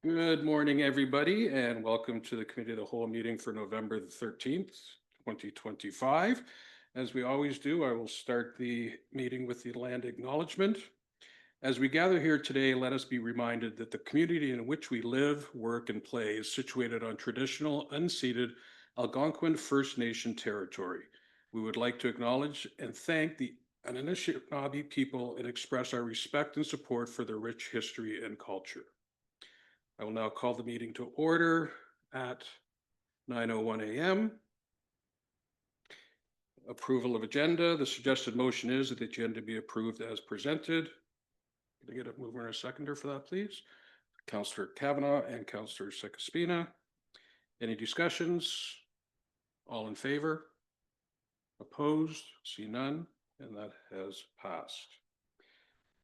Good morning, everybody, and welcome to the Committee of the Whole meeting for November the 13th, 2025. As we always do, I will start the meeting with the land acknowledgement. As we gather here today, let us be reminded that the community in which we live, work, and play is situated on traditional, unceded Algonquin First Nation territory. We would like to acknowledge and thank the Anishinaabe people and express our respect and support for their rich history and culture. I will now call the meeting to order at 9:01 a.m. Approval of agenda. The suggested motion is that the agenda be approved as presented. Can I get a mover and a seconder for that, please? Councillor Kavanaugh and Councillor Sekaspina. Any discussions? All in favor? Opposed? See none, and that has passed.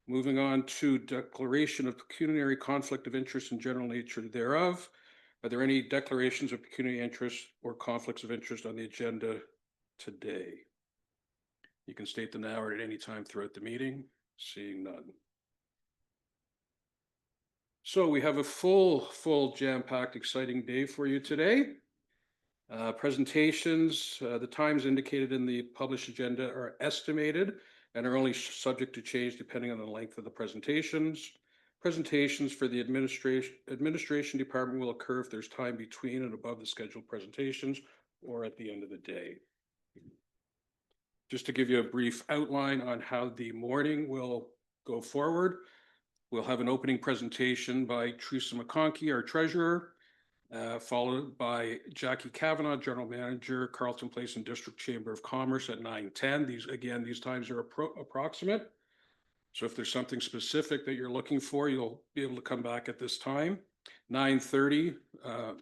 Moving on to declaration of pecuniary conflict of interest and general nature thereof. Are there any declarations of pecuniary interest or conflicts of interest on the agenda today? You can state them now or at any time throughout the meeting. Seeing none. So we have a full jam-packed, exciting day for you today. Presentations, the times indicated in the published agenda are estimated and are only subject to change depending on the length of the presentations. Presentations for the administration department will occur if there's time between and above the scheduled presentations or at the end of the day. Just to give you a brief outline on how the morning will go forward, we'll have an opening presentation by Teresa McConkey, our treasurer, followed by Jackie Kavanaugh, General Manager, Carleton Place and District Chamber of Commerce at 9:10. These times are approximate. So if there's something specific that you're looking for, you'll be able to come back at this time. 9:30,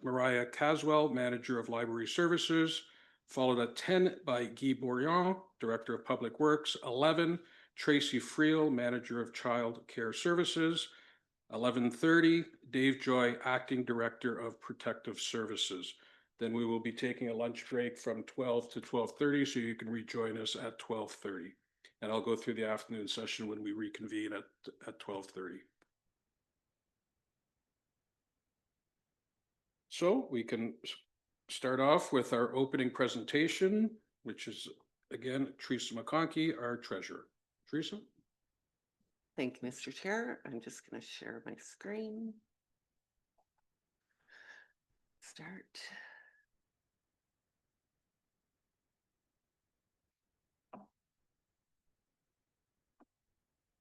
Mariah Caswell, Manager of Library Services, followed at 10 by Guy Bourillon, Director of Public Works. 11, Tracy Friel, Manager of Child Care Services. 11:30, Dave Joy, Acting Director of Protective Services. Then we will be taking a lunch break from 12 to 12:30, so you can rejoin us at 12:30. And I'll go through the afternoon session when we reconvene at 12:30. So we can start off with our opening presentation, which is, again, Teresa McConkey, our treasurer. Teresa? Thank you, Mr. Chair. I'm just going to share my screen. Start.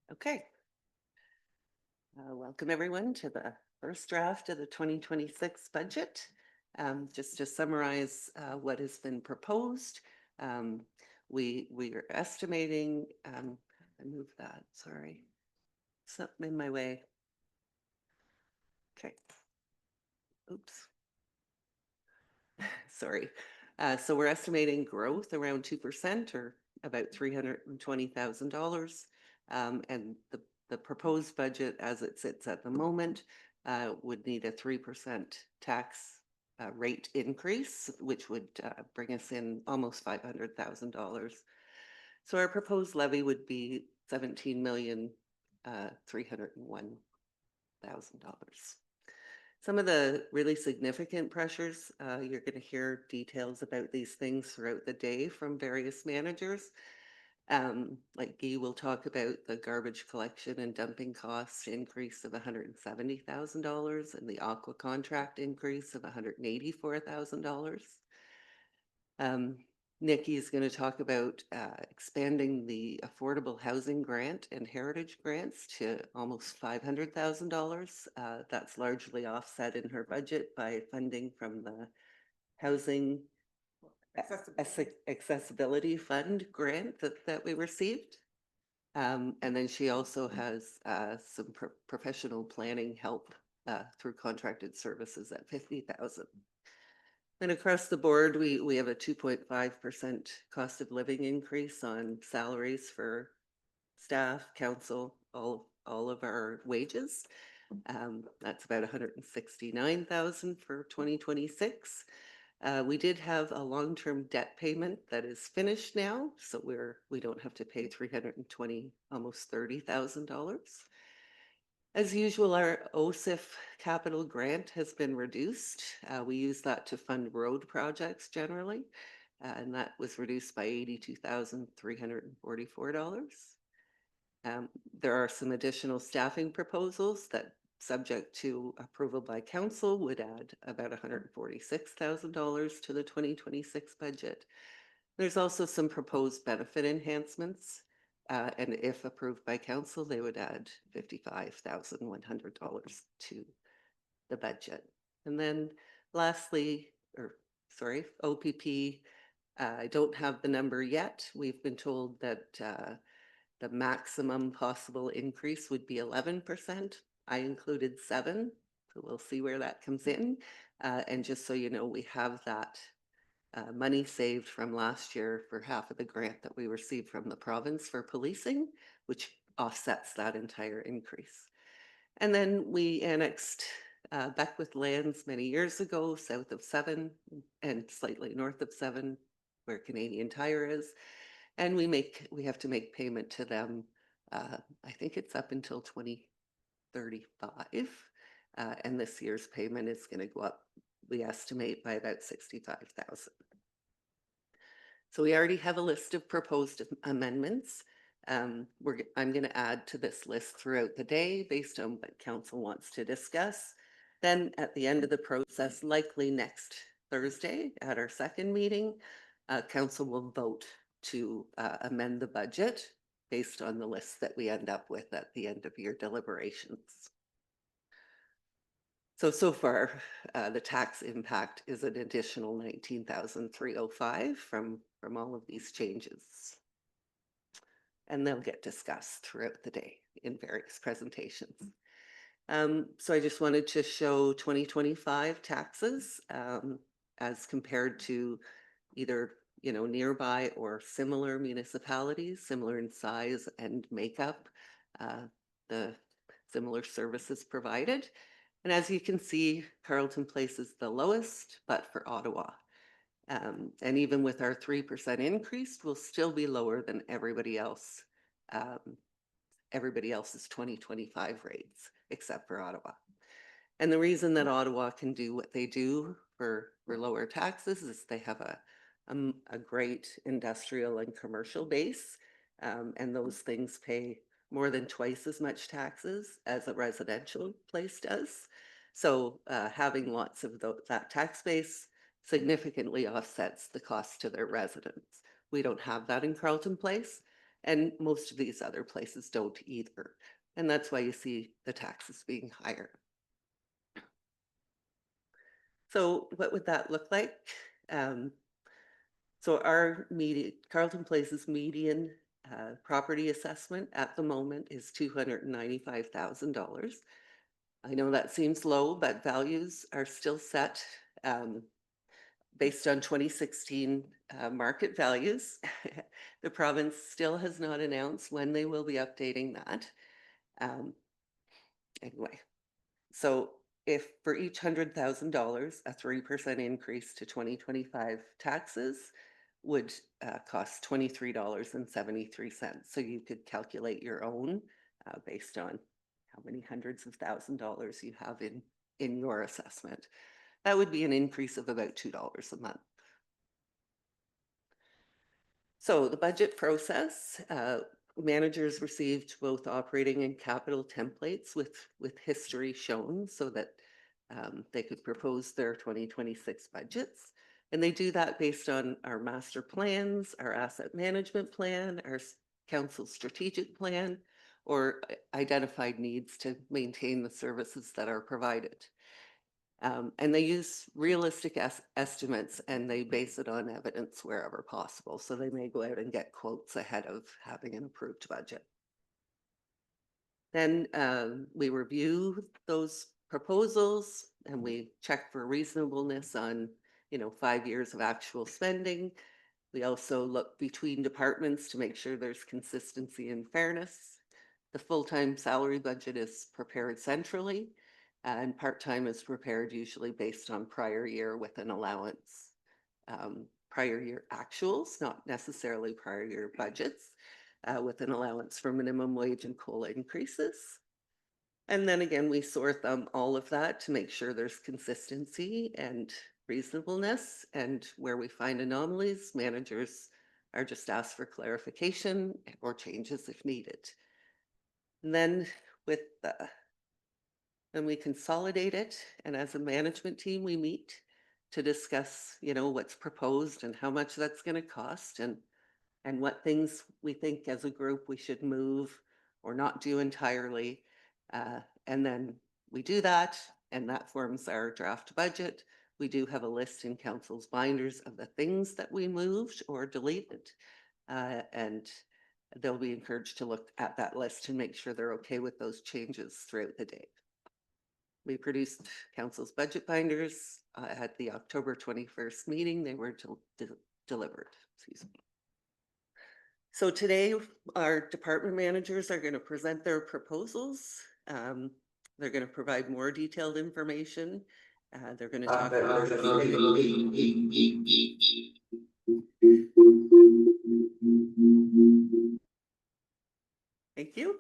Okay. Welcome everyone to the first draft of the 2026 budget. Just to summarize what has been proposed, we are estimating, I moved that, sorry. Something in my way. Okay. Oops. Sorry. So we're estimating growth around 2% or about $320,000. And the proposed budget as it sits at the moment would need a 3% tax rate increase, which would bring us in almost $500,000. So our proposed levy would be $17,301,000. Some of the really significant pressures, you're going to hear details about these things throughout the day from various managers. Like Guy will talk about the garbage collection and dumping costs increase of $170,000 and the aqua contract increase of $184,000. Nikki is going to talk about expanding the affordable housing grant and heritage grants to almost $500,000. That's largely offset in her budget by funding from the housing accessibility fund grant that we received. And then she also has some professional planning help through contracted services at $50,000. And across the board, we have a 2.5% cost of living increase on salaries for staff, council, all of our wages. That's about $169,000 for 2026. We did have a long-term debt payment that is finished now, so we don't have to pay $320, almost $30,000. As usual, our OSIF capital grant has been reduced. We use that to fund road projects generally, and that was reduced by $82,344. There are some additional staffing proposals that, subject to approval by council, would add about $146,000 to the 2026 budget. There's also some proposed benefit enhancements, and if approved by council, they would add $55,100 to the budget. And then lastly, or sorry, OPP, I don't have the number yet. We've been told that the maximum possible increase would be 11%. I included 7, so we'll see where that comes in. And just so you know, we have that money saved from last year for half of the grant that we received from the province for policing, which offsets that entire increase. And then we annexed Beckwith lands many years ago, south of 7 and slightly north of 7, where Canadian Tire is. And we have to make payment to them. I think it's up until 2035. And this year's payment is going to go up, we estimate, by about 65,000. So we already have a list of proposed amendments. I'm going to add to this list throughout the day based on what council wants to discuss. Then at the end of the process, likely next Thursday at our second meeting, council will vote to amend the budget based on the list that we end up with at the end of your deliberations. So far, the tax impact is an additional $19,305 from all of these changes. And they'll get discussed throughout the day in various presentations. So I just wanted to show 2025 taxes as compared to either nearby or similar municipalities, similar in size and makeup, the similar services provided. And as you can see, Carleton Place is the lowest, but for Ottawa. And even with our 3% increase, we'll still be lower than everybody else's 2025 rates, except for Ottawa. And the reason that Ottawa can do what they do for lower taxes is they have a great industrial and commercial base, and those things pay more than twice as much taxes as a residential place does. So having lots of that tax base significantly offsets the cost to their residents. We don't have that in Carleton Place, and most of these other places don't either. And that's why you see the taxes being higher. So what would that look like? So our Carleton Place's median property assessment at the moment is $295,000. I know that seems low, but values are still set based on 2016 market values. The province still has not announced when they will be updating that. Anyway, so if for each $100,000, a 3% increase to 2025 taxes would cost $23.73. So you could calculate your own based on how many hundreds of $1,000s you have in your assessment. That would be an increase of about $2 a month. So the budget process, managers received both operating and capital templates with history shown so that they could propose their 2026 budgets. And they do that based on our master plans, our asset management plan, our council strategic plan, or identified needs to maintain the services that are provided. And they use realistic estimates and they base it on evidence wherever possible. So they may go out and get quotes ahead of having an approved budget. Then we review those proposals and we check for reasonableness on 5 years of actual spending. We also look between departments to make sure there's consistency and fairness. The full-time salary budget is prepared centrally, and part-time is prepared usually based on prior year with an allowance. Prior year actuals, not necessarily prior year budgets, with an allowance for minimum wage and COLA increases. And then again, we sort them all of that to make sure there's consistency and reasonableness. And where we find anomalies, managers are just asked for clarification or changes if needed. And then with then we consolidate it, and as a management team, we meet to discuss, what's proposed and how much that's going to cost, and what things we think as a group we should move or not do entirely. And then we do that, and that forms our draft budget. We do have a list in council's binders of the things that we moved or deleted. And they'll be encouraged to look at that list and make sure they're okay with those changes throughout the day. We produced council's budget binders at the October 21st meeting. They were delivered. Excuse me. So today, our department managers are going to present their proposals. They're going to provide more detailed information. They're going to talk about Thank you.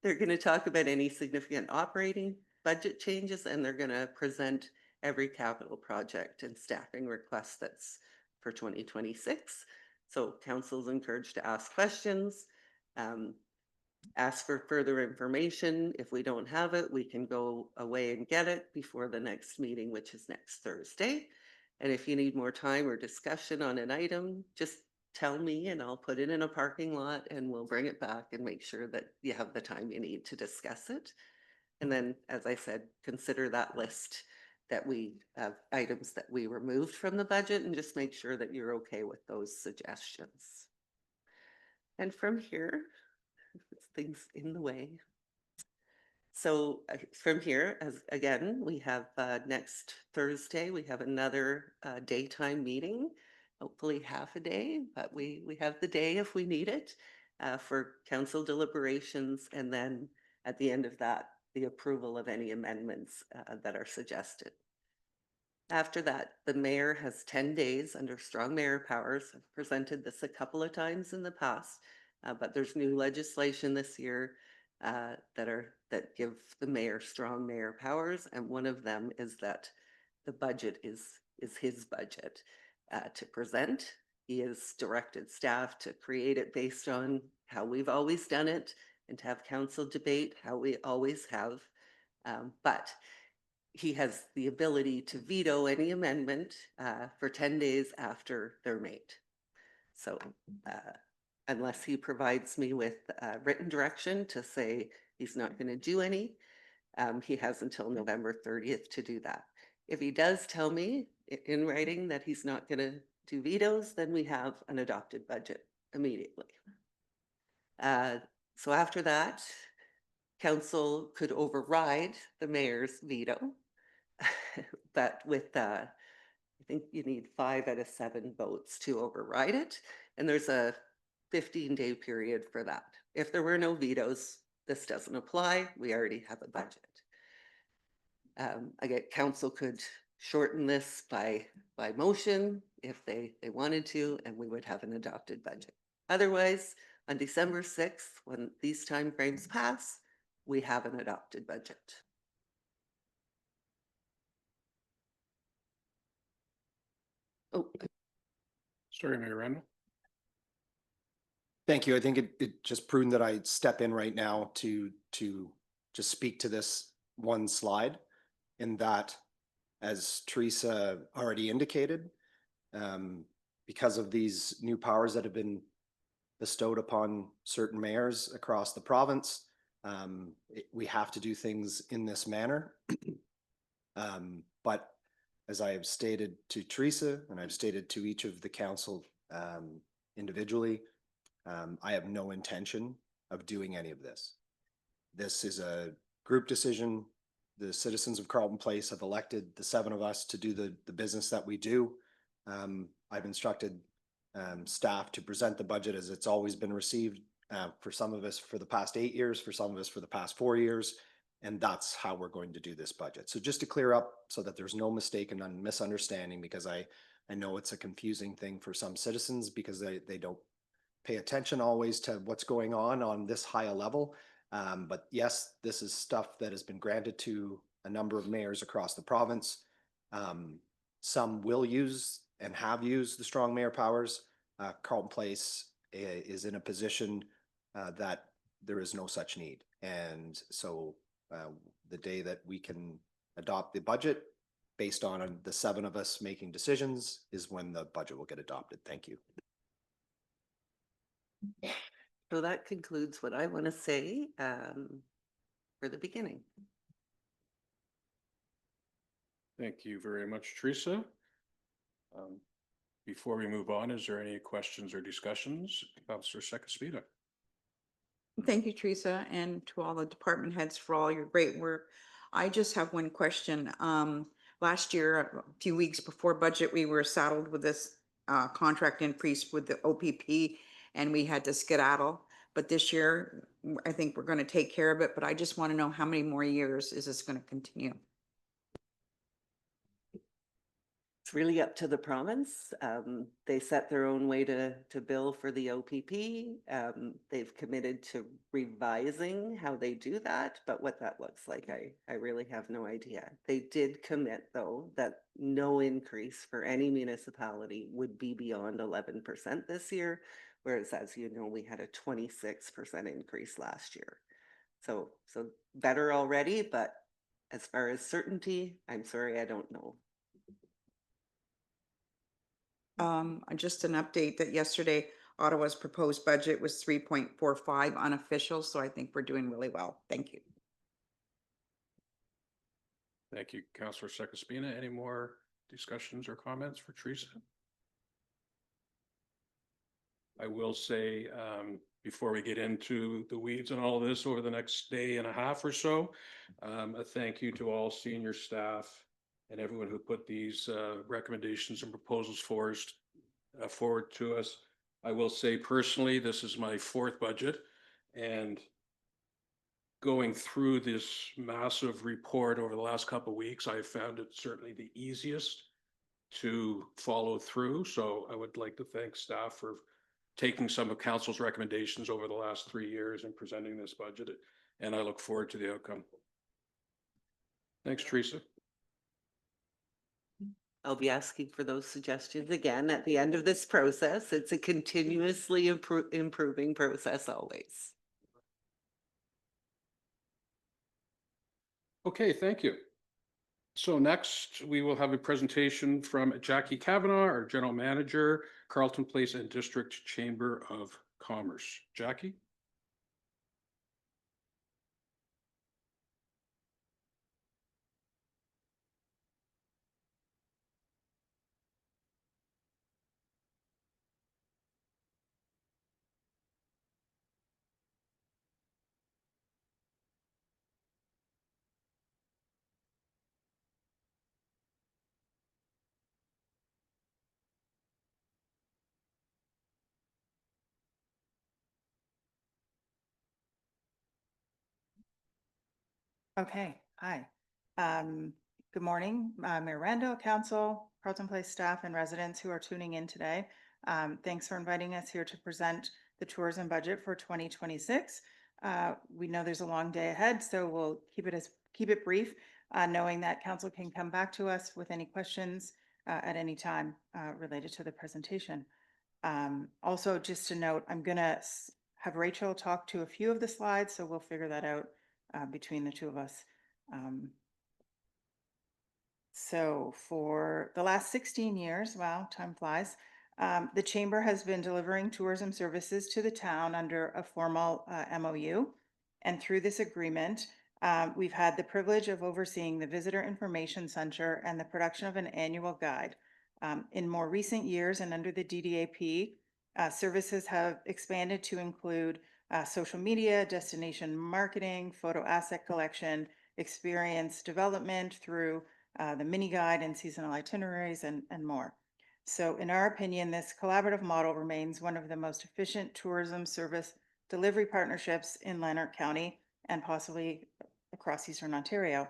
They're going to talk about any significant operating budget changes, and they're going to present every capital project and staffing request that's for 2026. So council is encouraged to ask questions, ask for further information. If we don't have it, we can go away and get it before the next meeting, which is next Thursday. And if you need more time or discussion on an item, just tell me and I'll put it in a parking lot and we'll bring it back and make sure that you have the time you need to discuss it. And then, as I said, consider that list that we have items that we removed from the budget and just make sure that you're okay with those suggestions. And from here, things in the way. So from here, as again, we have next Thursday, we have another daytime meeting, hopefully half a day, but we have the day if we need it for council deliberations. And then at the end of that, the approval of any amendments that are suggested. After that, the mayor has 10 days under strong mayor powers. I've presented this a couple of times in the past, but there's new legislation this year that give the mayor strong mayor powers, and one of them is that the budget is his budget to present. He has directed staff to create it based on how we've always done it and to have council debate how we always have. But he has the ability to veto any amendment for 10 days after they're made. So unless he provides me with written direction to say he's not going to do any, he has until November 30th to do that. If he does tell me in writing that he's not going to do vetoes, then we have an adopted budget immediately. So after that, council could override the mayor's veto, but with I think you need 5 out of 7 votes to override it. And there's a 15-day period for that. If there were no vetoes, this doesn't apply. We already have a budget. Again, council could shorten this by motion if they wanted to, and we would have an adopted budget. Otherwise, on December 6th, when these timeframes pass, we have an adopted budget. Oh, Sorry, Mayor Randall. Thank you. I think it just prudent that I step in right now to just speak to this one slide, in that, as Teresa already indicated, because of these new powers that have been bestowed upon certain mayors across the province, we have to do things in this manner. But as I have stated to Teresa, and I've stated to each of the council individually, I have no intention of doing any of this. This is a group decision. The citizens of Carleton Place have elected the 7 of us to do the business that we do. I've instructed staff to present the budget as it's always been received, for some of us for the past 8 years, for some of us for the past 4 years, and that's how we're going to do this budget. So just to clear up so that there's no mistake and misunderstanding, because I know it's a confusing thing for some citizens because they don't pay attention always to what's going on this high a level. But yes, this is stuff that has been granted to a number of mayors across the province. Some will use and have used the strong mayor powers. Carleton Place is in a position that there is no such need. And so the day that we can adopt the budget based on the 7 of us making decisions is when the budget will get adopted. Thank you. So that concludes what I want to say for the beginning. Thank you very much, Teresa. Before we move on, is there any questions or discussions? Councillor Sekespita. Thank you, Teresa, and to all the department heads for all your great work. I just have one question. Last year, a few weeks before budget, we were saddled with this contract increase with the OPP, and we had to skedaddle. But this year, I think we're going to take care of it, but I just want to know how many more years is this going to continue? It's really up to the province. They set their own way to bill for the OPP. They've committed to revising how they do that, but what that looks like, I really have no idea. They did commit, though, that no increase for any municipality would be beyond 11% this year, whereas, as you know, we had a 26% increase last year. So better already, but as far as certainty, I'm sorry, I don't know. Just an update that yesterday Ottawa's proposed budget was 3.45 unofficial, so I think we're doing really well. Thank you. Thank you, Councillor Sekespina. Any more discussions or comments for Teresa? I will say, before we get into the weeds and all of this over the next day and a half or so, a thank you to all senior staff and everyone who put these recommendations and proposals forward to us. I will say personally, this is my 4th budget, and going through this massive report over the last couple of weeks, I found it certainly the easiest to follow through. So I would like to thank staff for taking some of council's recommendations over the last 3 years and presenting this budget, and I look forward to the outcome. Thanks, Teresa. I'll be asking for those suggestions again at the end of this process. It's a continuously improving process always. Okay, thank you. So next, we will have a presentation from Jackie Kavanaugh, our General Manager, Carleton Place and District Chamber of Commerce. Jackie? Okay, hi. Good morning, Mayor Rando, Council, Carleton Place staff and residents who are tuning in today. Thanks for inviting us here to present the tourism budget for 2026. We know there's a long day ahead, so we'll keep it brief, knowing that Council can come back to us with any questions at any time related to the presentation. Also, just to note, I'm gonna have Rachel talk to a few of the slides, so we'll figure that out between the two of us. So for the last 16 years, wow, time flies, the Chamber has been delivering tourism services to the town under a formal MOU. And through this agreement, we've had the privilege of overseeing the Visitor Information Center and the production of an annual guide. In more recent years and under the DDAP, services have expanded to include social media, destination marketing, photo asset collection, experience development through the mini guide and seasonal itineraries and more. So in our opinion, this collaborative model remains one of the most efficient tourism service delivery partnerships in Lanark County and possibly across Eastern Ontario.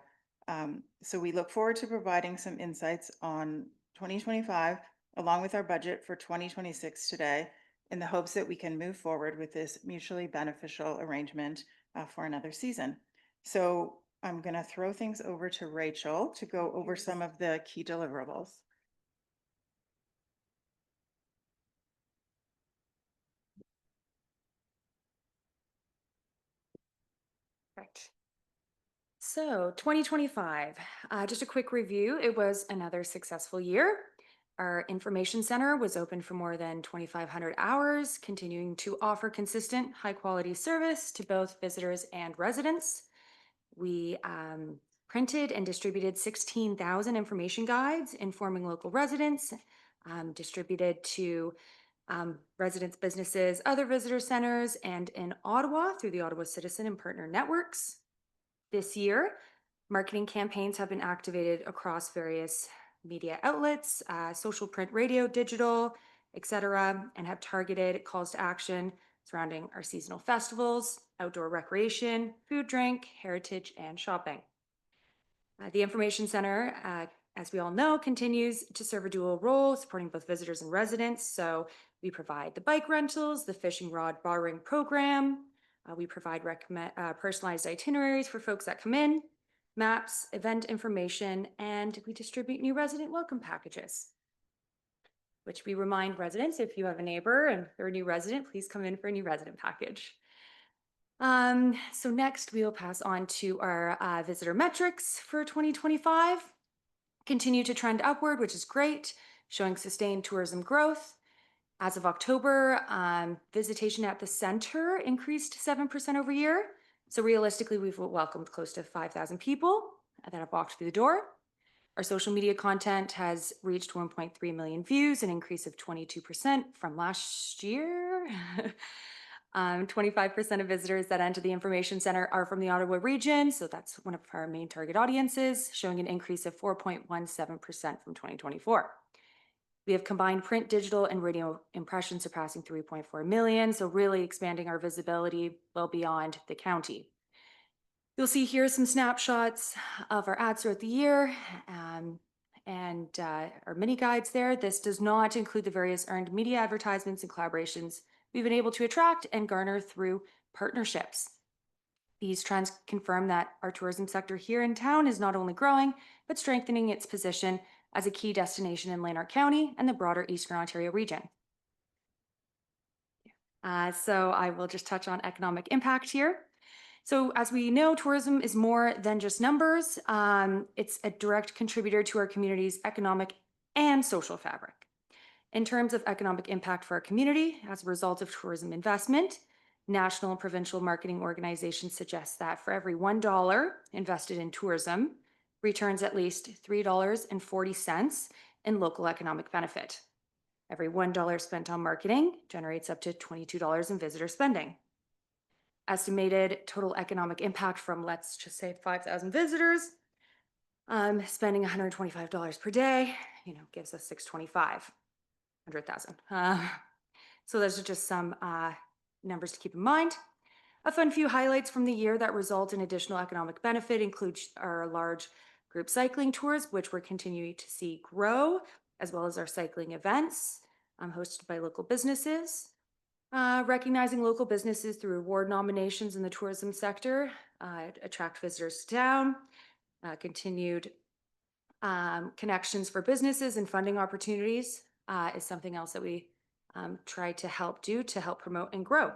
So we look forward to providing some insights on 2025 along with our budget for 2026 today. in the hopes that we can move forward with this mutually beneficial arrangement for another season. So I'm going to throw things over to Rachel to go over some of the key deliverables. Correct. So 2025, just a quick review. It was another successful year. Our information center was open for more than 2,500 hours, continuing to offer consistent, high quality service to both visitors and residents. We printed and distributed 16,000 information guides informing local residents, distributed to residents, businesses, other visitor centers, and in Ottawa through the Ottawa Citizen and Partner Networks. This year, marketing campaigns have been activated across various media outlets, social, print, radio, digital, etc., and have targeted calls to action surrounding our seasonal festivals, outdoor recreation, food, drink, heritage, and shopping. The Information Center, as we all know, continues to serve a dual role, supporting both visitors and residents. So we provide the bike rentals, the fishing rod borrowing program. We provide personalized itineraries for folks that come in, maps, event information, and we distribute new resident welcome packages, which we remind residents, if you have a neighbor and they're a new resident, please come in for a new resident package. So next we will pass on to our visitor metrics for 2025. Continue to trend upward, which is great, showing sustained tourism growth. As of October, visitation at the center increased 7% over year. So realistically, we've welcomed close to 5,000 people that have walked through the door. Our social media content has reached 1.3 million views, an increase of 22% from last year. 25% of visitors that enter the Information Center are from the Ottawa region, so that's one of our main target audiences, showing an increase of 4.17% from 2024. We have combined print, digital, and radio impressions surpassing 3.4 million, so really expanding our visibility well beyond the county. You'll see here some snapshots of our ads throughout the year and our mini guides there. This does not include the various earned media advertisements and collaborations we've been able to attract and garner through partnerships. These trends confirm that our tourism sector here in town is not only growing, but strengthening its position as a key destination in Lanark County and the broader Eastern Ontario region. So I will just touch on economic impact here. So as we know, tourism is more than just numbers. It's a direct contributor to our community's economic and social fabric. In terms of economic impact for our community, as a result of tourism investment, national and provincial marketing organizations suggest that for every $1 invested in tourism, returns at least $3.40 in local economic benefit. Every $1 spent on marketing generates up to $22 in visitor spending. Estimated total economic impact from, let's just say, 5,000 visitors, spending $125 per day, gives us $625. 100,000. So those are just some numbers to keep in mind. A fun few highlights from the year that result in additional economic benefit include our large group cycling tours, which we're continuing to see grow, as well as our cycling events hosted by local businesses. Recognizing local businesses through award nominations in the tourism sector, attract visitors to town, continued connections for businesses and funding opportunities is something else that we try to help do to help promote and grow.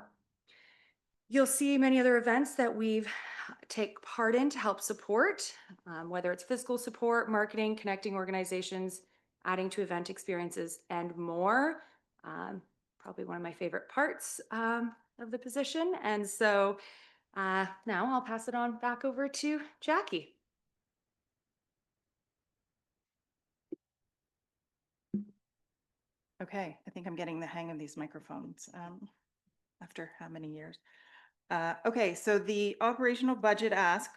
You'll see many other events that we've take part in to help support, whether it's fiscal support, marketing, connecting organizations, adding to event experiences, and more. Probably one of my favorite parts of the position. And so now I'll pass it on back over to Jackie. Okay, I think I'm getting the hang of these microphones after how many years? Okay, so the operational budget ask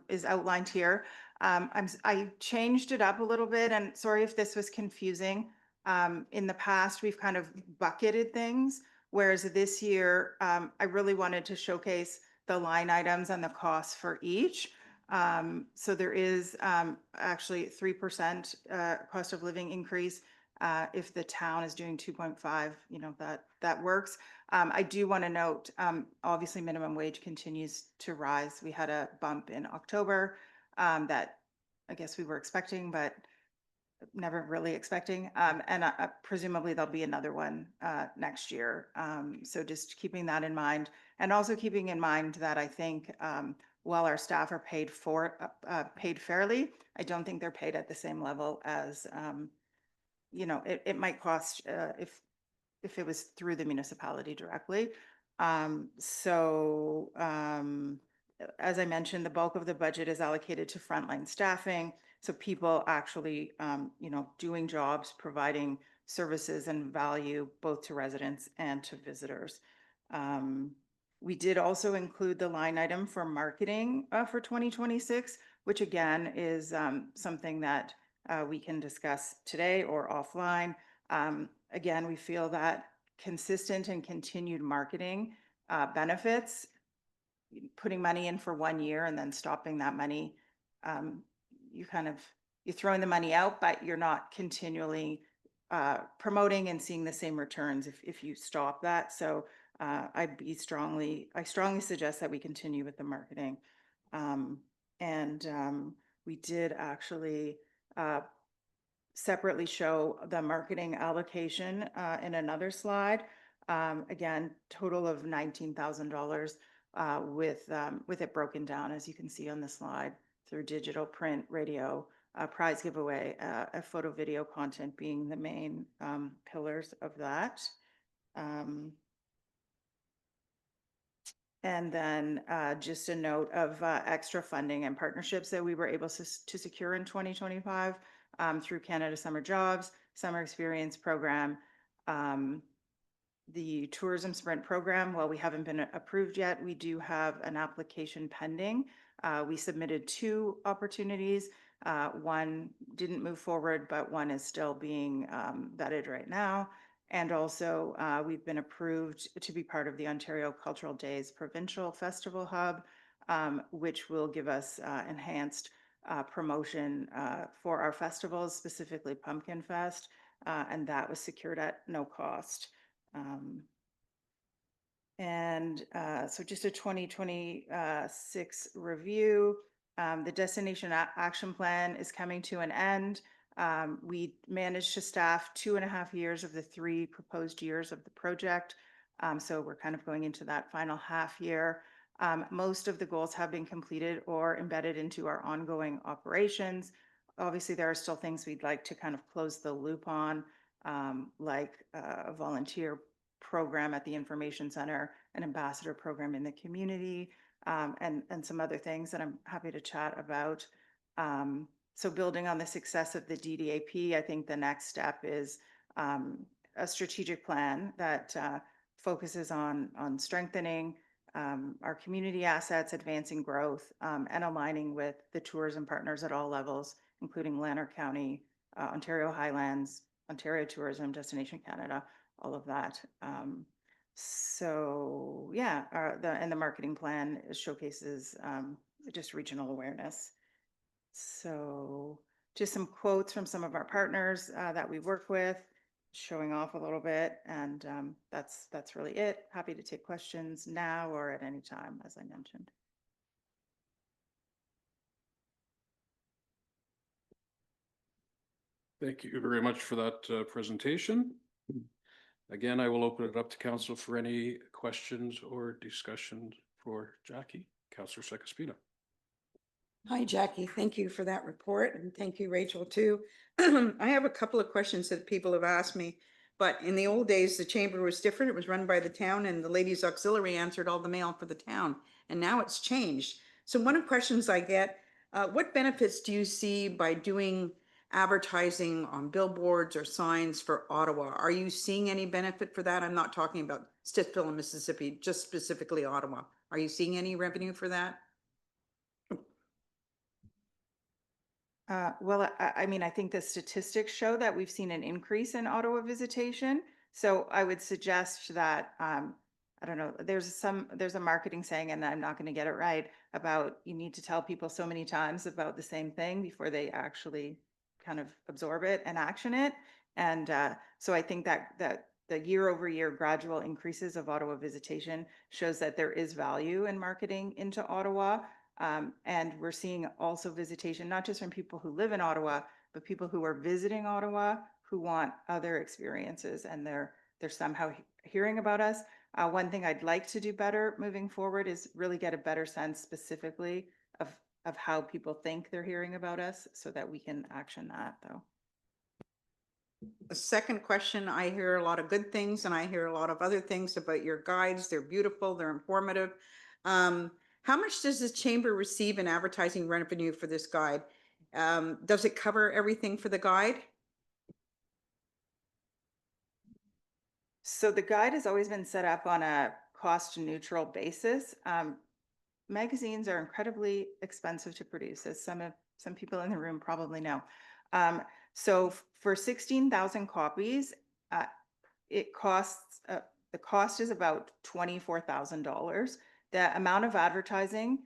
is outlined here. I changed it up a little bit, and sorry if this was confusing. In the past, we've kind of bucketed things, whereas this year, I really wanted to showcase the line items and the costs for each. So there is actually 3% cost of living increase If the town is doing 2.5, that works. I do want to note, obviously minimum wage continues to rise. We had a bump in October that I guess we were expecting, but never really expecting. And presumably there'll be another one next year. So just keeping that in mind, and also keeping in mind that I think while our staff are paid fairly, I don't think they're paid at the same level as it might cost if it was through the municipality directly. As I mentioned, the bulk of the budget is allocated to frontline staffing. So people actually, doing jobs, providing services and value both to residents and to visitors. We did also include the line item for marketing for 2026, which again is something that we can discuss today or offline. Again, we feel that consistent and continued marketing benefits. Putting money in for 1 year and then stopping that money, you're throwing the money out, but you're not continually promoting and seeing the same returns if you stop that. So I strongly suggest that we continue with the marketing. We did actually separately show the marketing allocation in another slide. Again, total of $19,000 with it broken down, as you can see on the slide, through digital, print, radio, prize giveaway, a photo video content being the main pillars of that. And then just a note of extra funding and partnerships that we were able to secure in 2025 through Canada Summer Jobs, Summer Experience Program, the Tourism Sprint Program. While we haven't been approved yet, we do have an application pending. We submitted 2 opportunities. One didn't move forward, but one is still being vetted right now. And also, we've been approved to be part of the Ontario Cultural Days Provincial Festival Hub, which will give us enhanced promotion for our festivals, specifically Pumpkin Fest, and that was secured at no cost. So just a 2026 review. The Destination Action Plan is coming to an end. We managed to staff 2.5 years of the 3 proposed years of the project. So we're kind of going into that final half year. Most of the goals have been completed or embedded into our ongoing operations. Obviously, there are still things we'd like to kind of close the loop on, like a volunteer program at the information center, an ambassador program in the community, and some other things that I'm happy to chat about. So building on the success of the DDAP, I think the next step is a strategic plan that focuses on strengthening our community assets, advancing growth, and aligning with the tourism partners at all levels, including Lanark County, Ontario Highlands, Ontario Tourism, Destination Canada, all of that. The marketing plan showcases just regional awareness. So just some quotes from some of our partners that we work with, showing off a little bit, and that's really it. Happy to take questions now or at any time, as I mentioned. Thank you very much for that presentation. Again, I will open it up to council for any questions or discussions for Jackie. Councillor Sekespina. Hi, Jackie. Thank you for that report, and thank you, Rachel, too. I have a couple of questions that people have asked me, but in the old days, the chamber was different. It was run by the town, and the ladies auxiliary answered all the mail for the town, and now it's changed. So one of the questions I get, what benefits do you see by doing advertising on billboards or signs for Ottawa? Are you seeing any benefit for that? I'm not talking about Stittsville and Mississippi, just specifically Ottawa. Are you seeing any revenue for that? I think the statistics show that we've seen an increase in Ottawa visitation. So I would suggest that, I don't know, there's a marketing saying, and I'm not going to get it right, about you need to tell people so many times about the same thing before they actually kind of absorb it and action it. And so I think that the year over year gradual increases of Ottawa visitation shows that there is value in marketing into Ottawa. And we're seeing also visitation, not just from people who live in Ottawa, but people who are visiting Ottawa who want other experiences, and they're somehow hearing about us. One thing I'd like to do better moving forward is really get a better sense specifically of how people think they're hearing about us, so that we can action that, though. The second question, I hear a lot of good things and I hear a lot of other things about your guides. They're beautiful, they're informative. How much does the chamber receive in advertising revenue for this guide? Does it cover everything for the guide? So the guide has always been set up on a cost neutral basis. Magazines are incredibly expensive to produce, as some people in the room probably know. So for 16,000 copies, it costs, the cost is about $24,000. The amount of advertising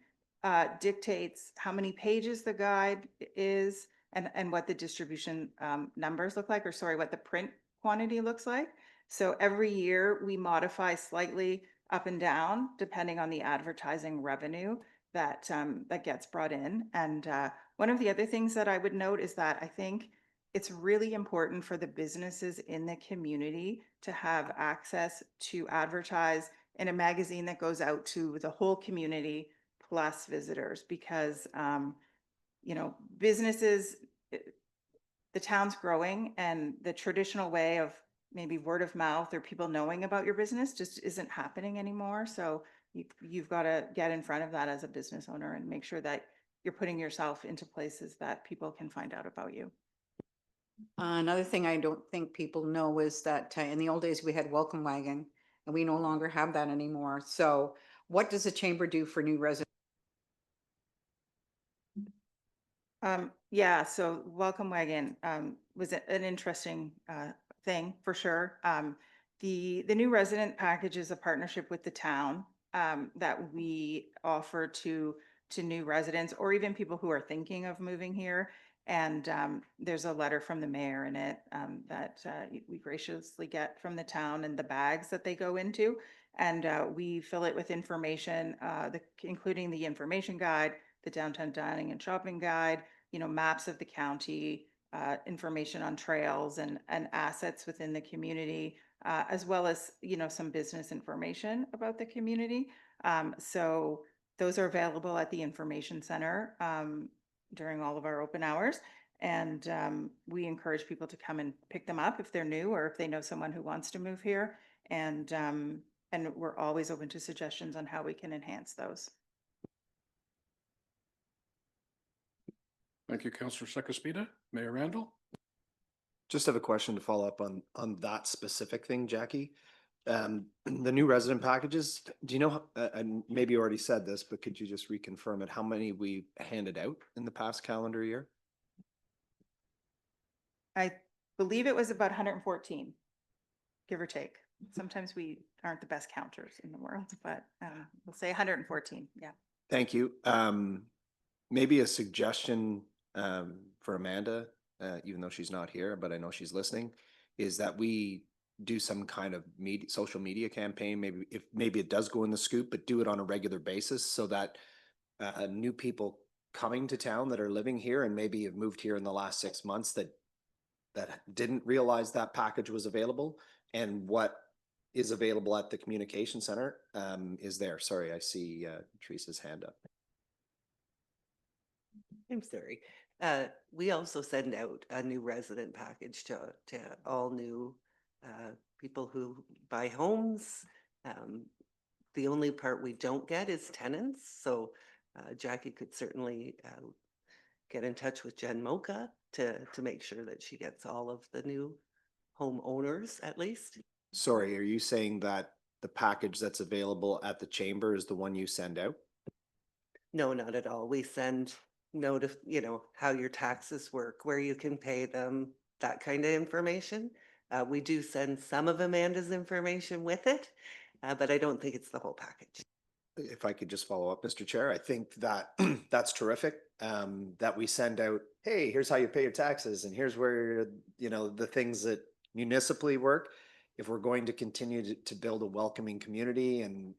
dictates how many pages the guide is, and what the distribution numbers look like, or sorry, what the print quantity looks like. So every year we modify slightly up and down depending on the advertising revenue that that gets brought in. And one of the other things that I would note is that I think it's really important for the businesses in the community to have access to advertise in a magazine that goes out to the whole community plus visitors, because you know, businesses, the town's growing, and the traditional way of maybe word of mouth or people knowing about your business just isn't happening anymore. So you've got to get in front of that as a business owner and make sure that you're putting yourself into places that people can find out about you. Another thing I don't think people know is that in the old days we had Welcome Wagon and we no longer have that anymore. So what does the chamber do for new residents? Yeah, so Welcome Wagon was an interesting thing for sure. The new resident package is a partnership with the town that we offer to new residents, or even people who are thinking of moving here. And there's a letter from the mayor in it that we graciously get from the town, and the bags that they go into. And we fill it with information, including the information guide, the downtown dining and shopping guide, you know, maps of the county, information on trails and assets within the community, as well as, you know, some business information about the community. So those are available at the information center during all of our open hours. And we encourage people to come and pick them up if they're new, or if they know someone who wants to move here. And we're always open to suggestions on how we can enhance those. Thank you, Councillor Sekespita. Mayor Randall? Just have a question to follow up on that specific thing, Jackie. The new resident packages, do you know, and maybe you already said this, but could you just reconfirm it, how many we handed out in the past calendar year? I believe it was about 114, give or take. Sometimes we aren't the best counters in the world, but we'll say 114, yeah. Thank you. Maybe a suggestion for Amanda, even though she's not here, but I know she's listening, is that we do some kind of social media campaign. Maybe it does go in the scoop, but do it on a regular basis, so that new people coming to town that are living here and maybe have moved here in the last 6 months that didn't realize that package was available, and what is available at the communication center is there. Sorry, I see Teresa's hand up. I'm sorry. We also send out a new resident package to all new people who buy homes. The only part we don't get is tenants. So Jackie could certainly get in touch with Jen Mocha to make sure that she gets all of the new homeowners at least. Sorry, are you saying that the package that's available at the chamber is the one you send out? No, not at all. We send you know, how your taxes work, where you can pay them, that kind of information. We do send some of Amanda's information with it, but I don't think it's the whole package. if I could just follow up, Mr. Chair, I think that that's terrific. That we send out, hey, here's how you pay your taxes and here's where, the things that municipally work. If we're going to continue to build a welcoming community and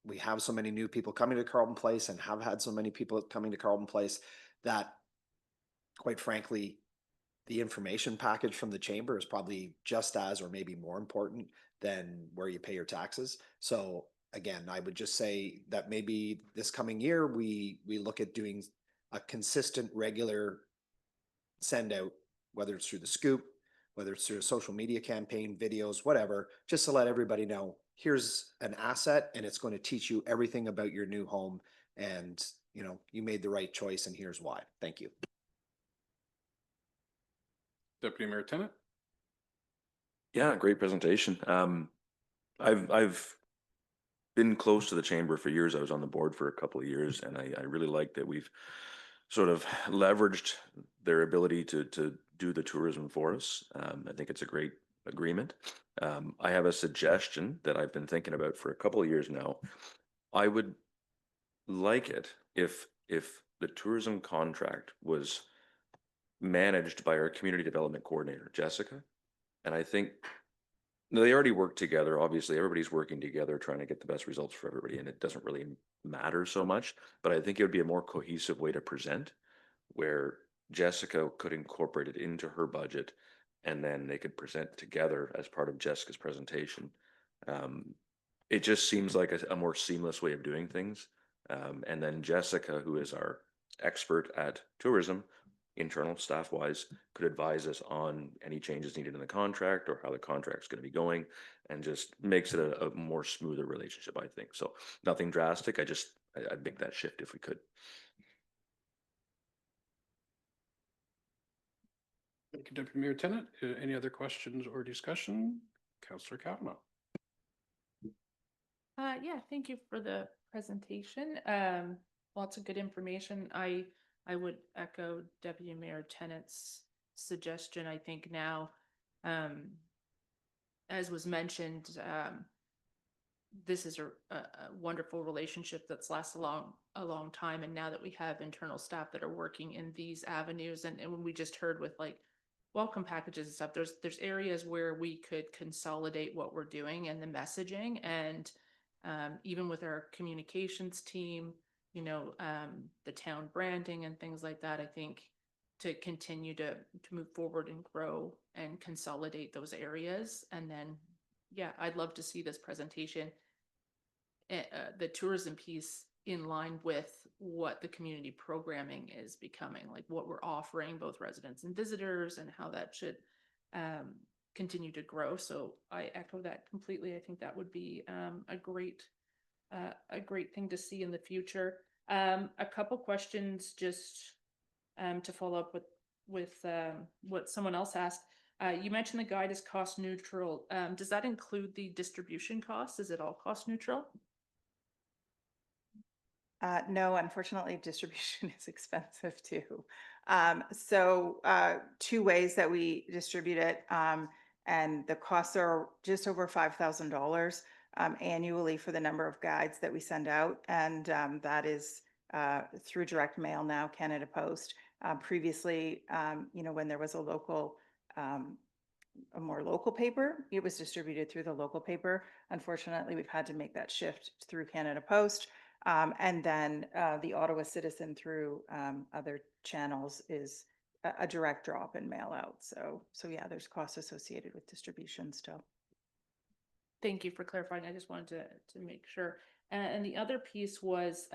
we have so many new people coming to Carleton Place and have had so many people coming to Carleton Place that quite frankly, the information package from the chamber is probably just as or maybe more important than where you pay your taxes. So again, I would just say that maybe this coming year we look at doing a consistent, regular send out, whether it's through the scoop, whether it's through a social media campaign, videos, whatever, just to let everybody know here's an asset and it's going to teach you everything about your new home and you made the right choice and here's why. Thank you. Deputy Mayor Tennant? Yeah, great presentation. I've been close to the chamber for years. I was on the board for a couple of years, and I really like that we've sort of leveraged their ability to do the tourism for us. I think it's a great agreement. I have a suggestion that I've been thinking about for a couple of years now. I would like it if the tourism contract was managed by our community development coordinator, Jessica. And I think they already work together. Obviously, everybody's working together trying to get the best results for everybody, and it doesn't really matter so much. But I think it would be a more cohesive way to present, where Jessica could incorporate it into her budget, and then they could present together as part of Jessica's presentation. It just seems like a more seamless way of doing things. And then Jessica, who is our expert at tourism, internal staff wise, could advise us on any changes needed in the contract or how the contract's going to be going, and just makes it a more smoother relationship, I think. So nothing drastic. I'd make that shift if we could. Thank you, Deputy Mayor Tennant. Any other questions or discussion? Councillor Kavanaugh. Yeah, thank you for the presentation. Lots of good information. I would echo Deputy Mayor Tennant's suggestion. I think now, as was mentioned, this is a wonderful relationship that's lasted a long time. And now that we have internal staff that are working in these avenues, and when we just heard with like welcome packages and stuff, there's areas where we could consolidate what we're doing and the messaging, and even with our communications team, the town branding and things like that. I think to continue to move forward and grow and consolidate those areas. And then, yeah, I'd love to see this presentation, the tourism piece, in line with what the community programming is becoming, like what we're offering both residents and visitors, and how that should continue to grow. So I echo that completely. I think that would be a great thing to see in the future. A couple questions just to follow up with what someone else asked. You mentioned the guide is cost neutral. Does that include the distribution costs? Is it all cost neutral? No, unfortunately, distribution is expensive too. So two ways that we distribute it, and the costs are just over $5,000 annually for the number of guides that we send out, and that is through direct mail now, Canada Post. Previously, when there was a more local paper, it was distributed through the local paper. Unfortunately, we've had to make that shift through Canada Post. And then the Ottawa Citizen through other channels is a direct drop and mail out. So yeah, there's costs associated with distribution still. Thank you for clarifying. I just wanted to make sure. And the other piece was,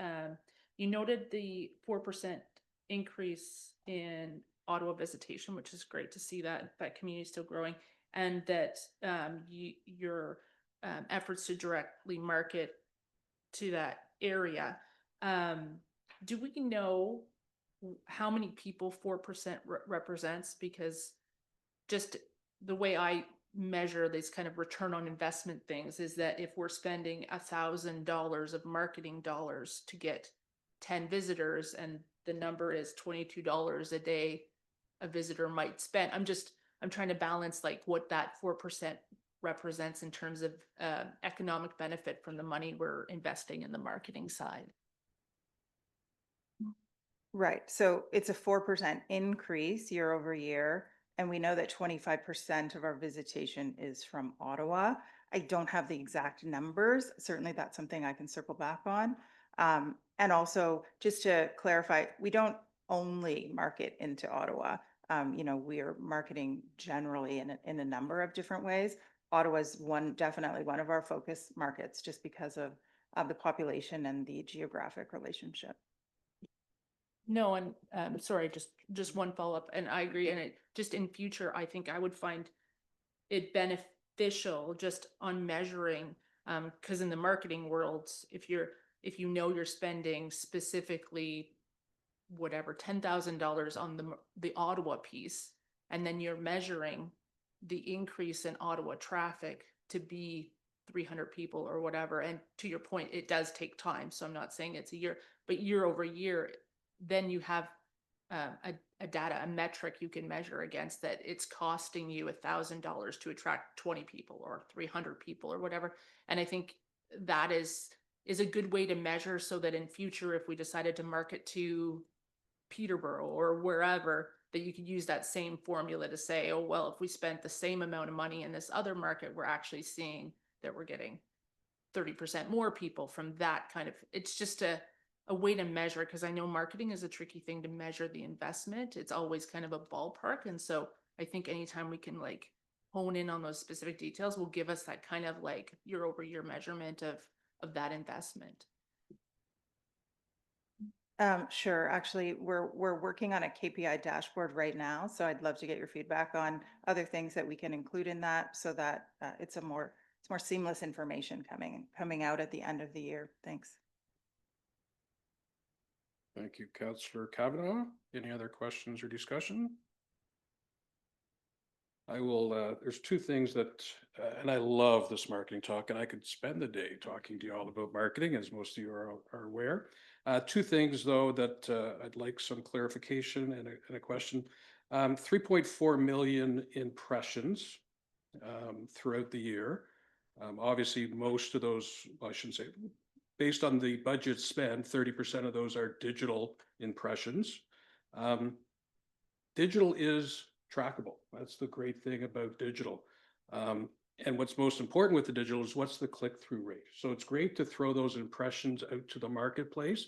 you noted the 4% increase in Ottawa visitation, which is great to see that community is still growing, and that your efforts to directly market to that area. Do we know how many people 4% represents? Because just the way I measure these kind of return on investment things is that if we're spending $1,000 of marketing dollars to get 10 visitors, and the number is $22 a day a visitor might spend, I'm trying to balance like what that 4% represents in terms of economic benefit from the money we're investing in the marketing side. Right, so it's a 4% increase year over year, and we know that 25% of our visitation is from Ottawa. I don't have the exact numbers. Certainly, that's something I can circle back on. And also, just to clarify, we don't only market into Ottawa. We are marketing generally in a number of different ways. Ottawa's definitely one of our focus markets, just because of the population and the geographic relationship. No, and sorry, just one follow-up, and I agree, and it just in future, I think I would find it beneficial just on measuring, because in the marketing world, if you know you're spending specifically whatever $10,000 on the Ottawa piece, and then you're measuring the increase in Ottawa traffic to be 300 people or whatever, and to your point, it does take time, so I'm not saying it's a year, but year over year, then you have a metric you can measure against, that it's costing you $1,000 to attract 20 people or 300 people or whatever. And I think that is a good way to measure, so that in future, if we decided to market to Peterborough or wherever, that you could use that same formula to say, oh, well, if we spent the same amount of money in this other market, we're actually seeing that we're getting 30% more people from that kind of, it's just a way to measure, because I know marketing is a tricky thing to measure the investment. It's always kind of a ballpark. And so I think anytime we can like hone in on those specific details will give us that kind of like year over year measurement of that investment. Sure. Actually, we're working on a KPI dashboard right now, so I'd love to get your feedback on other things that we can include in that, so that it's more seamless information coming out at the end of the year. Thanks. Thank you, Councillor Kavanaugh. Any other questions or discussion? I will, there's two things that, and I love this marketing talk, and I could spend the day talking to you all about marketing, as most of you are aware. Two things, though, that I'd like some clarification and a question. 3.4 million impressions throughout the year. Obviously, most of those, well, I shouldn't say, based on the budget spend, 30% of those are digital impressions. Digital is trackable. That's the great thing about digital. And what's most important with the digital is what's the click-through rate. So it's great to throw those impressions out to the marketplace.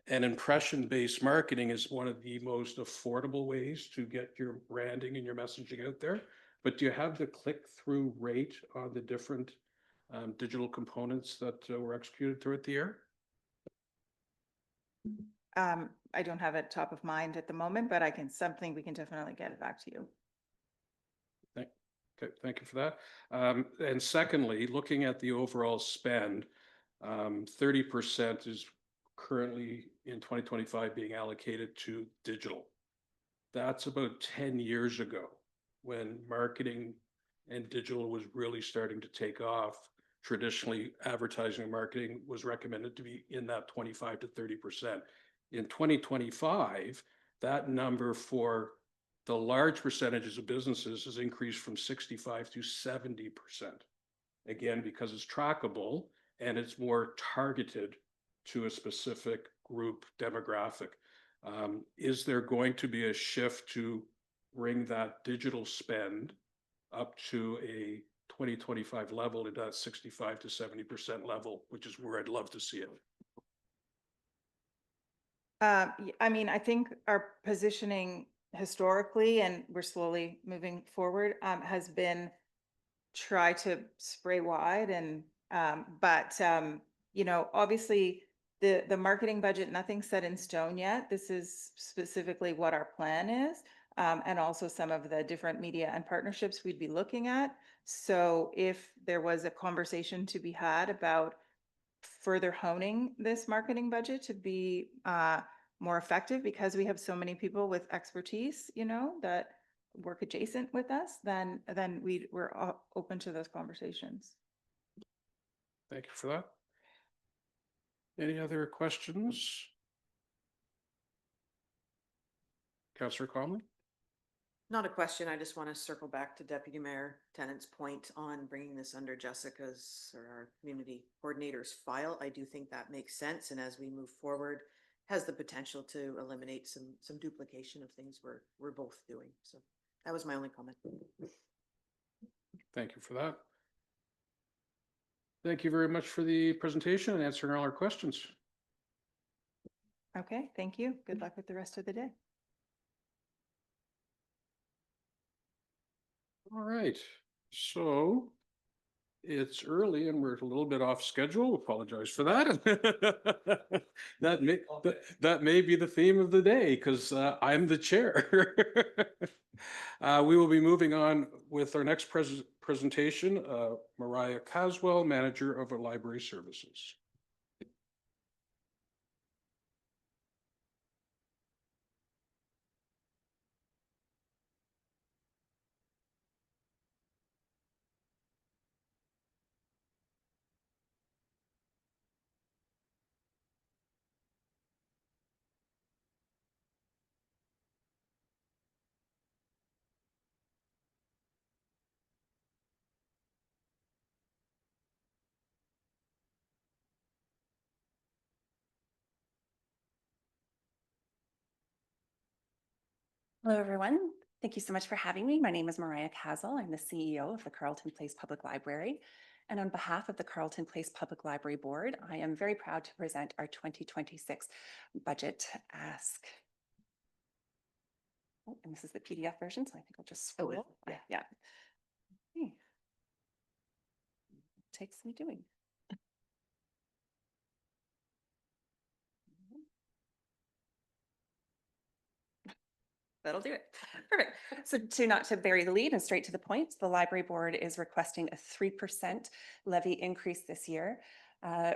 And impression-based marketing is one of the most affordable ways to get your branding and your messaging out there. But do you have the click-through rate on the different digital components that were executed throughout the year? I don't have it top of mind at the moment, but we can definitely get it back to you. Okay, thank you for that. And secondly, looking at the overall spend, 30% is currently in 2025 being allocated to digital. That's about 10 years ago when marketing and digital was really starting to take off. Traditionally, advertising and marketing was recommended to be in that 25 to 30%. In 2025, that number for the large percentages of businesses has increased from 65 to 70%. Again, because it's trackable and it's more targeted to a specific group demographic. Is there going to be a shift to bring that digital spend up to a 2025 level at that 65 to 70% level, which is where I'd love to see it? I mean, I think our positioning historically, and we're slowly moving forward, has been try to spray wide, and but obviously the marketing budget, nothing's set in stone yet. This is specifically what our plan is, and also some of the different media and partnerships we'd be looking at. So if there was a conversation to be had about further honing this marketing budget to be more effective, because we have so many people with expertise, that work adjacent with us, then we're open to those conversations. Thank you for that. Any other questions? Councillor Conley? Not a question. I just want to circle back to Deputy Mayor Tennant's point on bringing this under Jessica's or our community coordinator's file. I do think that makes sense. And as we move forward, has the potential to eliminate some duplication of things we're both doing. So that was my only comment. Thank you for that. Thank you very much for the presentation and answering all our questions. Okay, thank you. Good luck with the rest of the day. All right, so it's early and we're a little bit off schedule. Apologize for that. That may be the theme of the day because I'm the chair. We will be moving on with our next presentation, Mariah Caswell, Manager of Library Services. Hello, everyone. Thank you so much for having me. My name is Mariah Caswell. I'm the CEO of the Carleton Place Public Library. And on behalf of the Carleton Place Public Library Board, I am very proud to present our 2026 budget ask. Oh, and this is the PDF version, so I think I'll just scroll. Yeah. Okay. Takes me doing. That'll do it. Perfect. So not to bury the lead and straight to the point, the library board is requesting a 3% levy increase this year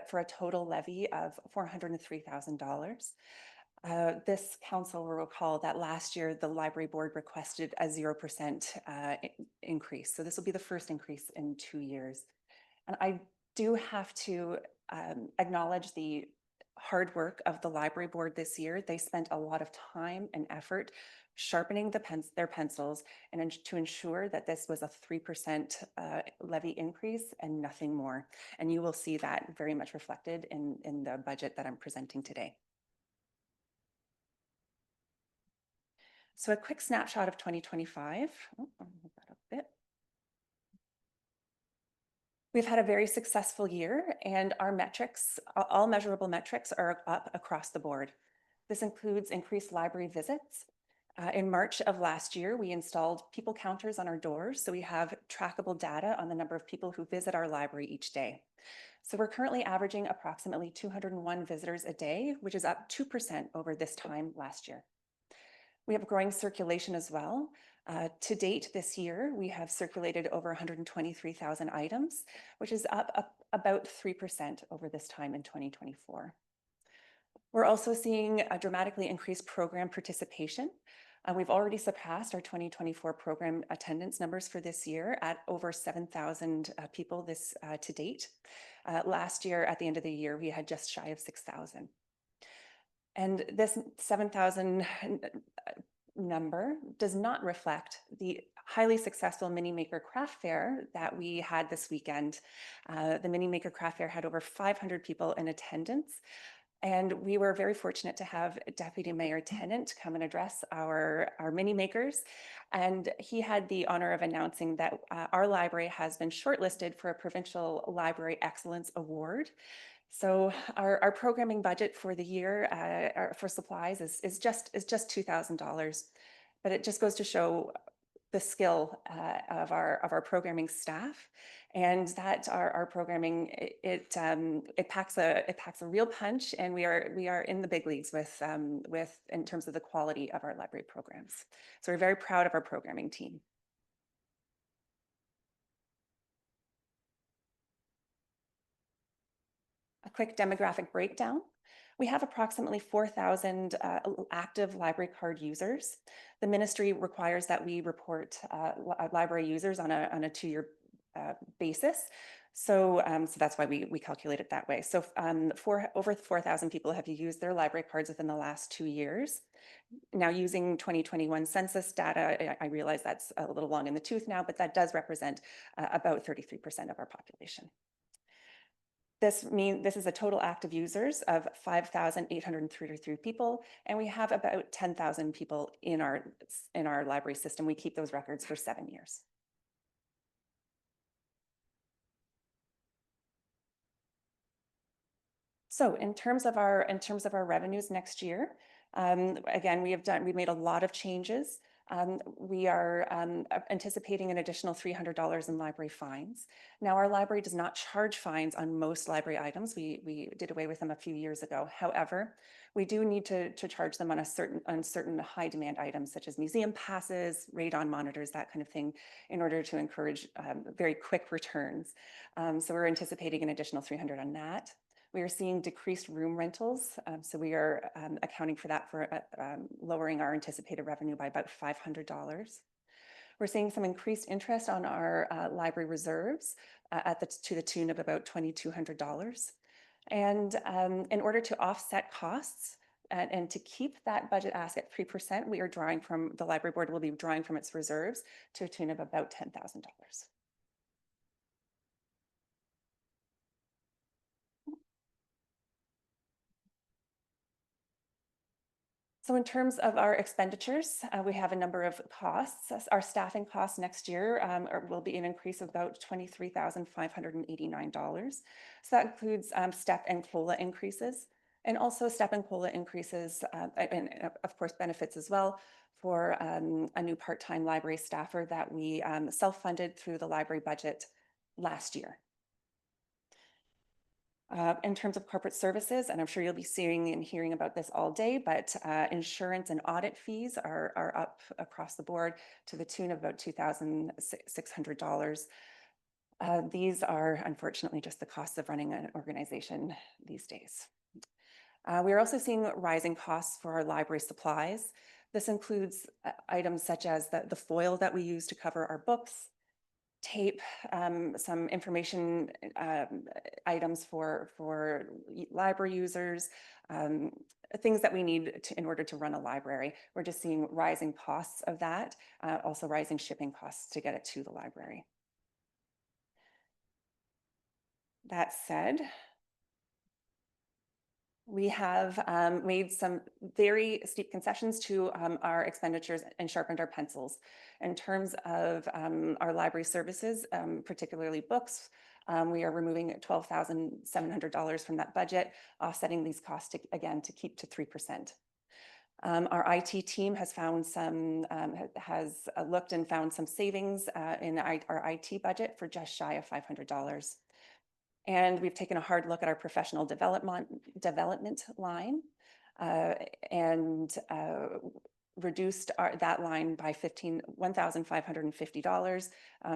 for a total levy of $403,000. This council will recall that last year the library board requested a 0% increase. So this will be the first increase in 2 years. And I do have to acknowledge the hard work of the library board this year. They spent a lot of time and effort sharpening their pencils and to ensure that this was a 3% levy increase and nothing more. And you will see that very much reflected in the budget that I'm presenting today. So a quick snapshot of 2025. Oh, I'll move that up a bit. We've had a very successful year and our metrics, all measurable metrics are up across the board. This includes increased library visits. In March of last year, we installed people counters on our doors. So we have trackable data on the number of people who visit our library each day. So we're currently averaging approximately 201 visitors a day, which is up 2% over this time last year. We have growing circulation as well. To date this year, we have circulated over 123,000 items, which is up about 3% over this time in 2024. We're also seeing a dramatically increased program participation. We've already surpassed our 2024 program attendance numbers for this year at over 7,000 people to date. Last year, at the end of the year, we had just shy of 6,000. And this 7,000 number does not reflect the highly successful Mini Maker Craft Fair that we had this weekend. The Mini Maker Craft Fair had over 500 people in attendance. And we were very fortunate to have Deputy Mayor Tennant come and address our mini makers. And he had the honor of announcing that our library has been shortlisted for a Provincial Library Excellence Award. So our programming budget for the year for supplies is just $2,000, but it just goes to show the skill of our programming staff, and that our programming it packs a real punch, and we are in the big leagues with in terms of the quality of our library programs. So we're very proud of our programming team. A quick demographic breakdown. We have approximately 4,000 active library card users. The ministry requires that we report library users on a 2-year basis. So, so that's why we calculate it that way. So over 4,000 people have used their library cards within the last 2 years. Now, using 2021 census data, I realize that's a little long in the tooth now, but that does represent about 33% of our population. This is a total active users of 5,833 people, and we have about 10,000 people in our library system. We keep those records for 7 years. So in terms of our revenues next year, again, we've made a lot of changes. We are anticipating an additional $300 in library fines. Now, our library does not charge fines on most library items. We did away with them a few years ago. However, we do need to charge them on certain high demand items such as museum passes, radon monitors, that kind of thing, in order to encourage very quick returns. So we're anticipating an additional $300 on that. We are seeing decreased room rentals, so we are accounting for that, for lowering our anticipated revenue by about $500. We're seeing some increased interest on our library reserves to the tune of about $2,200. And in order to offset costs and to keep that budget ask at 3%, the library board will be drawing from its reserves to a tune of about $10,000. So in terms of our expenditures, we have a number of costs. Our staffing costs next year will be an increase of about $23,589. So that includes step and COLA increases, and also step and COLA increases, and of course benefits as well, for a new part-time library staffer that we self-funded through the library budget last year. In terms of corporate services, and I'm sure you'll be seeing and hearing about this all day, but insurance and audit fees are up across the board to the tune of about $2,600. These are unfortunately just the costs of running an organization these days. We are also seeing rising costs for our library supplies. This includes items such as the foil that we use to cover our books, tape, some information items for library users, things that we need in order to run a library. We're just seeing rising costs of that, also rising shipping costs to get it to the library. That said, we have made some very steep concessions to our expenditures and sharpened our pencils. In terms of our library services, particularly books, we are removing $12,700 from that budget, offsetting these costs to keep to 3%. Our IT team has looked and found some savings in our IT budget for just shy of $500. And we've taken a hard look at our professional development line and reduced that line by $1,550.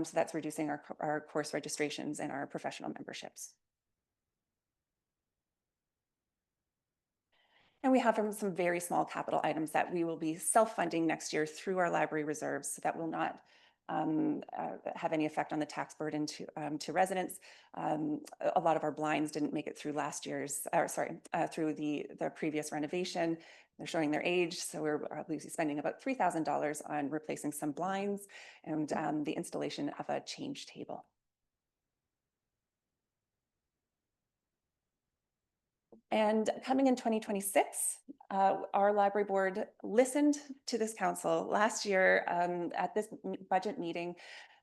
So that's reducing our course registrations and our professional memberships. And we have some very small capital items that we will be self-funding next year through our library reserves, so that will not have any effect on the tax burden to residents. A lot of our blinds didn't make it through through the previous renovation. They're showing their age, so we're spending about $3,000 on replacing some blinds and the installation of a change table. And coming in 2026, our library board listened to this council. Last year at this budget meeting,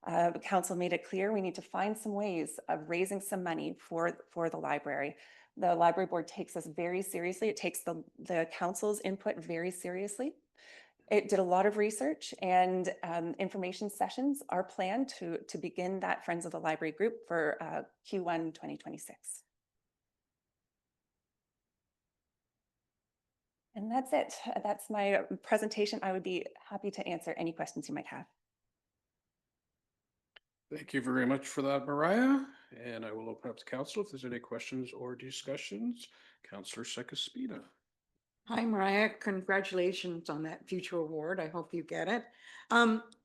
the council made it clear we need to find some ways of raising some money for the library. The library board takes this very seriously. It takes the council's input very seriously. It did a lot of research, and information sessions are planned to begin that Friends of the Library group for Q1 2026. And that's it. That's my presentation. I would be happy to answer any questions you might have. Thank you very much for that, Mariah. And I will open up to council if there's any questions or discussions. Councillor Secaspina. Hi, Mariah. Congratulations on that future award. I hope you get it.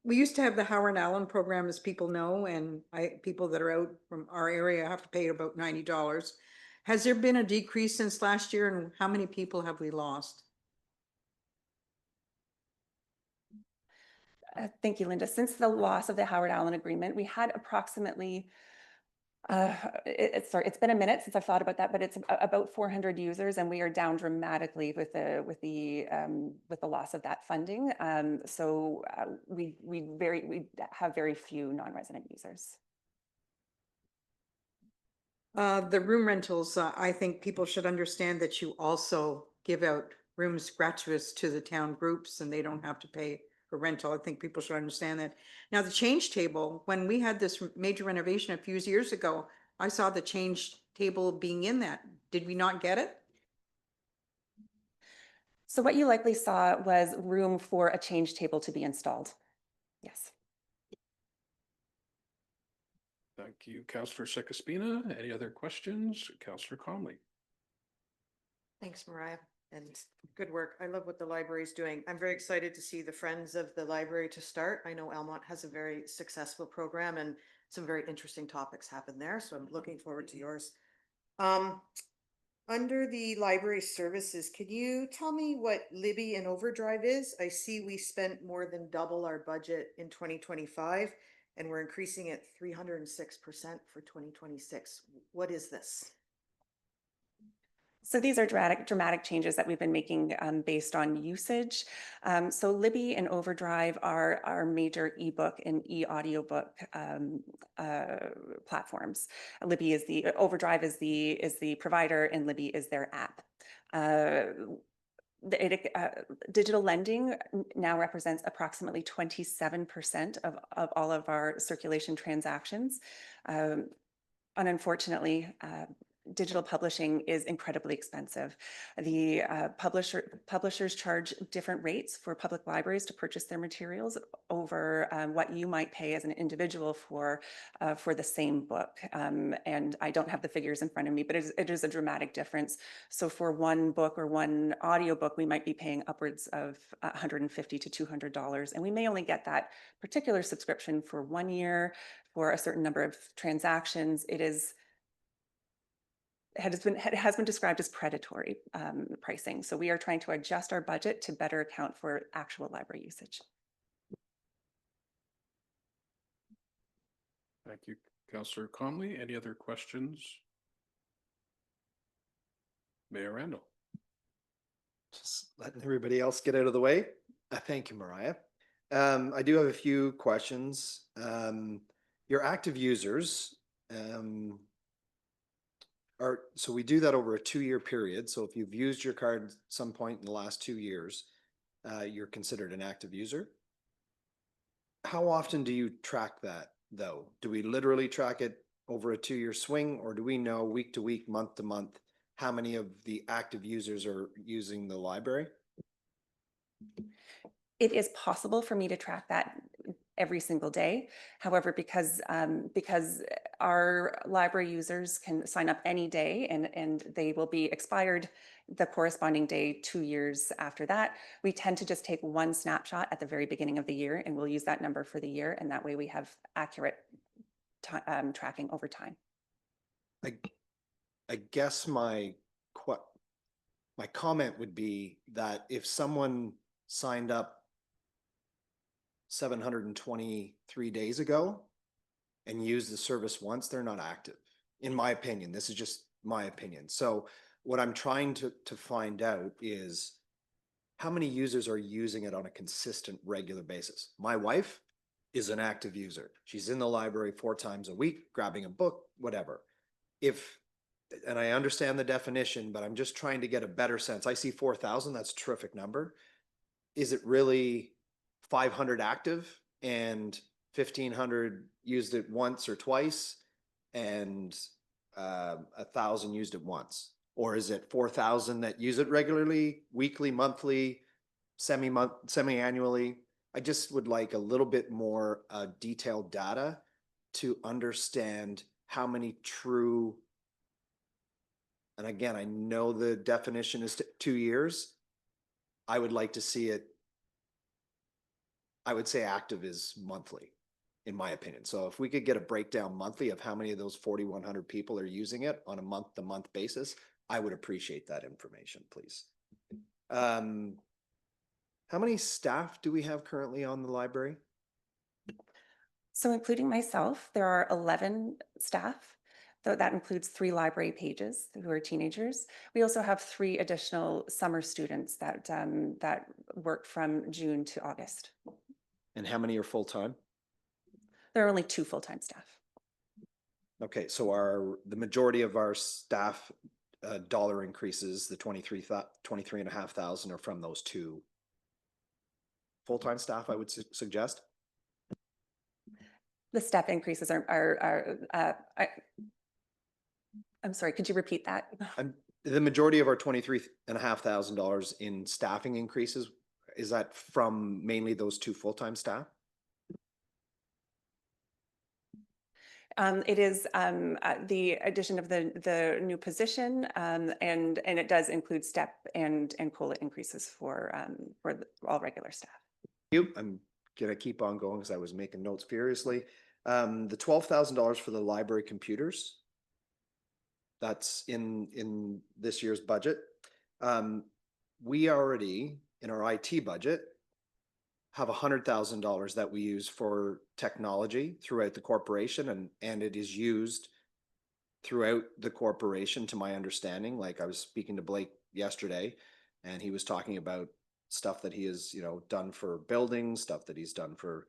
we used to have the Howard Allen program, as people know, and people that are out from our area have to pay about $90. Has there been a decrease since last year, and how many people have we lost? Thank you, Linda. Since the loss of the Howard Allen agreement, we had approximately, sorry, it's been a minute since I've thought about that, but it's about 400 users, and we are down dramatically with the loss of that funding. So we have very few non-resident users. The room rentals, I think people should understand that you also give out rooms gratuitous to the town groups, and they don't have to pay for rental. I think people should understand that. Now, the change table, when we had this major renovation a few years ago, I saw the change table being in that. Did we not get it? So what you likely saw was room for a change table to be installed. Yes. Thank you, Councillor Sekaspina. Any other questions? Councillor Conley. Thanks, Mariah, and good work. I love what the library is doing. I'm very excited to see the Friends of the Library to start. I know Almont has a very successful program and some very interesting topics happen there, so I'm looking forward to yours. Under the library services, can you tell me what Libby and Overdrive is? I see we spent more than double our budget in 2025, and we're increasing it 306% for 2026. What is this? So these are dramatic changes that we've been making based on usage. So Libby and Overdrive are our major ebook and e-audiobook platforms. Overdrive is the provider, and Libby is their app. Digital lending now represents approximately 27% of all of our circulation transactions. And unfortunately, digital publishing is incredibly expensive. The publishers charge different rates for public libraries to purchase their materials over what you might pay as an individual for the same book. And I don't have the figures in front of me, but it is a dramatic difference. So for one book or one audiobook, we might be paying upwards of $150 to $200, and we may only get that particular subscription for 1 year for a certain number of transactions. It has been described as predatory pricing. So we are trying to adjust our budget to better account for actual library usage. Thank you, Councillor Conley. Any other questions? Mayor Randall. Just letting everybody else get out of the way. Thank you, Mariah. I do have a few questions. Your active users, so we do that over a 2-year period. So if you've used your card at some point in the last 2 years, you're considered an active user. How often do you track that, though? Do we literally track it over a 2-year swing, or do we know week to week, month to month, how many of the active users are using the library? It is possible for me to track that every single day. However, because our library users can sign up any day, and they will be expired the corresponding day 2 years after that, we tend to just take one snapshot at the very beginning of the year, and we'll use that number for the year, and that way we have accurate tracking over time. I guess my comment would be that if someone signed up 723 days ago and used the service once, they're not active, in my opinion. This is just my opinion. So what I'm trying to find out is how many users are using it on a consistent, regular basis. My wife is an active user. She's in the library 4 times a week, grabbing a book, whatever. And I understand the definition, but I'm just trying to get a better sense. I see 4,000, that's a terrific number. Is it really 500 active and 1,500 used it once or twice, and 1,000 used it once? Or is it 4,000 that use it regularly, weekly, monthly, semi-annually? I just would like a little bit more detailed data to understand how many true, and again, I know the definition is 2 years. I would like to see it I would say active is monthly, in my opinion. So if we could get a breakdown monthly of how many of those 4,100 people are using it on a month-to-month basis, I would appreciate that information, please. How many staff do we have currently on the library? So including myself, there are 11 staff. Though that includes 3 library pages who are teenagers. We also have 3 additional summer students that that work from June to August. And how many are full-time? There are only 2 full-time staff. Okay, so the majority of our staff dollar increases, the 23,500 are from those 2 full-time staff, I would suggest. The step increases I'm sorry, could you repeat that? The majority of our $23,500 in staffing increases, is that from mainly those 2 full-time staff? It is the addition of the new position, and it does include step and COLA increases for all regular staff. I'm gonna keep on going because I was making notes furiously. The $12,000 for the library computers, that's in this year's budget. We already, in our IT budget, have $100,000 that we use for technology throughout the corporation, and it is used throughout the corporation, to my understanding. Like, I was speaking to Blake yesterday, and he was talking about stuff that he has, done for buildings, stuff that he's done for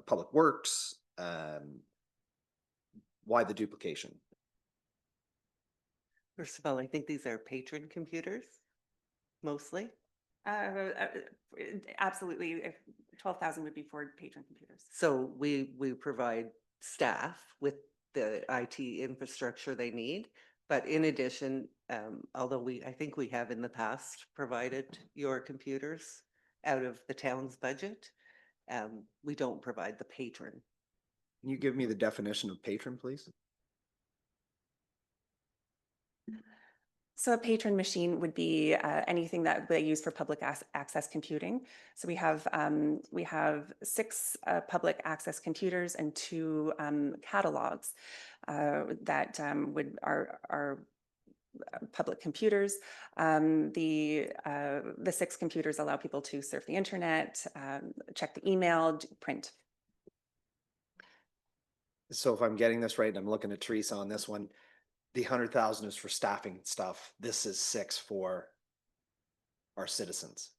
public works. Why the duplication? First of all, I think these are patron computers, mostly. Absolutely, if 12,000 would be for patron computers. So we provide staff with the IT infrastructure they need. But in addition, although I think we have in the past provided your computers out of the town's budget, we don't provide the patron. Can you give me the definition of patron, please? So a patron machine would be anything that they use for public access computing. So we have 6 public access computers and 2 catalogs that are public computers. The 6 computers allow people to surf the internet, check the email, print. So if I'm getting this right, and I'm looking at Teresa on this one, the 100,000 is for staffing stuff. This is 6 for our citizens.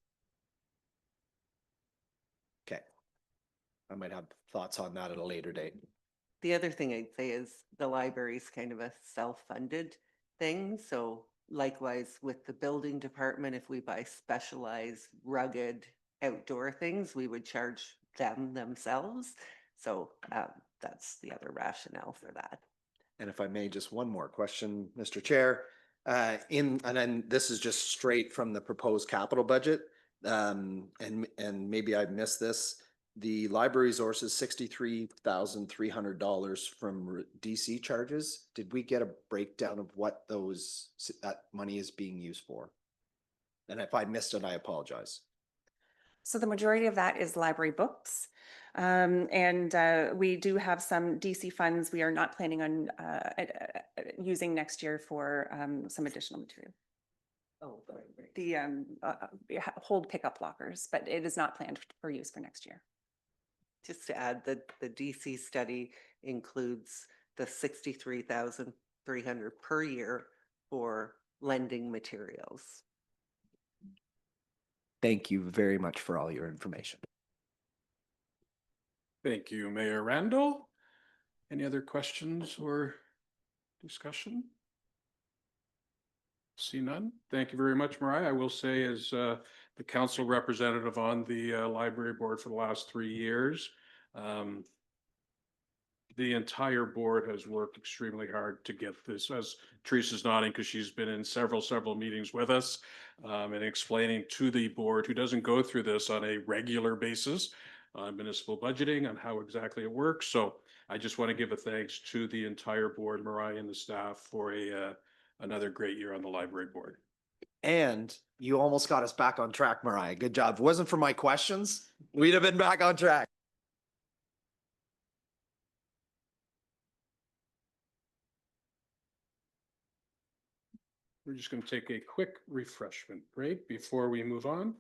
Okay. I might have thoughts on that at a later date. The other thing I'd say is the library is kind of a self-funded thing. So likewise with the building department, if we buy specialized, rugged outdoor things, we would charge them themselves. So that's the other rationale for that. And if I may, just one more question, Mr. Chair. And then this is just straight from the proposed capital budget. And maybe I missed this. The library resources, $63,300 from DC charges. Did we get a breakdown of what that money is being used for? And if I missed it, I apologize. So the majority of that is library books. And we do have some DC funds we are not planning on using next year for some additional material. Oh, right. The hold pickup lockers, but it is not planned for use for next year. Just to add that the DC study includes the $63,300 per year for lending materials. Thank you very much for all your information. Thank you, Mayor Randall. Any other questions or discussion? See none. Thank you very much, Mariah. I will say, as the council representative on the library board for the last 3 years, the entire board has worked extremely hard to get this, as Teresa's nodding because she's been in several meetings with us and explaining to the board, who doesn't go through this on a regular basis, municipal budgeting, on how exactly it works. So I just want to give a thanks to the entire board, Mariah and the staff, for another great year on the library board. And you almost got us back on track, Mariah. Good job. If it wasn't for my questions, we'd have been back on track. We're just going to take a quick refreshment break before we move on.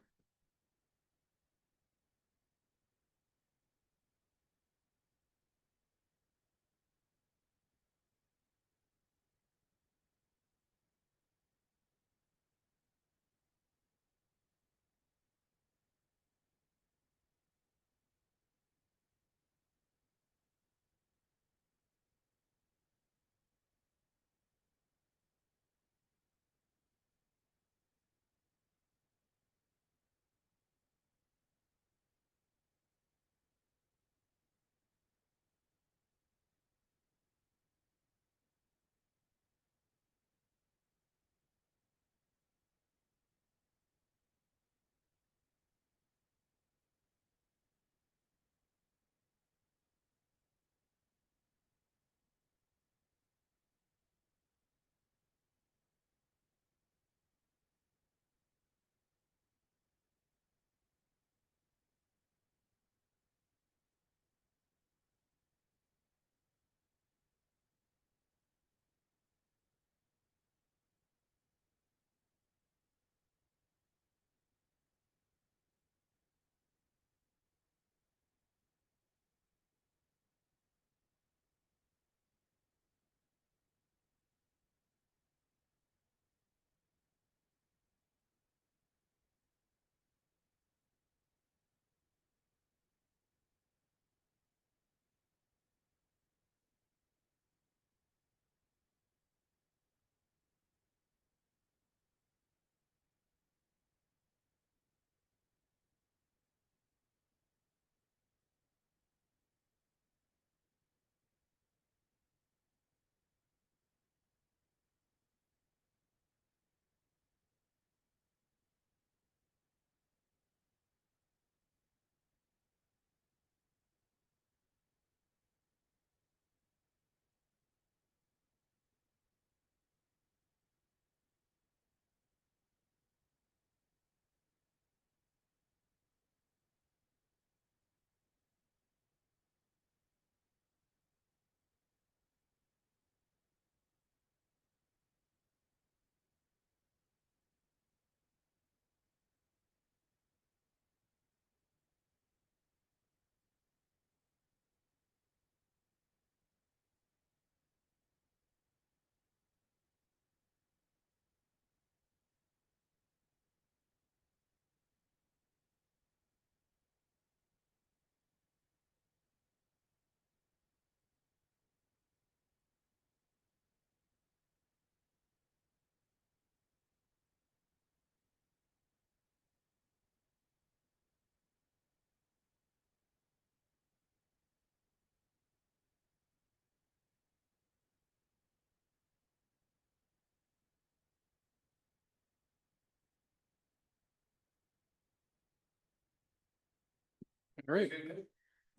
All right,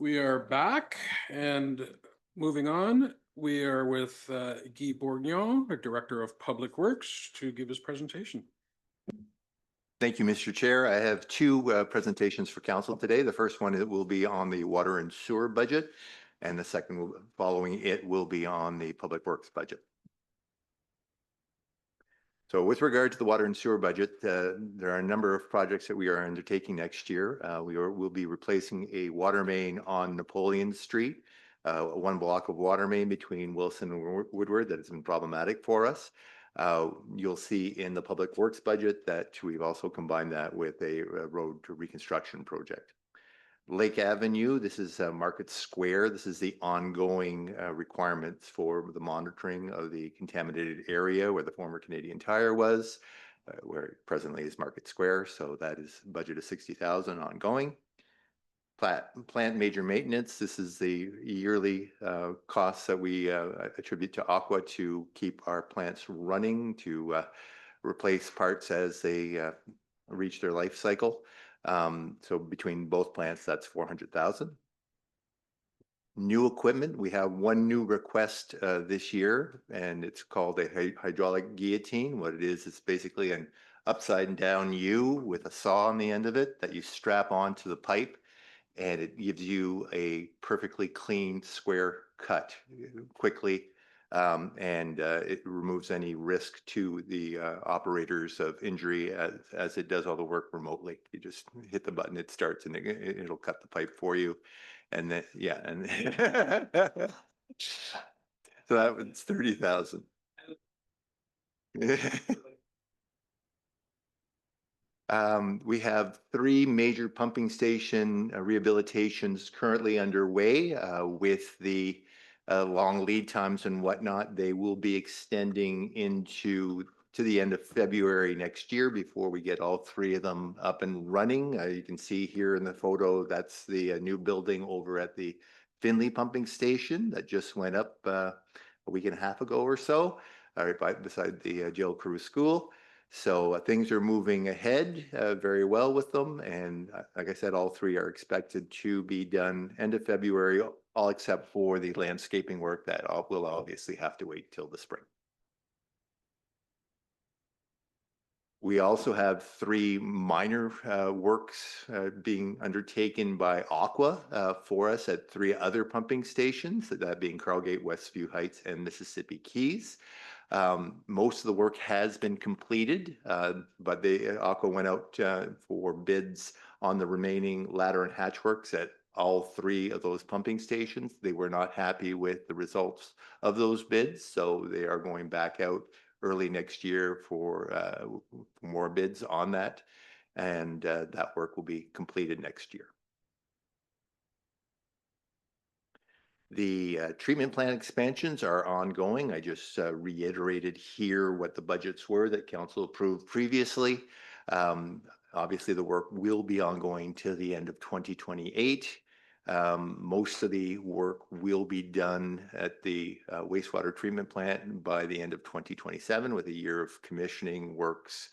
we are back and moving on. We are with Guy Bourgnon, our Director of Public Works, to give his presentation. Thank you, Mr. Chair. I have two presentations for council today. The first one will be on the water and sewer budget, and the second following it will be on the public works budget. So with regard to the water and sewer budget, there are a number of projects that we are undertaking next year. We'll be replacing a water main on Napoleon Street, one block of water main between Wilson and Woodward that has been problematic for us. You'll see in the public works budget that we've also combined that with a road reconstruction project. Lake Avenue, this is Market Square. This is the ongoing requirements for the monitoring of the contaminated area where the former Canadian Tire was, where it presently is Market Square. So that is a budget of 60,000 ongoing. Plant major maintenance. This is the yearly costs that we attribute to Aqua to keep our plants running, to replace parts as they reach their life cycle. So between both plants, that's 400,000. New equipment, we have one new request this year, and it's called a hydraulic guillotine. What it is, it's basically upside down U with a saw on the end of it that you strap onto the pipe, and it gives you a perfectly clean square cut quickly. It removes any risk to the operators of injury as it does all the work remotely. You just hit the button, it starts, and it'll cut the pipe for you. And then, yeah, and so that was 30,000. We have 3 major pumping station rehabilitations currently underway with the long lead times and whatnot. They will be extending to the end of February next year before we get all 3 of them up and running. You can see here in the photo, that's the new building over at the Finley Pumping Station that just went up a week and a half ago or so, right beside the Jill Crew School. So things are moving ahead very well with them. And like I said, all 3 are expected to be done end of February, all except for the landscaping work that will obviously have to wait till the spring. We also have 3 minor works being undertaken by Aqua for us at 3 other pumping stations, that being Carlgate, Westview Heights, and Mississippi Keys. Most of the work has been completed, but Aqua went out for bids on the remaining ladder and hatch works at all 3 of those pumping stations. They were not happy with the results of those bids, so they are going back out early next year for more bids on that, and that work will be completed next year. The treatment plant expansions are ongoing. I just reiterated here what the budgets were that council approved previously. Obviously, the work will be ongoing till the end of 2028. Most of the work will be done at the wastewater treatment plant by the end of 2027, with a year of commissioning works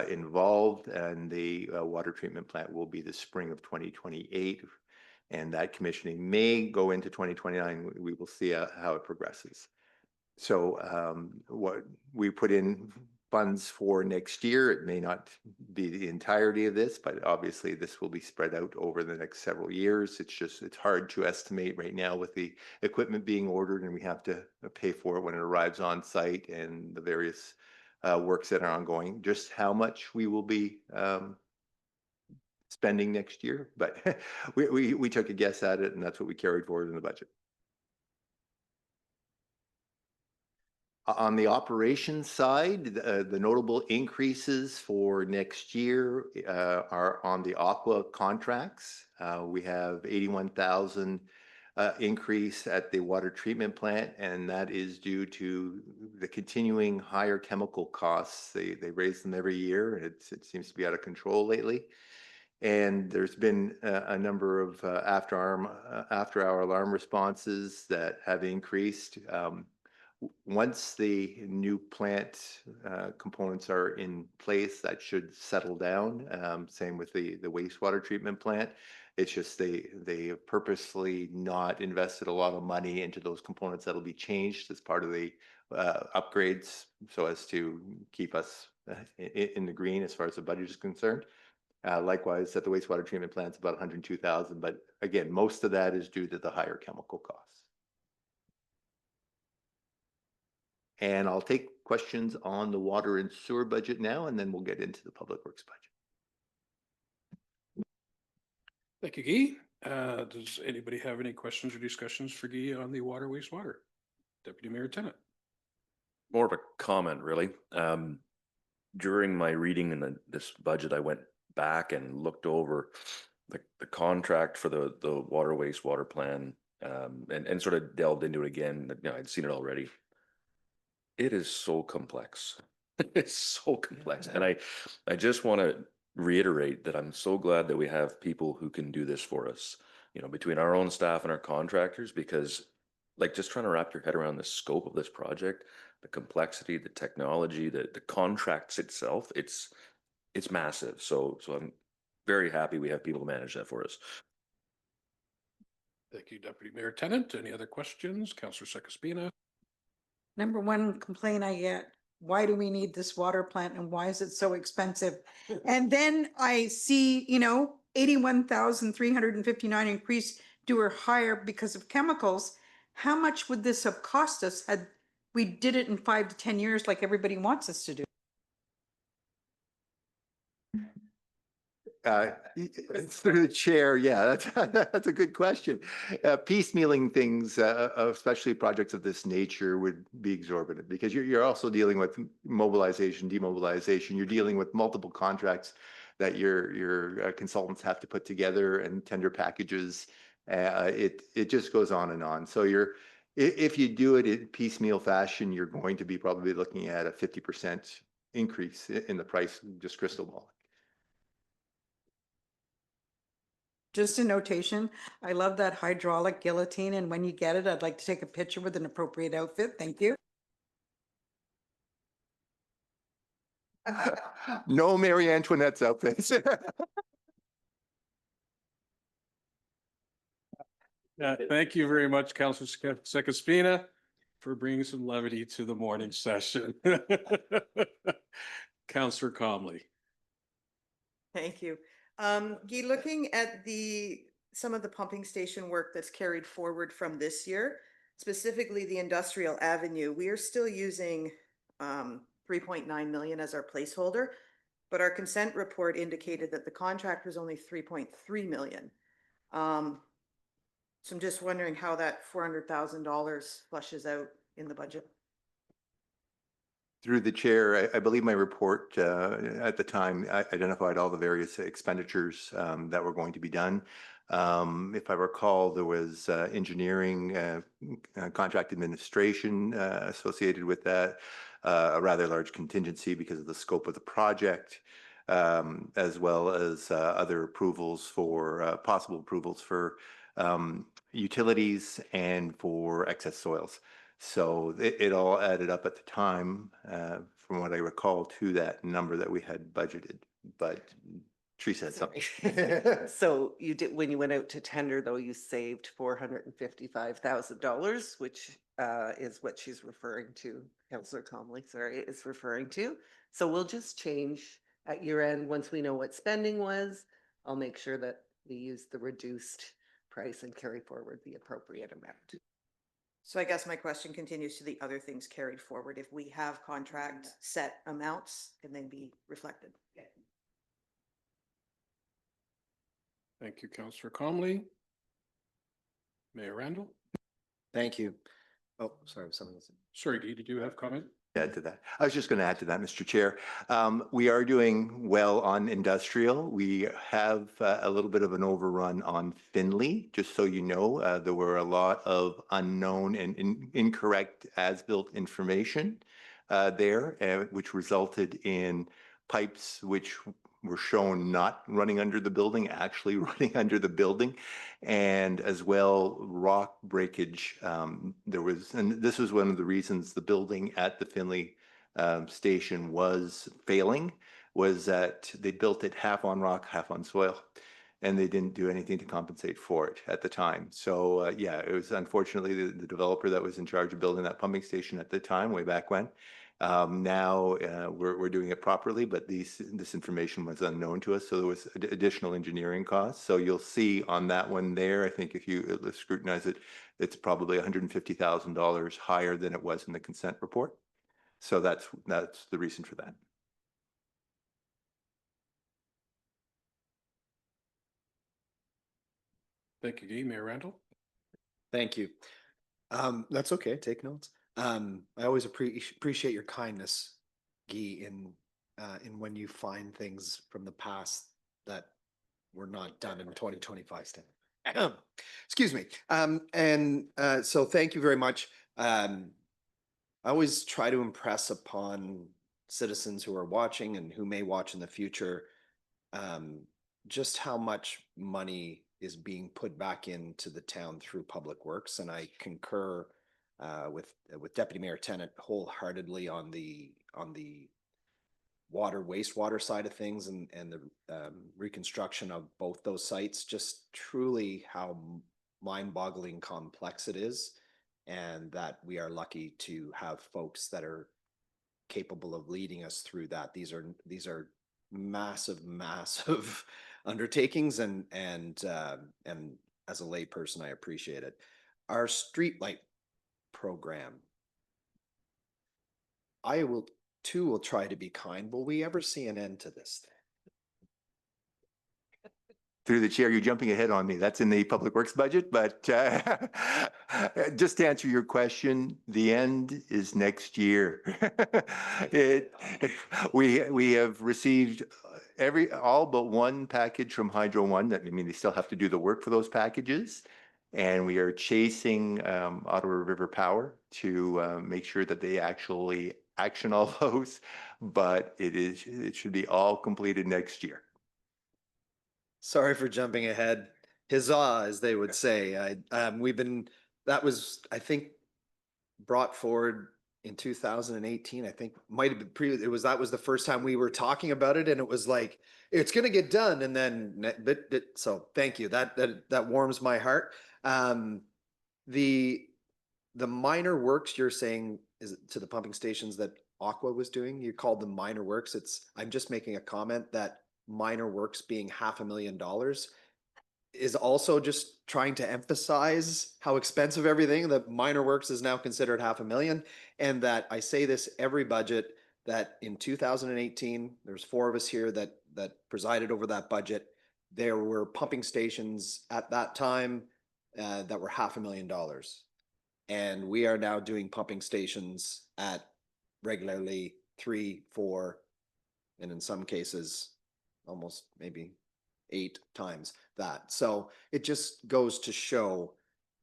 involved, and the water treatment plant will be the spring of 2028. And that commissioning may go into 2029. We will see how it progresses. So what we put in funds for next year, it may not be the entirety of this, but obviously this will be spread out over the next several years. It's hard to estimate right now with the equipment being ordered, and we have to pay for it when it arrives on site, and the various works that are ongoing, just how much we will be spending next year. But we took a guess at it, and that's what we carried forward in the budget. On the operations side, the notable increases for next year are on the Aqua contracts. We have 81,000 increase at the water treatment plant, and that is due to the continuing higher chemical costs. They raise them every year, and it seems to be out of control lately. And there's been a number of after-hour alarm responses that have increased. Once the new plant components are in place, that should settle down. Same with the wastewater treatment plant. It's just they purposely not invested a lot of money into those components that'll be changed as part of the upgrades, so as to keep us in the green as far as the budget is concerned. Likewise, at the wastewater treatment plant, it's about 102,000, but again, most of that is due to the higher chemical costs. And I'll take questions on the water and sewer budget now, and then we'll get into the public works budget. Thank you, Guy. Does anybody have any questions or discussions for Guy on the water wastewater? Deputy Mayor Tennant. More of a comment, really. During my reading in this budget, I went back and looked over the contract for the water wastewater plan, and sort of delved into it again. You know, I'd seen it already. It is so complex. It's so complex. And I just want to reiterate that I'm so glad that we have people who can do this for us, you know, between our own staff and our contractors, because like just trying to wrap your head around the scope of this project, the complexity, the technology, the contracts itself, it's massive. So I'm very happy we have people to manage that for us. Thank you, Deputy Mayor Tennant. Any other questions? Councillor Sekaspina. Number one complaint I get why do we need this water plant and why is it so expensive? And then I see, 81,359 increase due or higher because of chemicals. How much would this have cost us had we did it in 5 to 10 years like everybody wants us to do? Through the chair, yeah, that's, that's a good question. Piecemealing things, especially projects of this nature, would be exorbitant because you're also dealing with mobilization, demobilization. You're dealing with multiple contracts that your consultants have to put together and tender packages. It just goes on and on. So if you do it in piecemeal fashion, you're going to be probably looking at a 50% increase in the price, just crystal ball. Just a notation, I love that hydraulic guillotine, and when you get it, I'd like to take a picture with an appropriate outfit. Thank you. No Marie Antoinette's outfits. Thank you very much, Councillor Sekaspina, for bringing some levity to the morning session. Councillor Comley. Thank you. Guy, looking at some of the pumping station work that's carried forward from this year, specifically the Industrial Avenue, we are still using 3.9 million as our placeholder, but our consent report indicated that the contract was only 3.3 million. So I'm just wondering how that $400,000 flushes out in the budget. Through the chair, I believe my report at the time identified all the various expenditures that were going to be done. If I recall, there was engineering, contract administration associated with that, a rather large contingency because of the scope of the project, as well as other approvals for possible approvals for utilities and for excess soils. So it all added up at the time, from what I recall, to that number that we had budgeted. But Teresa had something. So you did, when you went out to tender, though, you saved $455,000, which is what she's referring to. Councillor Comley, sorry, is referring to. So we'll just change at year end once we know what spending was. I'll make sure that we use the reduced price and carry forward the appropriate amount. So I guess my question continues to the other things carried forward. If we have contract set amounts, can they be reflected? Thank you, Councillor Comley. Mayor Randall. Thank you. Oh, sorry, someone else. Sorry, Guy, did you have comment? Add to that. I was just going to add to that, Mr. Chair. We are doing well on industrial. We have a little bit of an overrun on Finley, just so you know. There were a lot of unknown and incorrect as-built information there, which resulted in pipes which were shown not running under the building, actually running under the building, and as well rock breakage. And this was one of the reasons the building at the Finley station was failing, was that they built it half on rock, half on soil, and they didn't do anything to compensate for it at the time. So yeah, it was unfortunately the developer that was in charge of building that pumping station at the time, way back when. Now we're doing it properly, but this information was unknown to us, so there was additional engineering costs. So you'll see on that one there, I think if you scrutinize it, it's probably $150,000 higher than it was in the consent report. So that's the reason for that. Thank you, Guy. Mayor Randall. Thank you. That's okay. Take notes. I always appreciate your kindness, Guy, in when you find things from the past that were not done in 2025 standard. Excuse me. So thank you very much. I always try to impress upon citizens who are watching and who may watch in the future, just how much money is being put back into the town through Public Works, and I concur with Deputy Mayor Tennant wholeheartedly on the wastewater side of things and the reconstruction of both those sites. Just truly how mind-boggling complex it is, and that we are lucky to have folks that are capable of leading us through that. These are massive, massive undertakings, and as a layperson, I appreciate it. Our streetlight program, I will try to be kind. Will we ever see an end to this thing? Through the chair, you're jumping ahead on me. That's in the Public Works budget, but just to answer your question, the end is next year. We have received all but one package from Hydro One. That, I mean, they still have to do the work for those packages. And we are chasing Ottawa River Power to make sure that they actually action all those, but it should be all completed next year. Sorry for jumping ahead. Huzzah, as they would say. That was, I think, brought forward in 2018. I think might have been that was the first time we were talking about it, and it was like, it's going to get done. And then, so thank you. That warms my heart. The minor works you're saying is to the pumping stations that Aqua was doing, you called them minor works. I'm just making a comment that minor works being $500,000 is also just trying to emphasize how expensive everything, that minor works is now considered $500,000. And that I say this every budget, that in 2018, there's 4 of us here that presided over that budget. There were pumping stations at that time that were $500,000. And we are now doing pumping stations at regularly 3, 4, and in some cases, almost maybe 8 times that. So it just goes to show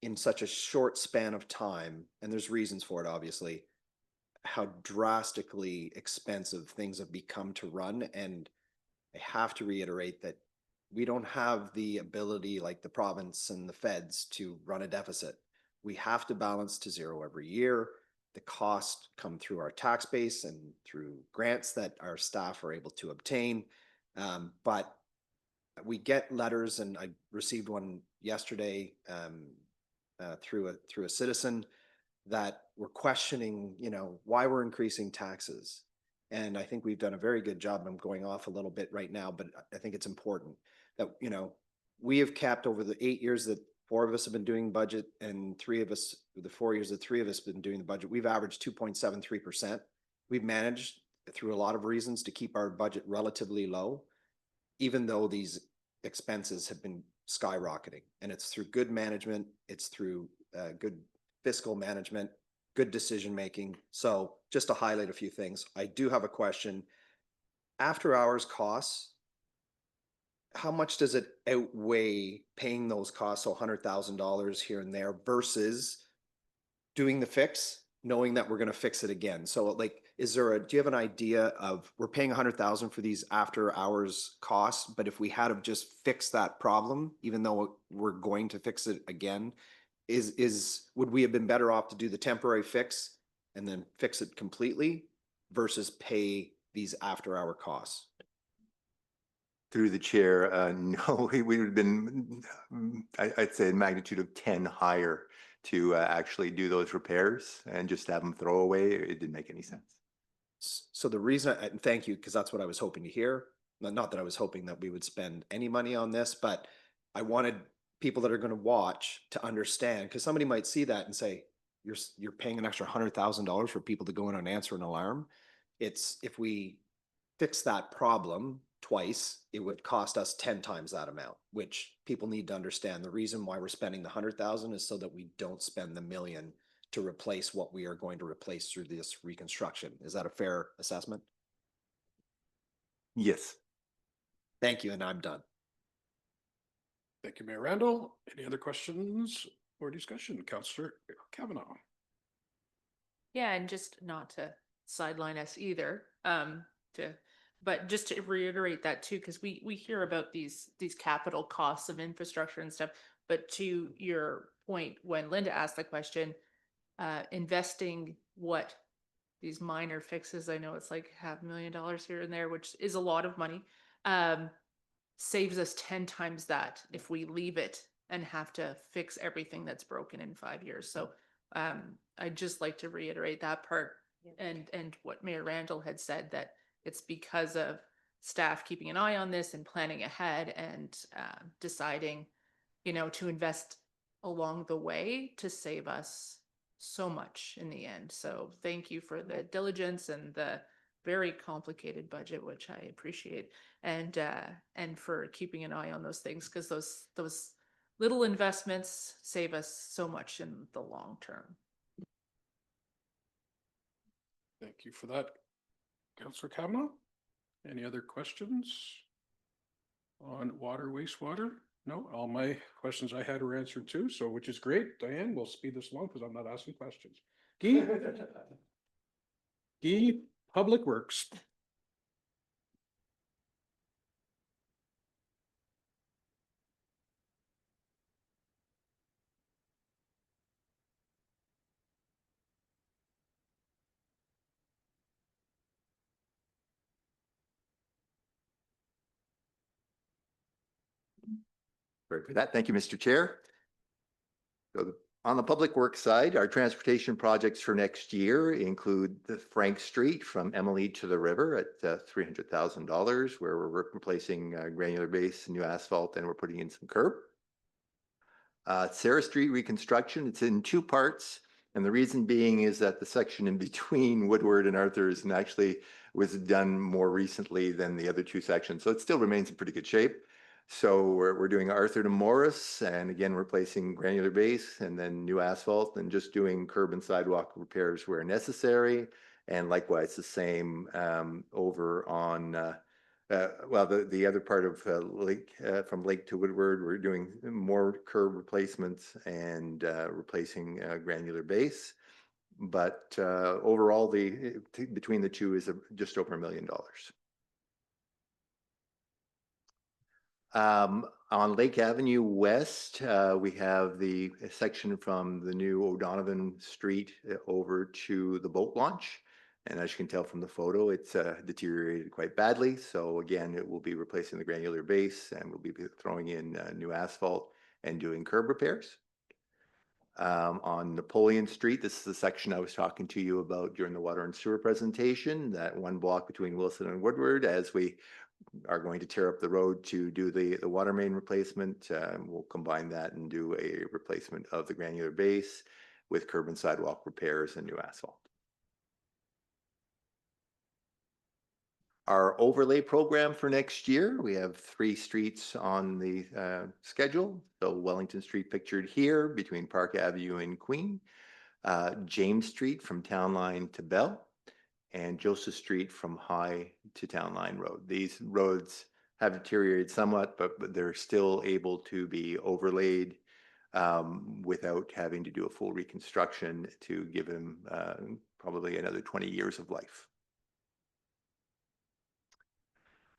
in such a short span of time, and there's reasons for it, obviously, how drastically expensive things have become to run. And I have to reiterate that we don't have the ability like the province and the feds to run a deficit. We have to balance to zero every year. The costs come through our tax base and through grants that our staff are able to obtain. But we get letters, and I received one yesterday through a citizen that were questioning, why we're increasing taxes. And I think we've done a very good job. I'm going off a little bit right now, but I think it's important that, we have kept over the 8 years that 4 of us have been doing budget, and 3 of us, the 4 years that 3 of us have been doing the budget, we've averaged 2.73%. We've managed through a lot of reasons to keep our budget relatively low, even though these expenses have been skyrocketing. And it's through good management, it's through good fiscal management, good decision making. So just to highlight a few things, I do have a question. After hours costs, how much does it outweigh paying those costs, so $100,000 here and there, versus doing the fix, knowing that we're going to fix it again? So like, do you have an idea of, we're paying $100,000 for these after hours costs, but if we had to just fix that problem, even though we're going to fix it again, would we have been better off to do the temporary fix and then fix it completely versus pay these after hour costs? Through the chair, no, we would have been, I'd say, a magnitude of 10 higher to actually do those repairs, and just have them throw away. It didn't make any sense. So the reason, and thank you, because that's what I was hoping to hear. Not that I was hoping that we would spend any money on this, but I wanted people that are going to watch to understand, because somebody might see that and say, you're paying an extra $100,000 for people to go in and answer an alarm. If we fix that problem twice, it would cost us 10 times that amount, which people need to understand. The reason why we're spending the 100,000 is so that we don't spend the $1 million to replace what we are going to replace through this reconstruction. Is that a fair assessment? Yes. Thank you, and I'm done. Thank you, Mayor Randall. Any other questions or discussion? Councillor Kavanaugh. Yeah, and just not to sideline us either, but just to reiterate that too, because we hear about these capital costs of infrastructure and stuff. But to your point, when Linda asked the question, investing what these minor fixes, I know it's like $500,000 here and there, which is a lot of money, saves us 10 times that if we leave it and have to fix everything that's broken in 5 years. So I'd just like to reiterate that part. and what Mayor Randall had said, that it's because of staff keeping an eye on this and planning ahead and deciding, to invest along the way to save us so much in the end. So thank you for the diligence and the very complicated budget, which I appreciate, and for keeping an eye on those things, because those little investments save us so much in the long term. Thank you for that, Councillor Kavanaugh. Any other questions on water, wastewater? No, all my questions I had were answered too, so which is great. Diane, we'll speed this along because I'm not asking questions. Guy? Guy, Public Works. Very good. Thank you, Mr. Chair. So on the public works side, our transportation projects for next year include the Frank Street from Emily to the river at $300,000, where we're replacing granular base and new asphalt, and we're putting in some curb. Sarah Street reconstruction, it's in two parts. And the reason being is that the section in between Woodward and Arthur's actually was done more recently than the other two sections. So it still remains in pretty good shape. So we're doing Arthur to Morris, and again, replacing granular base and then new asphalt, and just doing curb and sidewalk repairs where necessary. And likewise, the same over on, the other part of Lake, from Lake to Woodward, we're doing more curb replacements and replacing granular base. But overall, between the two is just over $1 million. On Lake Avenue West, we have the section from the new O'Donovan Street over to the boat launch. And as you can tell from the photo, it's deteriorated quite badly. So again, it will be replacing the granular base, and we'll be throwing in new asphalt and doing curb repairs. On Napoleon Street, this is the section I was talking to you about during the water and sewer presentation, that one block between Wilson and Woodward, as we are going to tear up the road to do the water main replacement. We'll combine that and do a replacement of the granular base with curb and sidewalk repairs and new asphalt. Our overlay program for next year, we have 3 streets on the schedule. So Wellington Street pictured here between Park Avenue and Queen, James Street from Town Line to Bell, and Joseph Street from High to Town Line Road. These roads have deteriorated somewhat, but they're still able to be overlaid without having to do a full reconstruction to give them probably another 20 years of life.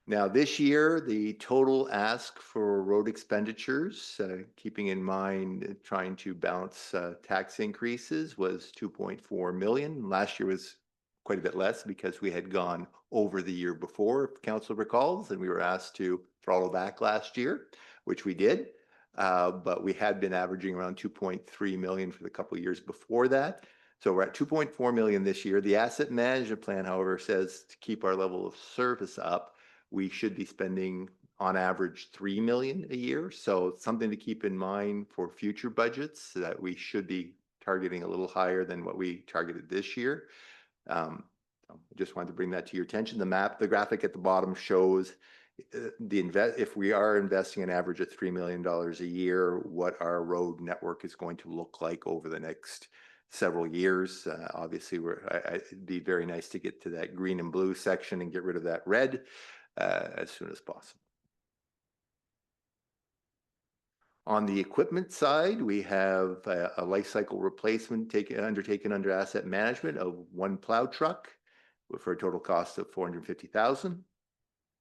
Now, this year, the total ask for road expenditures, keeping in mind trying to balance tax increases, was $2.4 million. Last year was quite a bit less because we had gone over the year before, if council recalls, and we were asked to throttle back last year, which we did. But we had been averaging around 2.3 million for the couple of years before that. So we're at 2.4 million this year. The asset management plan, however, says to keep our level of service up, we should be spending on average 3 million a year. So it's something to keep in mind for future budgets, that we should be targeting a little higher than what we targeted this year. I just wanted to bring that to your attention. The graphic at the bottom shows if we are investing an average of $3 million a year, what our road network is going to look like over the next several years. Obviously, it'd be very nice to get to that green and blue section and get rid of that red as soon as possible. On the equipment side, we have a life cycle replacement undertaken under asset management of 1 plow truck for a total cost of $450,000.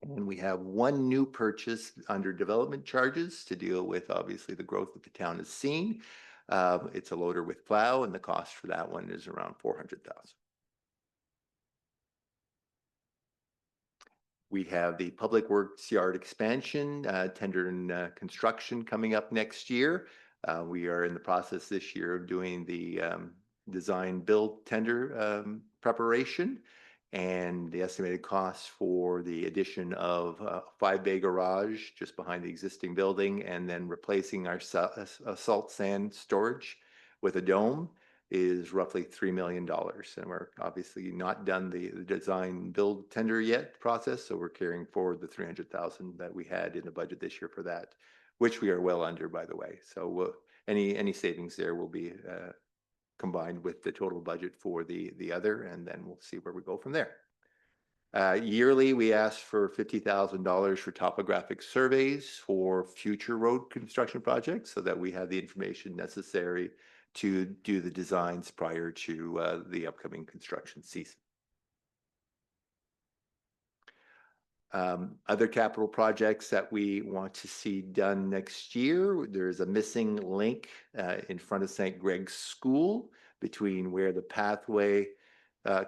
And we have 1 new purchase under development charges to deal with, obviously, the growth that the town has seen. It's a loader with plow, and the cost for that one is around $400,000. We have the public works yard expansion, tender and construction coming up next year. We are in the process this year of doing the design build tender preparation. And the estimated cost for the addition of a 5-bay garage just behind the existing building and then replacing our salt sand storage with a dome is roughly $3 million. And we're obviously not done the design build tender yet process. So we're carrying forward the 300,000 that we had in the budget this year for that, which we are well under, by the way. So any savings there will be combined with the total budget for the other, and then we'll see where we go from there. Yearly, we ask for $50,000 for topographic surveys for future road construction projects so that we have the information necessary to do the designs prior to the upcoming construction season. Other capital projects that we want to see done next year, there's a missing link in front of St. Greg's School between where the pathway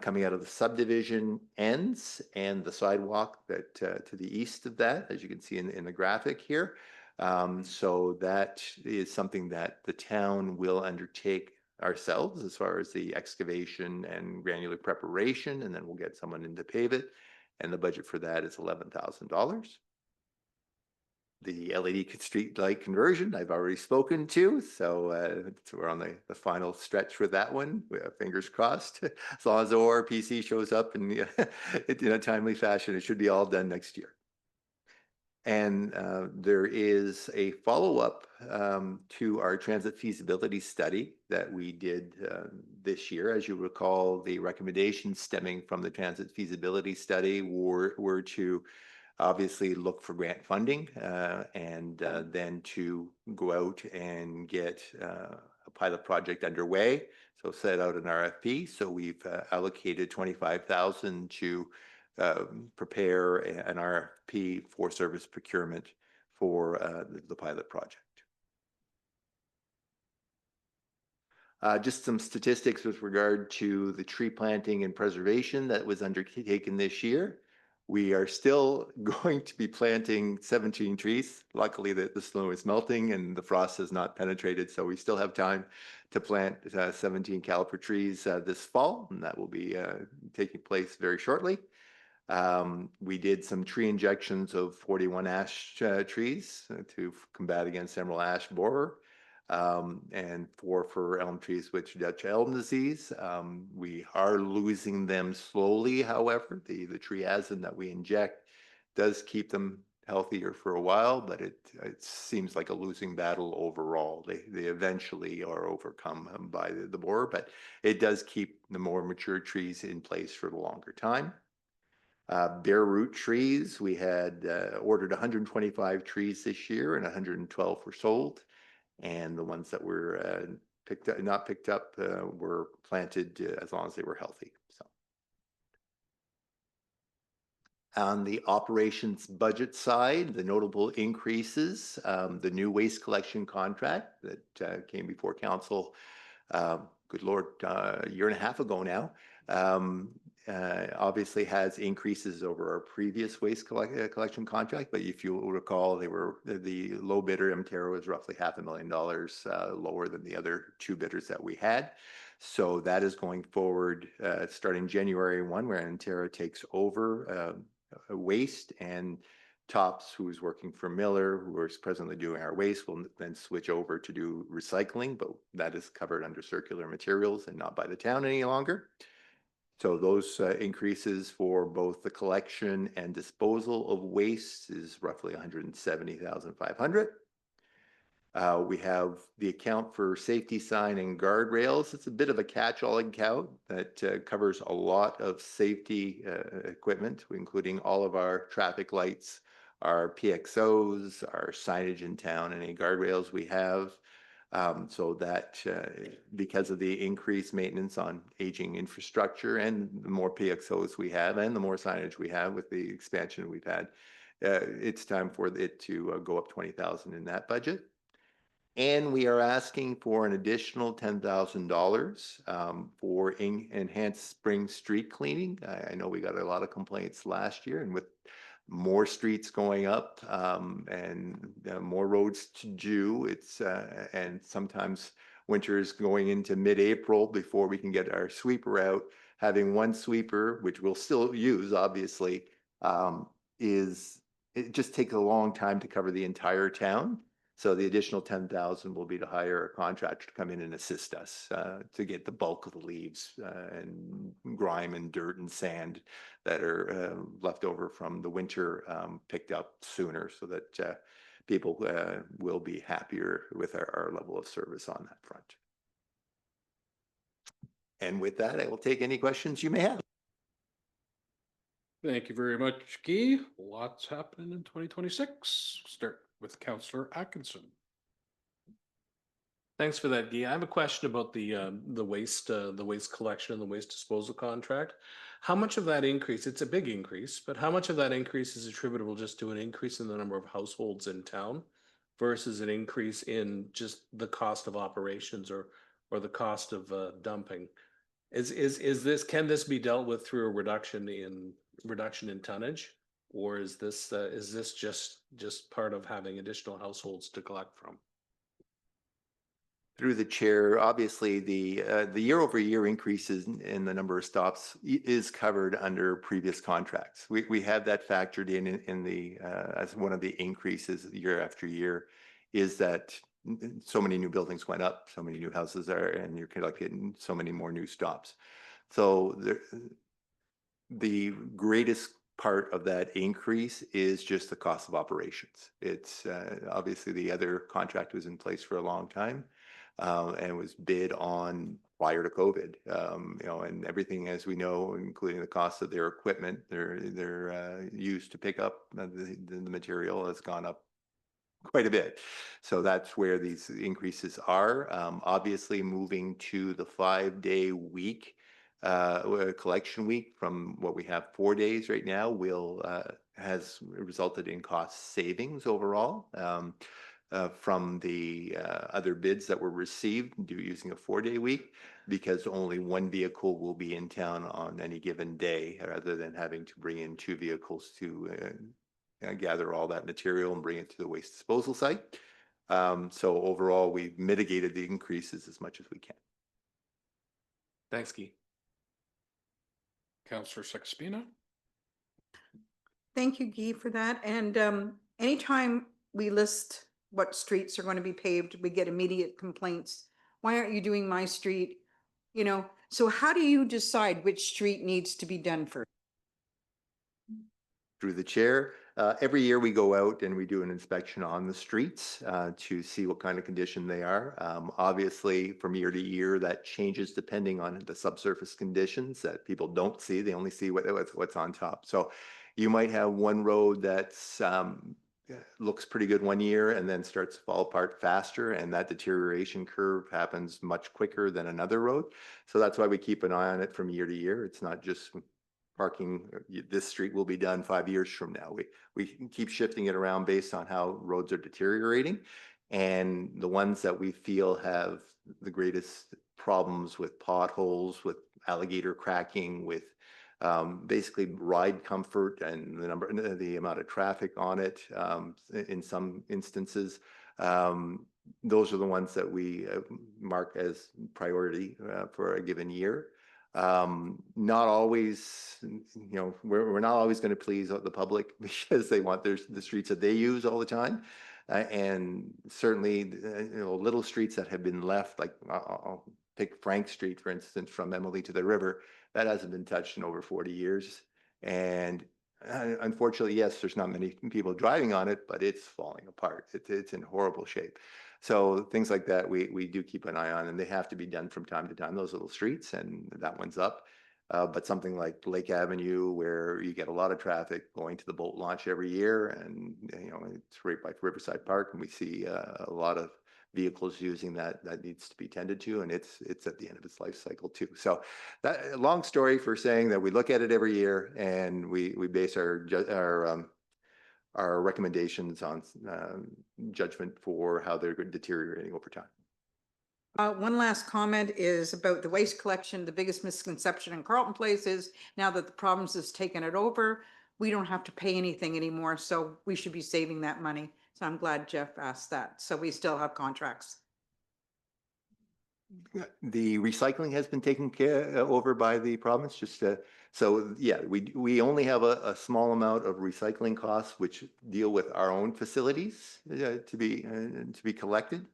coming out of the subdivision ends and the sidewalk that to the east of that, as you can see in the graphic here. So that is something that the town will undertake ourselves as far as the excavation and granular preparation, and then we'll get someone in to pave it. And the budget for that is $11,000. The LED street light conversion I've already spoken to, so we're on the final stretch with that one. Fingers crossed. As long as the ORPC shows up in a timely fashion, it should be all done next year. And there is a follow-up to our transit feasibility study that we did this year. As you recall, the recommendations stemming from the transit feasibility study were to obviously look for grant funding and then to go out and get a pilot project underway. So set out an RFP. So we've allocated $25,000 to prepare an RFP for service procurement for the pilot project. Just some statistics with regard to the tree planting and preservation that was undertaken this year. We are still going to be planting 17 trees. Luckily, the snow is melting and the frost has not penetrated, so we still have time to plant 17 caliper trees this fall, and that will be taking place very shortly. We did some tree injections of 41 ash trees to combat against emerald ash borer, and 4 for elm trees with Dutch elm disease. We are losing them slowly, however. The triazine that we inject does keep them healthier for a while, but it seems like a losing battle overall. They eventually are overcome by the borer, but it does keep the more mature trees in place for the longer time. Bare root trees, we had ordered 125 trees this year and 112 were sold. And the ones that were not picked up were planted as long as they were healthy. So, on the operations budget side, the notable increases, the new waste collection contract that came before council, good Lord, a year and a half ago now, obviously has increases over our previous waste collection contract, but if you recall, the low bidder, Emterra, was roughly $500,000 lower than the other 2 bidders that we had. So that is going forward starting January 1, where Emterra takes over waste, and Tops, who is working for Miller, who is presently doing our waste, will then switch over to do recycling, but that is covered under circular materials and not by the town any longer. So those increases for both the collection and disposal of waste is roughly $170,500. We have the account for safety sign and guardrails. It's a bit of a catch-all account that covers a lot of safety equipment, including all of our traffic lights, our PXOs, our signage in town, any guardrails we have. So that because of the increased maintenance on aging infrastructure and the more PXOs we have and the more signage we have with the expansion we've had, it's time for it to go up 20,000 in that budget. And we are asking for an additional $10,000 for enhanced spring street cleaning. I know we got a lot of complaints last year, and with more streets going up and more roads to do, and sometimes winter is going into mid-April before we can get our sweeper out. having one sweeper, which we'll still use, obviously, it just takes a long time to cover the entire town. So the additional 10,000 will be to hire a contractor to come in and assist us to get the bulk of the leaves and grime and dirt and sand that are left over from the winter picked up sooner, so that people will be happier with our level of service on that front. And with that, I will take any questions you may have. Thank you very much, Guy. Lots happening in 2026. Start with Councillor Atkinson. Thanks for that, Guy. I have a question about the waste collection and the waste disposal contract. How much of that increase, it's a big increase, but how much of that increase is attributable just to an increase in the number of households in town versus an increase in just the cost of operations or the cost of dumping? Can this be dealt with through a reduction in tonnage? Or is this just part of having additional households to collect from? Through the chair, obviously the year-over-year increases in the number of stops is covered under previous contracts. We have that factored in the as one of the increases year after year, is that so many new buildings went up, so many new houses are, and you're collecting so many more new stops. So the greatest part of that increase is just the cost of operations. It's obviously the other contract was in place for a long time. And was bid on prior to COVID, and everything, as we know, including the cost of their equipment, they're used to pick up the material has gone up quite a bit. So that's where these increases are. Obviously, moving to the 5-day week, collection week from what we have 4 days right now has resulted in cost savings overall. From the other bids that were received using a 4-day week, because only one vehicle will be in town on any given day, rather than having to bring in 2 vehicles to gather all that material and bring it to the waste disposal site. So overall, we've mitigated the increases as much as we can. Thanks, Guy. Councillor Sexpina. Thank you, Guy, for that. And anytime we list what streets are going to be paved, we get immediate complaints. Why aren't you doing my street? So how do you decide which street needs to be done first? Through the chair, every year we go out and we do an inspection on the streets to see what kind of condition they are. Obviously, from year to year, that changes depending on the subsurface conditions that people don't see. They only see what's on top. So you might have one road that's looks pretty good one year and then starts to fall apart faster, and that deterioration curve happens much quicker than another road. So that's why we keep an eye on it from year to year. It's not just parking, this street will be done 5 years from now. We keep shifting it around based on how roads are deteriorating, and the ones that we feel have the greatest problems with potholes, with alligator cracking, with basically ride comfort and the amount of traffic on it in some instances. Those are the ones that we mark as priority for a given year. Not always, we're not always going to please the public because they want the streets that they use all the time. And certainly, little streets that have been left, like I'll pick Frank Street, for instance, from Emily to the river, that hasn't been touched in over 40 years. And unfortunately, yes, there's not many people driving on it, but it's falling apart. It's in horrible shape. So things like that, we do keep an eye on, and they have to be done from time to time, those little streets, and that one's up. But something like Lake Avenue, where you get a lot of traffic going to the boat launch every year, and it's right by Riverside Park, and we see a lot of vehicles using that needs to be tended to, and it's at the end of its life cycle too. So that long story for saying that we look at it every year, and we base our recommendations on judgment for how they're deteriorating over time. One last comment is about the waste collection. The biggest misconception in Carleton Place is now that the province has taken it over, we don't have to pay anything anymore. So we should be saving that money. So I'm glad Jeff asked that. So we still have contracts. The recycling has been taken care over by the province, just so yeah, we only have a small amount of recycling costs which deal with our own facilities to be collected.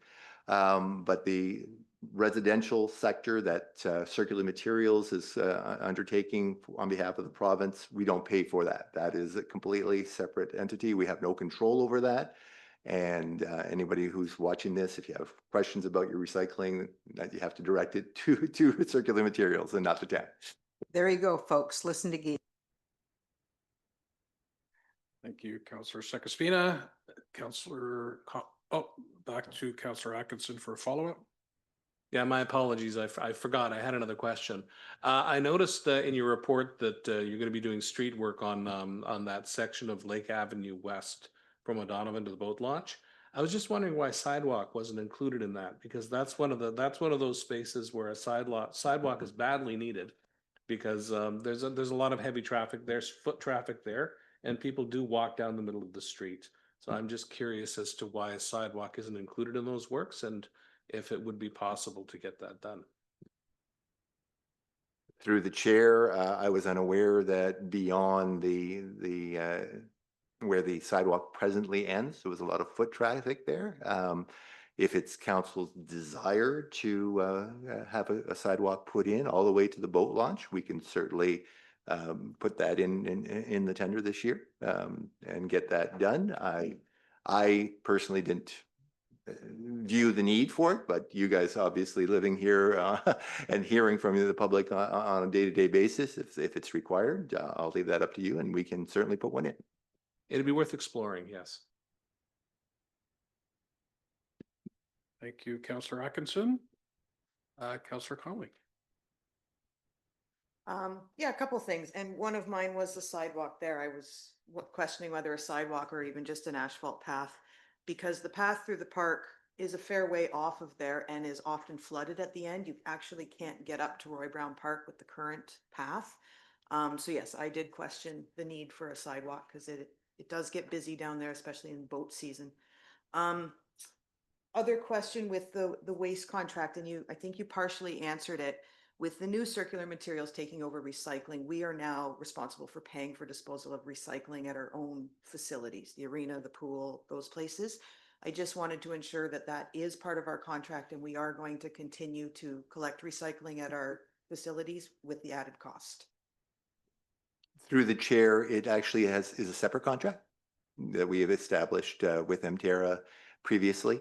But the residential sector that Circular Materials is undertaking on behalf of the province, we don't pay for that. That is a completely separate entity. We have no control over that. And anybody who's watching this, if you have questions about your recycling, that you have to direct it to Circular Materials and not the town. There you go, folks. Listen to Guy. Thank you, Councillor Sekespina. Back to Councillor Atkinson for a follow-up. Yeah, my apologies. I forgot. I had another question. I noticed in your report that you're going to be doing street work on that section of Lake Avenue West from O'Donovan to the boat launch. I was just wondering why sidewalk wasn't included in that, because that's one of those spaces where a sidewalk is badly needed, because there's a lot of heavy traffic. There's foot traffic there, and people do walk down the middle of the street. So I'm just curious as to why a sidewalk isn't included in those works, and if it would be possible to get that done. Through the chair, I was unaware that beyond where the sidewalk presently ends, there was a lot of foot traffic there. If it's council's desire to have a sidewalk put in all the way to the boat launch, we can certainly put that in the tender this year and get that done. I personally didn't view the need for it, but you guys obviously living here and hearing from the public on a day-to-day basis, if it's required, I'll leave that up to you, and we can certainly put one in. It'd be worth exploring, yes. Thank you, Councillor Atkinson. Councillor Conley. Yeah, a couple things. And one of mine was the sidewalk there. I was questioning whether a sidewalk or even just an asphalt path, because the path through the park is a fair way off of there and is often flooded at the end. You actually can't get up to Roy Brown Park with the current path. So yes, I did question the need for a sidewalk because it does get busy down there, especially in boat season. Other question with the waste contract, and I think you partially answered it. With the new Circular Materials taking over recycling, we are now responsible for paying for disposal of recycling at our own facilities, the arena, the pool, those places. I just wanted to ensure that that is part of our contract and we are going to continue to collect recycling at our facilities with the added cost. Through the chair, it actually is a separate contract that we have established with Emterra previously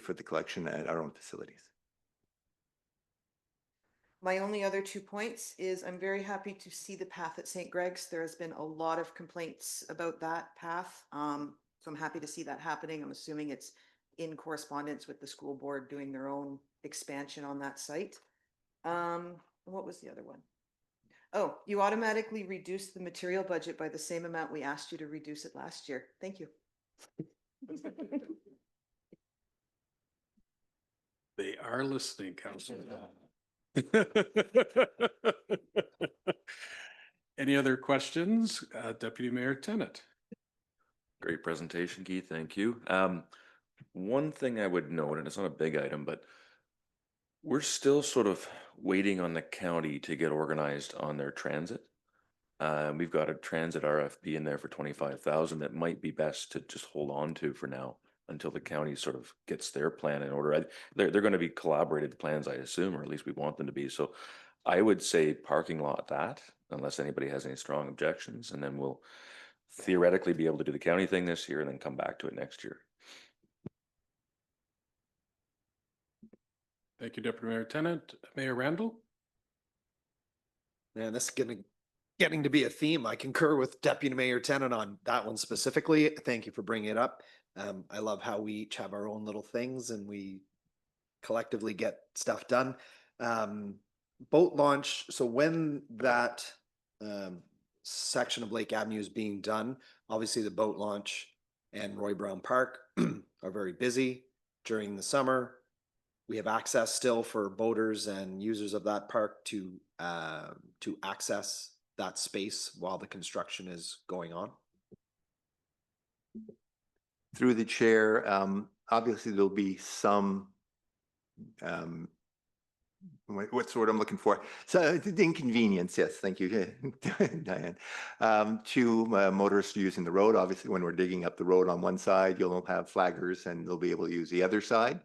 for the collection at our own facilities. My only other 2 points is I'm very happy to see the path at St. Greg's. There has been a lot of complaints about that path. So I'm happy to see that happening. I'm assuming it's in correspondence with the school board doing their own expansion on that site. What was the other one? Oh, you automatically reduced the material budget by the same amount we asked you to reduce it last year. Thank you. They are listening, Councillor. Any other questions? Deputy Mayor Tennant. Great presentation, Keith. Thank you. One thing I would note, and it's not a big item, but we're still sort of waiting on the county to get organized on their transit. We've got a transit RFP in there for 25,000 that might be best to just hold on to for now until the county sort of gets their plan in order. They're going to be collaborated plans, I assume, or at least we want them to be. So I would say parking lot that, unless anybody has any strong objections, and then we'll theoretically be able to do the county thing this year and then come back to it next year. Thank you, Deputy Mayor Tennant. Mayor Randall. Man, this is getting to be a theme. I concur with Deputy Mayor Tennant on that one specifically. Thank you for bringing it up. I love how we each have our own little things and we collectively get stuff done. Boat launch. So when that section of Lake Avenue is being done, obviously the boat launch and Roy Brown Park are very busy during the summer. We have access still for boaters and users of that park to access that space while the construction is going on. Through the chair, obviously there'll be some what's the word I'm looking for? So the inconvenience, yes, thank you, Diane. To motorists using the road, obviously, when we're digging up the road on one side, you'll have flaggers and they'll be able to use the other side.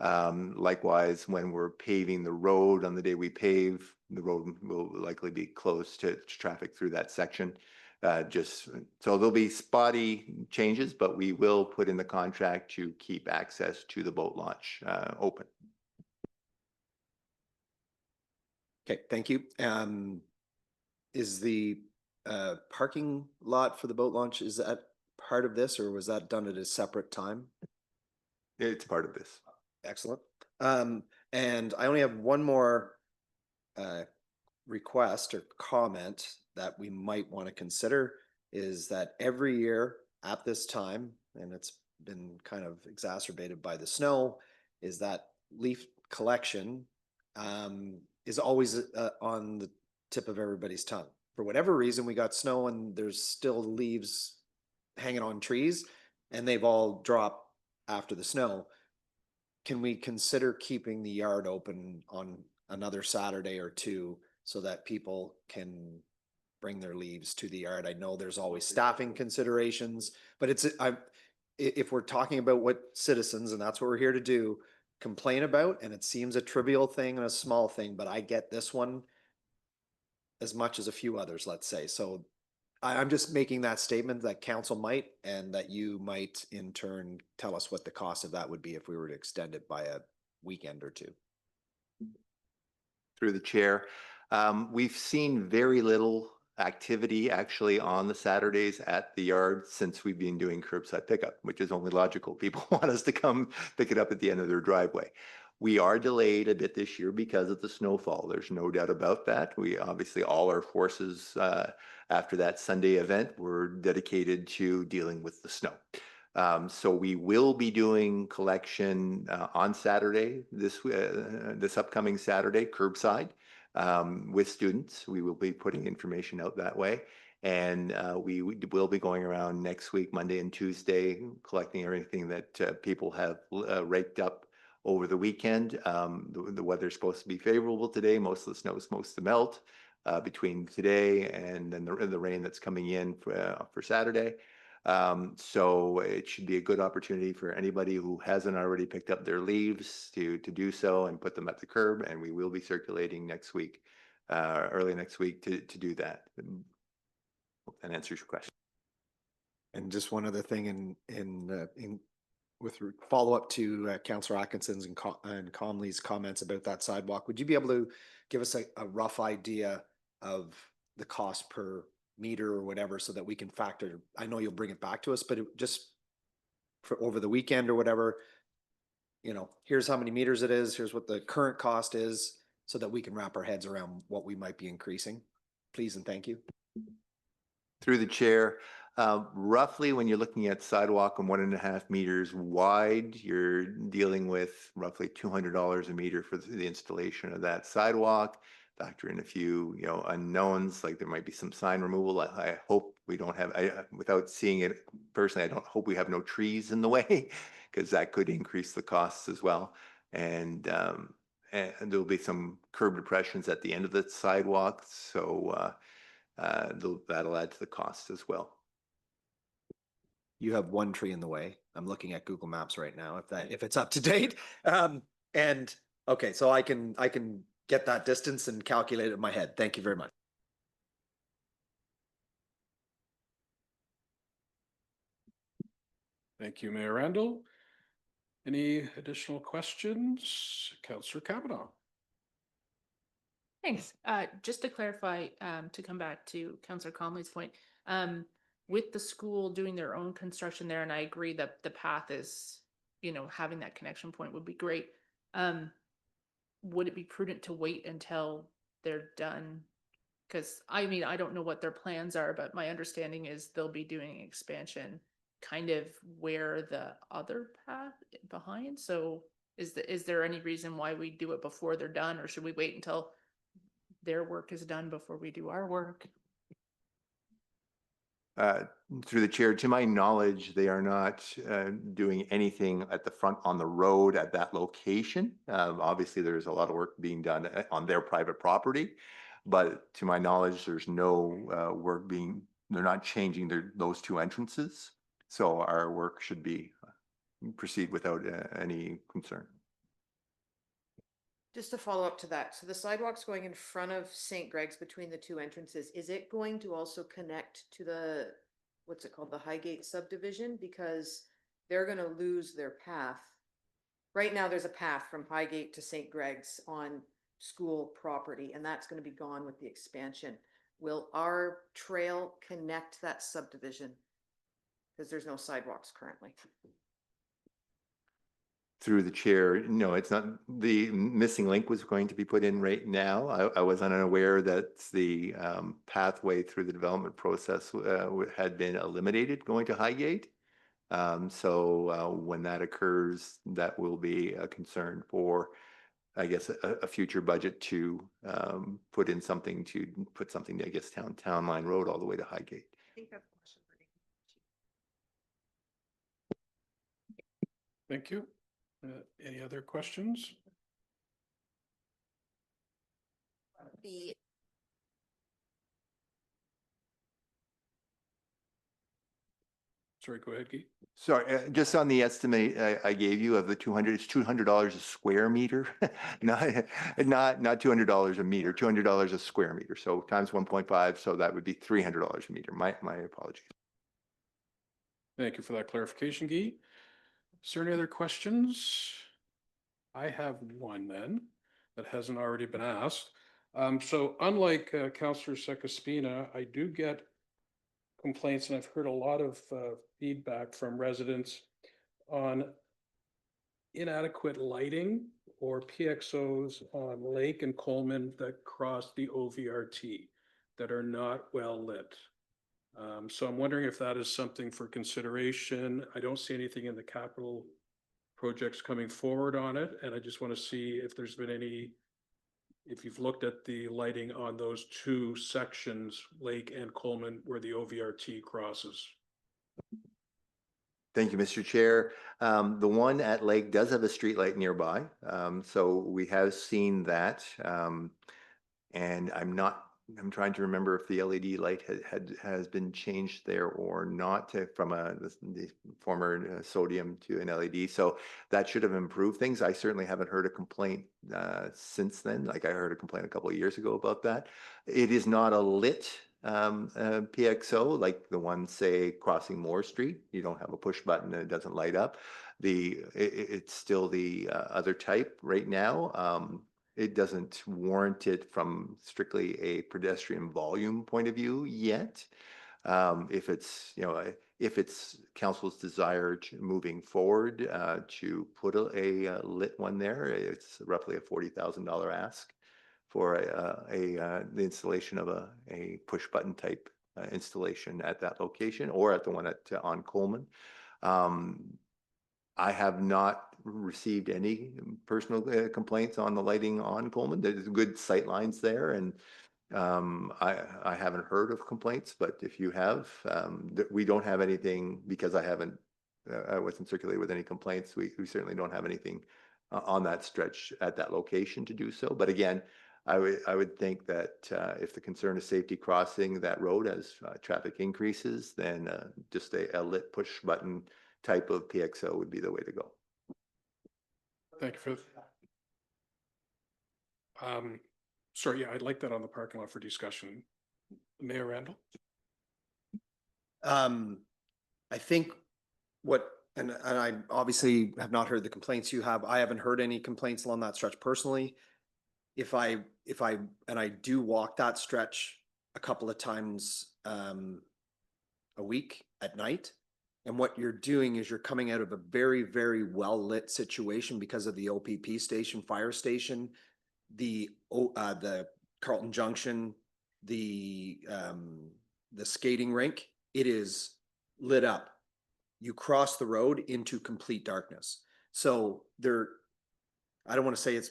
Likewise, when we're paving the road on the day we pave, the road will likely be closed to traffic through that section. So there'll be spotty changes, but we will put in the contract to keep access to the boat launch open. Okay, thank you. Is the parking lot for the boat launch, is that part of this, or was that done at a separate time? It's part of this. Excellent. And I only have one more request or comment that we might want to consider, is that every year at this time, and it's been kind of exacerbated by the snow, is that leaf collection is always on the tip of everybody's tongue. For whatever reason, we got snow and there's still leaves hanging on trees and they've all dropped after the snow. Can we consider keeping the yard open on another Saturday or two so that people can bring their leaves to the yard? I know there's always staffing considerations, but if we're talking about what citizens, and that's what we're here to do, complain about, and it seems a trivial thing and a small thing, but I get this one as much as a few others, let's say. So I'm just making that statement that council might, and that you might in turn tell us what the cost of that would be if we were to extend it by a weekend or two. Through the chair, we've seen very little activity actually on the Saturdays at the yard since we've been doing curbside pickup, which is only logical. People want us to come pick it up at the end of their driveway. We are delayed a bit this year because of the snowfall. There's no doubt about that. We obviously, all our forces after that Sunday event were dedicated to dealing with the snow. So we will be doing collection on Saturday, this upcoming Saturday, curbside, with students. We will be putting information out that way. And we will be going around next week, Monday and Tuesday, collecting everything that people have raked up over the weekend. The weather's supposed to be favorable today. Most of the snow is supposed to melt between today and then the rain that's coming in for Saturday. So it should be a good opportunity for anybody who hasn't already picked up their leaves to do so and put them at the curb. And we will be circulating next week, early next week to do that. Hope that answers your question. And just one other thing with follow up to Councillor Atkinson's and Comley's comments about that sidewalk, would you be able to give us a rough idea of the cost per meter or whatever, so that we can factor? I know you'll bring it back to us, but just for over the weekend or whatever, here's how many meters it is, here's what the current cost is, so that we can wrap our heads around what we might be increasing, please and thank you. Through the chair, roughly when you're looking at sidewalk and 1.5 meters wide, you're dealing with roughly $200 a meter for the installation of that sidewalk. Factor in a few, unknowns, like there might be some sign removal. I hope we don't have, without seeing it personally, I don't hope we have no trees in the way, because that could increase the costs as well. And there'll be some curb depressions at the end of the sidewalk, so that'll add to the cost as well. You have one tree in the way. I'm looking at Google Maps right now, if it's up to date. And okay, so I can get that distance and calculate it in my head. Thank you very much. Thank you, Mayor Randall. Any additional questions? Councillor Kavanaugh. Thanks. Just to clarify, to come back to Councillor Comley's point, with the school doing their own construction there, and I agree that the path is, having that connection point would be great. Would it be prudent to wait until they're done? Because I don't know what their plans are, but my understanding is they'll be doing expansion kind of where the other path behind. So is there any reason why we do it before they're done, or should we wait until their work is done before we do our work? Through the chair, to my knowledge, they are not doing anything at the front on the road at that location. Obviously, there's a lot of work being done on their private property, but to my knowledge, there's no work being, they're not changing those two entrances. So our work should be proceed without any concern. Just to follow up to that, so the sidewalk's going in front of St. Greg's between the two entrances. Is it going to also connect to the, what's it called, the Highgate subdivision? Because they're gonna lose their path. Right now, there's a path from Highgate to St. Greg's on school property, and that's gonna be gone with the expansion. Will our trail connect that subdivision? Because there's no sidewalks currently. Through the chair, no, it's not, the missing link was going to be put in right now. I was unaware that the pathway through the development process had been eliminated going to Highgate. So when that occurs, that will be a concern for, I guess, a future budget to put something, I guess, Town Line Road all the way to Highgate. I think that's a question for Nikki. Thank you. Any other questions? Sorry, go ahead, Guy. Sorry, just on the estimate I gave you of the 200, it's $200 a square meter, not $200 a meter, $200 a square meter. So times 1.5, so that would be $300 a meter. My apologies. Thank you for that clarification, Guy. Is there any other questions? I have one then that hasn't already been asked. So unlike Councillor Sekaspina, I do get complaints, and I've heard a lot of feedback from residents on inadequate lighting or PXOs on Lake and Coleman that cross the OVRT that are not well lit. So I'm wondering if that is something for consideration. I don't see anything in the capital projects coming forward on it, and I just want to see if there's been any, if you've looked at the lighting on those two sections, Lake and Coleman, where the OVRT crosses. Thank you, Mr. Chair. The one at Lake does have a street light nearby. So we have seen that. And I'm trying to remember if the LED light has been changed there or not from the former sodium to an LED. So that should have improved things. I certainly haven't heard a complaint since then. Like I heard a complaint a couple of years ago about that. It is not a lit PXO like the one, say, crossing Moore Street. You don't have a push button and it doesn't light up. It's still the other type right now. It doesn't warrant it from strictly a pedestrian volume point of view yet. If it's council's desire to moving forward to put a lit one there, it's roughly a $40,000 ask for the installation of a push button type installation at that location or at the one on Coleman. I have not received any personal complaints on the lighting on Coleman. There's good sight lines there, and I haven't heard of complaints. But if you have, we don't have anything because I wasn't circulated with any complaints. We certainly don't have anything on that stretch at that location to do so. But again, I would think that if the concern is safety crossing that road as traffic increases, then just a lit push button type of PXO would be the way to go. Thank you for that. Sorry, yeah, I'd like that on the parking lot for discussion. Mayor Randall? I think and I obviously have not heard the complaints you have. I haven't heard any complaints along that stretch personally. If I do walk that stretch a couple of times a week at night, and what you're doing is you're coming out of a very, very well lit situation because of the OPP station, fire station, the Carlton Junction, the skating rink. It is lit up. You cross the road into complete darkness. So I don't want to say it's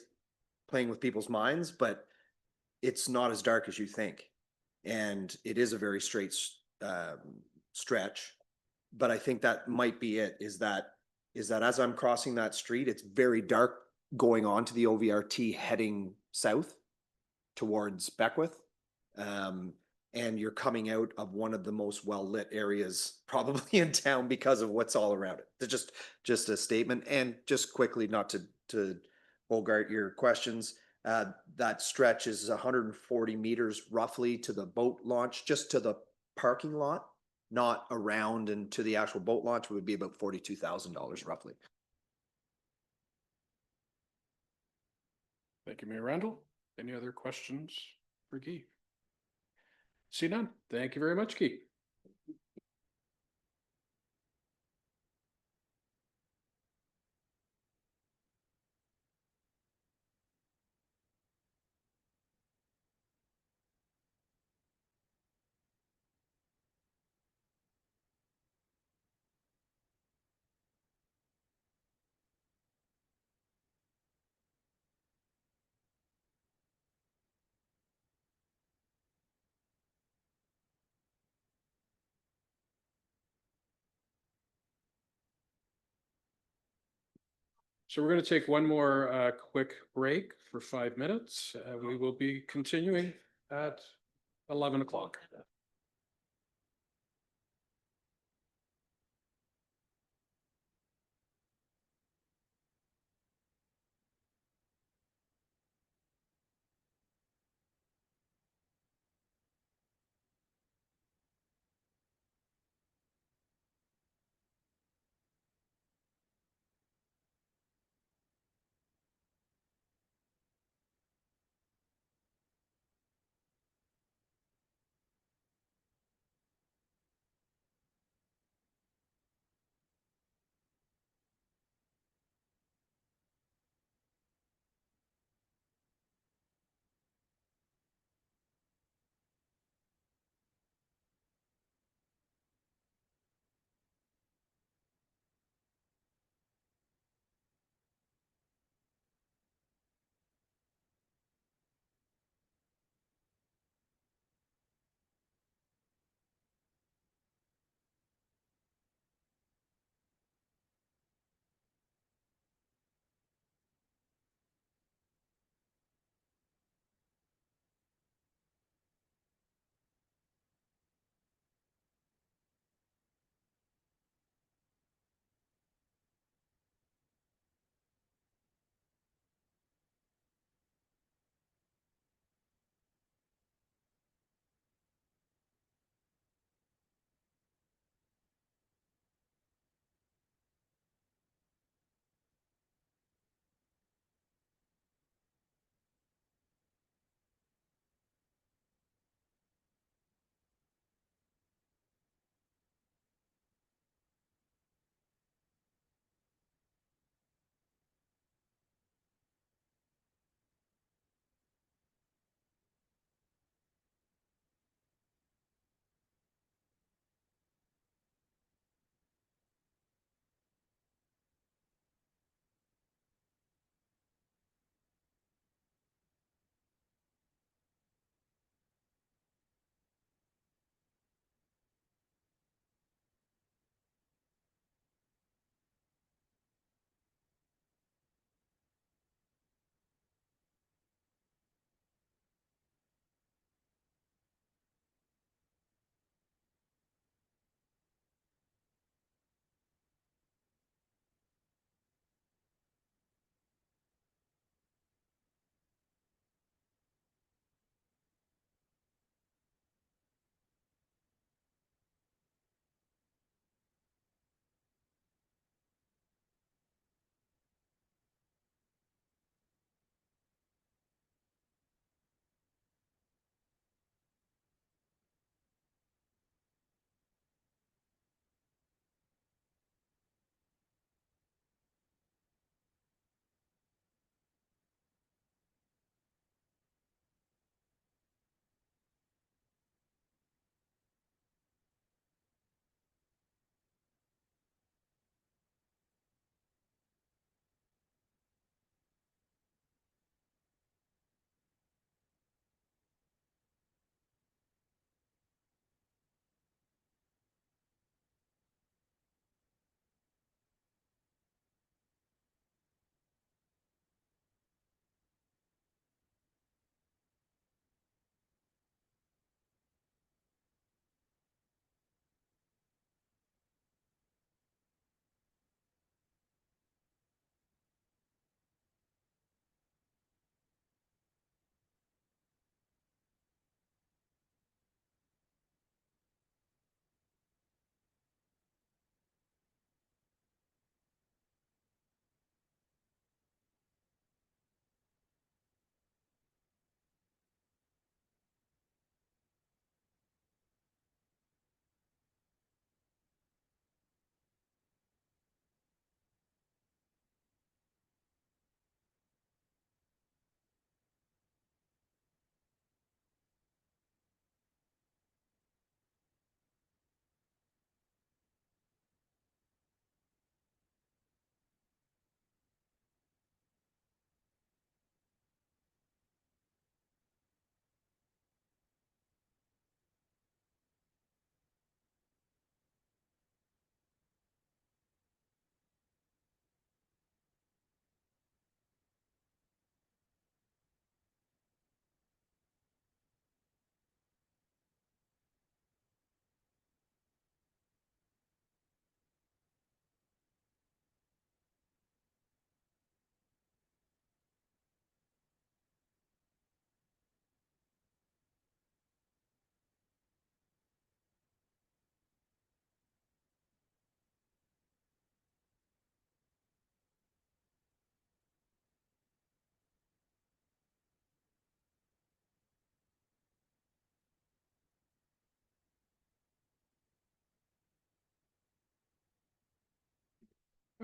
playing with people's minds, but it's not as dark as you think. And it is a very straight stretch. But I think that might be it, is that as I'm crossing that street, it's very dark going on to the OVRT heading south towards Beckwith. And you're coming out of one of the most well-lit areas probably in town because of what's all around it. It's just a statement. And just quickly, not to bogart your questions, that stretch is 140 meters roughly to the boat launch, just to the parking lot, not around and to the actual boat launch would be about $42,000 roughly. Thank you, Mayor Randall. Any other questions for Guy? See none. Thank you very much, Guy. So we're going to take one more quick break for 5 minutes. We will be continuing at 11 o'clock.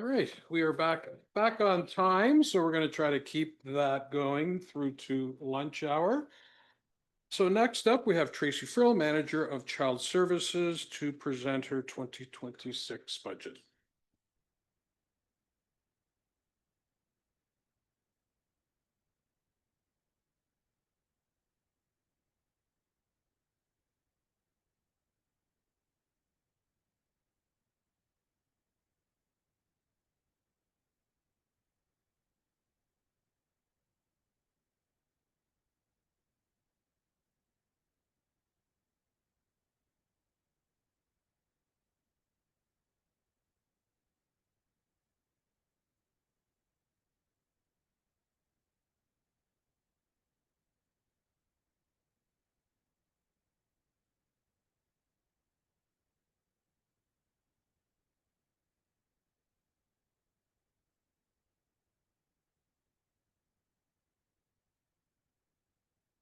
All right, we are back on time, so we're going to try to keep that going through to lunch hour. So next up, we have Tracy Frill, Manager of Child Services, to present her 2026 budget.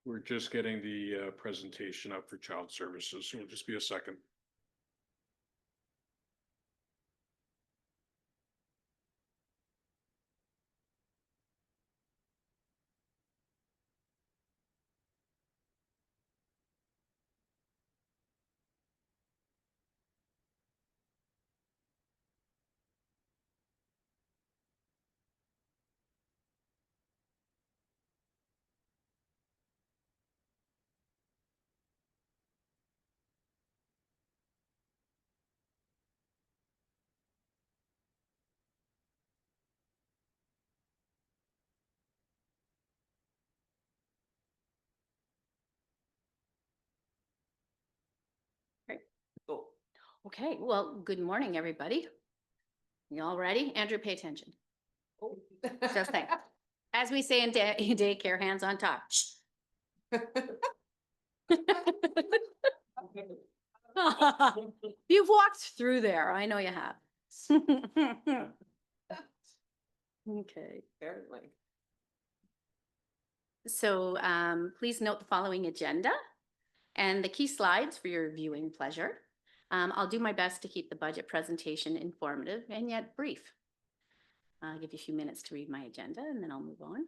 We're just getting the presentation up for Child Services, so it'll just be a second. Go. Okay, well, good morning, everybody. You all ready? Andrew, pay attention. Oh. Just think. As we say in daycare, hands on top. You've walked through there. I know you have. Okay. Apparently. So please note the following agenda and the key slides for your viewing pleasure. I'll do my best to keep the budget presentation informative and yet brief. I'll give you a few minutes to read my agenda and then I'll move on.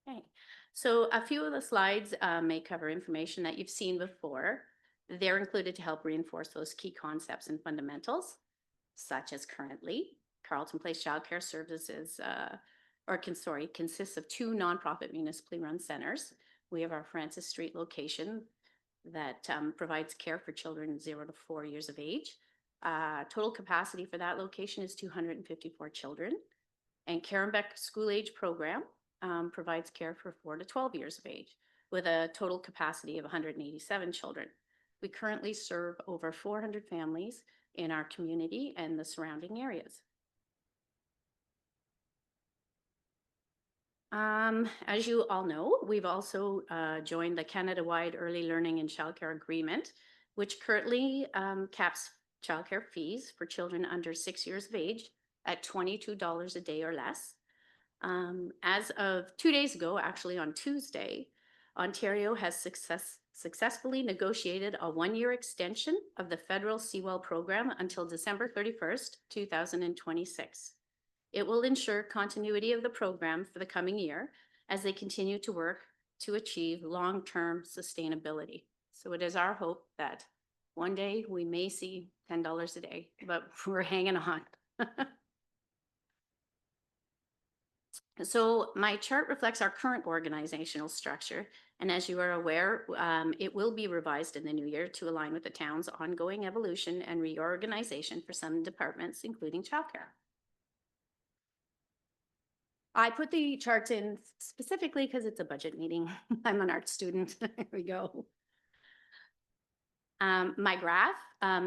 Okay, so a few of the slides may cover information that you've seen before. They're included to help reinforce those key concepts and fundamentals, such as currently Carleton Place Child Care Services, consists of 2 nonprofit municipally run centers. We have our Francis Street location that provides care for children 0 to 4 years of age. Total capacity for that location is 254 children. And Carenbeck School Age Program provides care for 4 to 12 years of age with a total capacity of 187 children. We currently serve over 400 families in our community and the surrounding areas. As you all know, we've also joined the Canada-wide Early Learning and Childcare Agreement, which currently caps childcare fees for children under 6 years of age at $22 a day or less. As of 2 days ago, actually on Tuesday, Ontario has successfully negotiated a 1-year extension of the federal Seawell program until December 31st, 2026. It will ensure continuity of the program for the coming year as they continue to work to achieve long-term sustainability. So it is our hope that one day we may see $10 a day, but we're hanging on. So my chart reflects our current organizational structure. And as you are aware, it will be revised in the new year to align with the town's ongoing evolution and reorganization for some departments, including childcare. I put the charts in specifically because it's a budget meeting. I'm an art student. There we go. My graph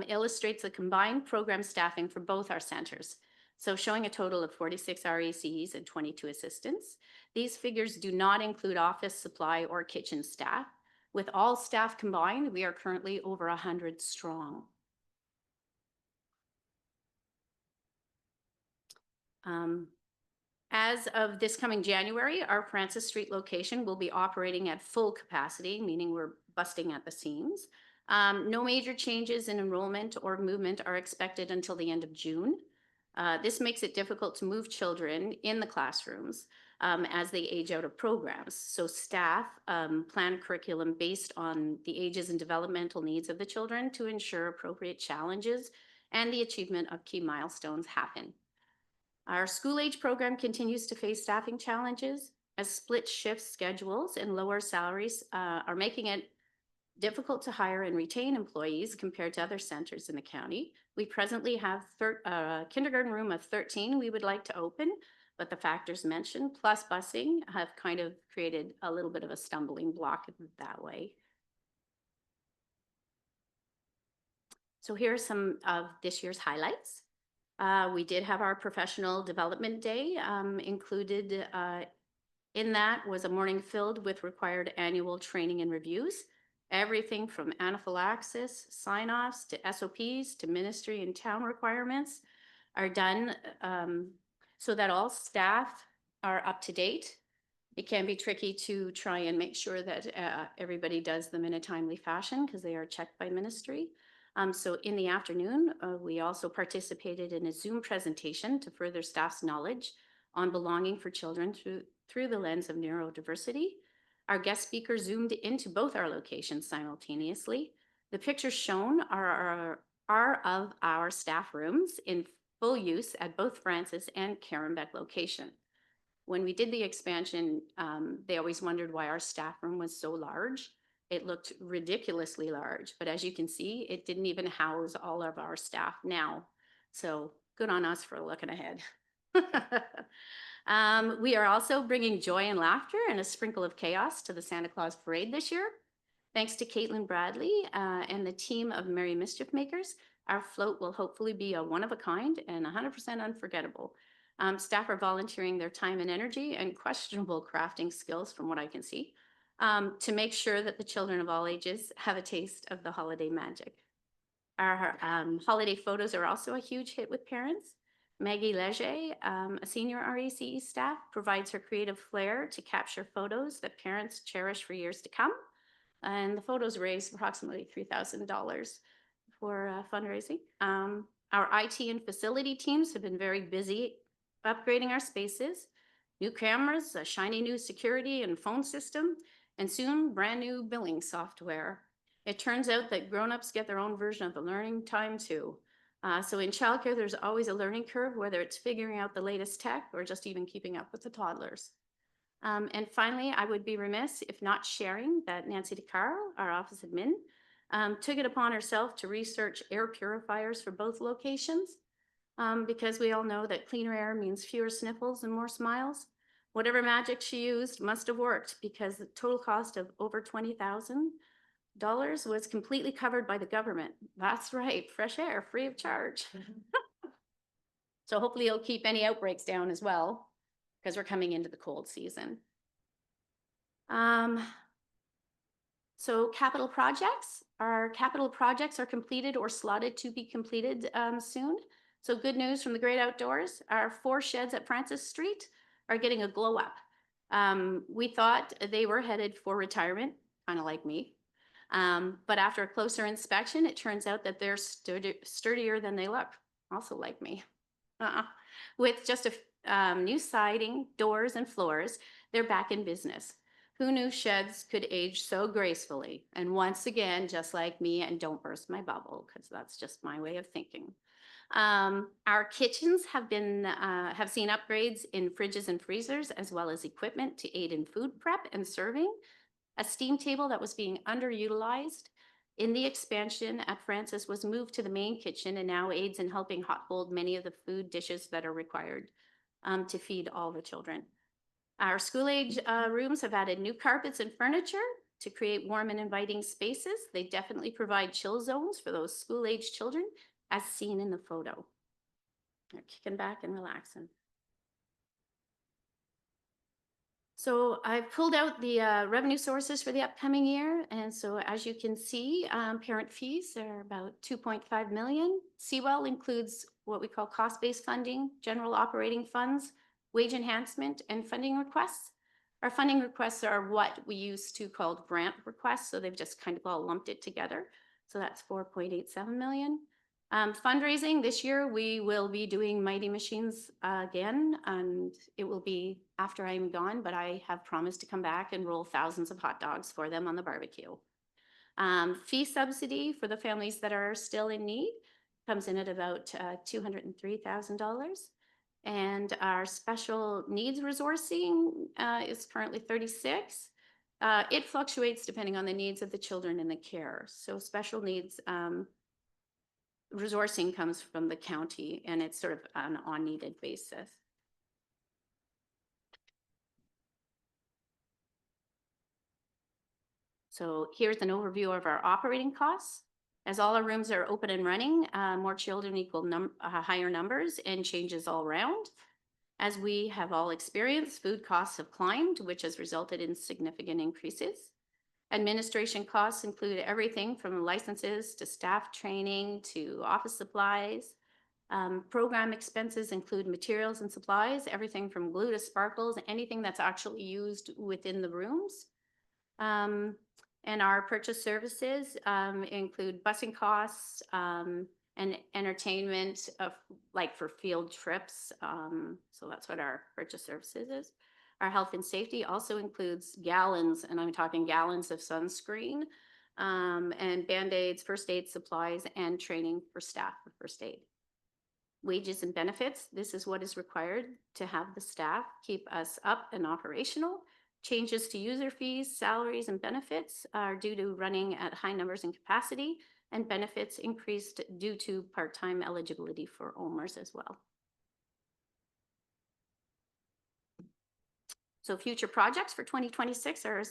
illustrates the combined program staffing for both our centers. So showing a total of 46 RACs and 22 assistants. These figures do not include office, supply, or kitchen staff. With all staff combined, we are currently over 100 strong. As of this coming January, our Francis Street location will be operating at full capacity, meaning we're busting at the seams. No major changes in enrollment or movement are expected until the end of June. This makes it difficult to move children in the classrooms as they age out of programs. So staff plan curriculum based on the ages and developmental needs of the children to ensure appropriate challenges and the achievement of key milestones happen. Our school age program continues to face staffing challenges as split shift schedules and lower salaries are making it difficult to hire and retain employees compared to other centers in the county. We presently have a kindergarten room of 13 we would like to open, but the factors mentioned plus busing have kind of created a little bit of a stumbling block that way. So here are some of this year's highlights. We did have our professional development day. Included in that was a morning filled with required annual training and reviews. Everything from anaphylaxis, sign-offs, to SOPs, to ministry and town requirements are done so that all staff are up to date. It can be tricky to try and make sure that everybody does them in a timely fashion because they are checked by ministry. So in the afternoon, we also participated in a Zoom presentation to further staff's knowledge on belonging for children through the lens of neurodiversity. Our guest speaker zoomed into both our locations simultaneously. The pictures shown are of our staff rooms in full use at both Francis and Carenbeck location. When we did the expansion, they always wondered why our staff room was so large. It looked ridiculously large, but as you can see, it didn't even house all of our staff now. So good on us for looking ahead. We are also bringing joy and laughter and a sprinkle of chaos to the Santa Claus Parade this year. Thanks to Caitlin Bradley and the team of Merry Mischief Makers, our float will hopefully be a one-of-a-kind and 100% unforgettable. Staff are volunteering their time and energy and questionable crafting skills, from what I can see, to make sure that the children of all ages have a taste of the holiday magic. Our holiday photos are also a huge hit with parents. Maggie Leger, a senior RACE staff, provides her creative flair to capture photos that parents cherish for years to come. And the photos raised approximately $3,000 for fundraising. Our IT and facility teams have been very busy upgrading our spaces, new cameras, a shiny new security and phone system, and soon brand new billing software. It turns out that grown-ups get their own version of the learning time too. So in childcare, there's always a learning curve, whether it's figuring out the latest tech or just even keeping up with the toddlers. And finally, I would be remiss if not sharing that Nancy DeCarlo, our office admin, took it upon herself to research air purifiers for both locations, because we all know that cleaner air means fewer sniffles and more smiles. Whatever magic she used must have worked, because the total cost of over $20,000 was completely covered by the government. That's right, fresh air, free of charge. So hopefully it'll keep any outbreaks down as well, because we're coming into the cold season. So capital projects. Our capital projects are completed or slotted to be completed soon. So good news from the great outdoors. Our 4 sheds at Francis Street are getting a glow up. We thought they were headed for retirement, kind of like me. But after a closer inspection, it turns out that they're sturdier than they look, also like me. With just a new siding, doors, and floors, they're back in business. Who knew sheds could age so gracefully? And once again, just like me, and don't burst my bubble, because that's just my way of thinking. Our kitchens have seen upgrades in fridges and freezers, as well as equipment to aid in food prep and serving. A steam table that was being underutilized in the expansion at Francis was moved to the main kitchen and now aids in helping hot hold many of the food dishes that are required to feed all the children. Our school age rooms have added new carpets and furniture to create warm and inviting spaces. They definitely provide chill zones for those school age children, as seen in the photo. They're kicking back and relaxing. So I've pulled out the revenue sources for the upcoming year. And so as you can see, parent fees are about 2.5 million. Seawell includes what we call cost-based funding, general operating funds, wage enhancement, and funding requests. Our funding requests are what we used to call grant requests. So they've just kind of all lumped it together. So that's 4.87 million. Fundraising this year, we will be doing Mighty Machines again, and it will be after I'm gone, but I have promised to come back and roll thousands of hot dogs for them on the barbecue. Fee subsidy for the families that are still in need comes in at about $203,000. And our special needs resourcing is currently 36. It fluctuates depending on the needs of the children in the care. So special needs resourcing comes from the county, and it's sort of an on-needed basis. So here's an overview of our operating costs. As all our rooms are open and running, more children equal higher numbers and changes all around. As we have all experienced, food costs have climbed, which has resulted in significant increases. Administration costs include everything from licenses to staff training to office supplies. Program expenses include materials and supplies, everything from glue to sparkles, anything that's actually used within the rooms. And our purchase services include busing costs and entertainment like for field trips. So that's what our purchase services is. Our health and safety also includes gallons, and I'm talking gallons of sunscreen, and Band-Aids, first aid supplies, and training for staff for first aid. Wages and benefits, this is what is required to have the staff keep us up and operational. Changes to user fees, salaries, and benefits are due to running at high numbers and capacity, and benefits increased due to part-time eligibility for OMERS as well. So future projects for 2026 are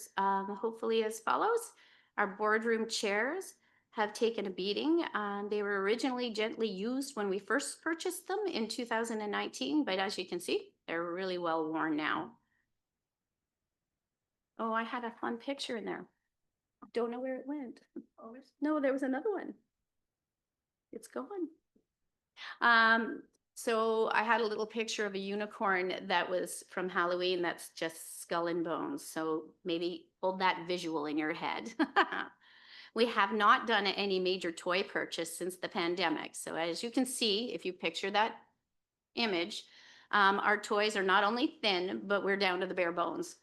hopefully as follows. Our boardroom chairs have taken a beating. They were originally gently used when we first purchased them in 2019, but as you can see, they're really well worn now. Oh, I had a fun picture in there. Don't know where it went. Oh, no, there was another one. It's gone. So I had a little picture of a unicorn that was from Halloween. That's just skull and bones. So maybe hold that visual in your head. We have not done any major toy purchase since the pandemic. So as you can see, if you picture that image, our toys are not only thin, but we're down to the bare bones.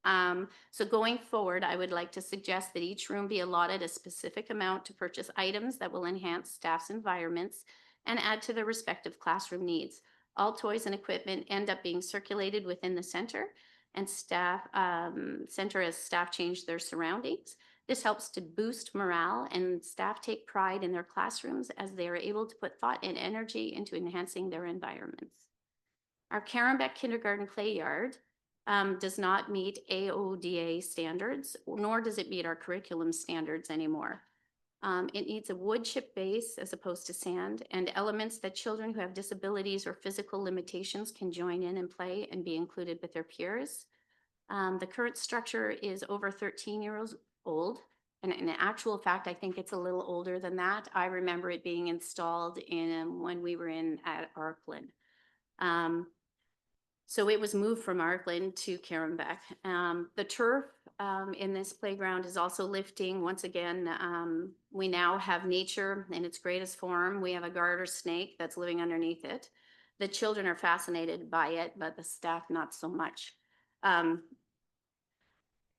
So going forward, I would like to suggest that each room be allotted a specific amount to purchase items that will enhance staff's environments and add to their respective classroom needs. All toys and equipment end up being circulated within the center and center as staff change their surroundings. This helps to boost morale, and staff take pride in their classrooms as they are able to put thought and energy into enhancing their environments. Our Carenbeck Kindergarten Play Yard does not meet AODA standards, nor does it meet our curriculum standards anymore. It needs a wood chip base as opposed to sand, and elements that children who have disabilities or physical limitations can join in and play and be included with their peers. The current structure is over 13 years old, and in actual fact, I think it's a little older than that. I remember it being installed when we were at Arkland. So it was moved from Arkland to Carenbeck. The turf in this playground is also lifting. Once again, we now have nature in its greatest form. We have a garter snake that's living underneath it. The children are fascinated by it, but the staff not so much.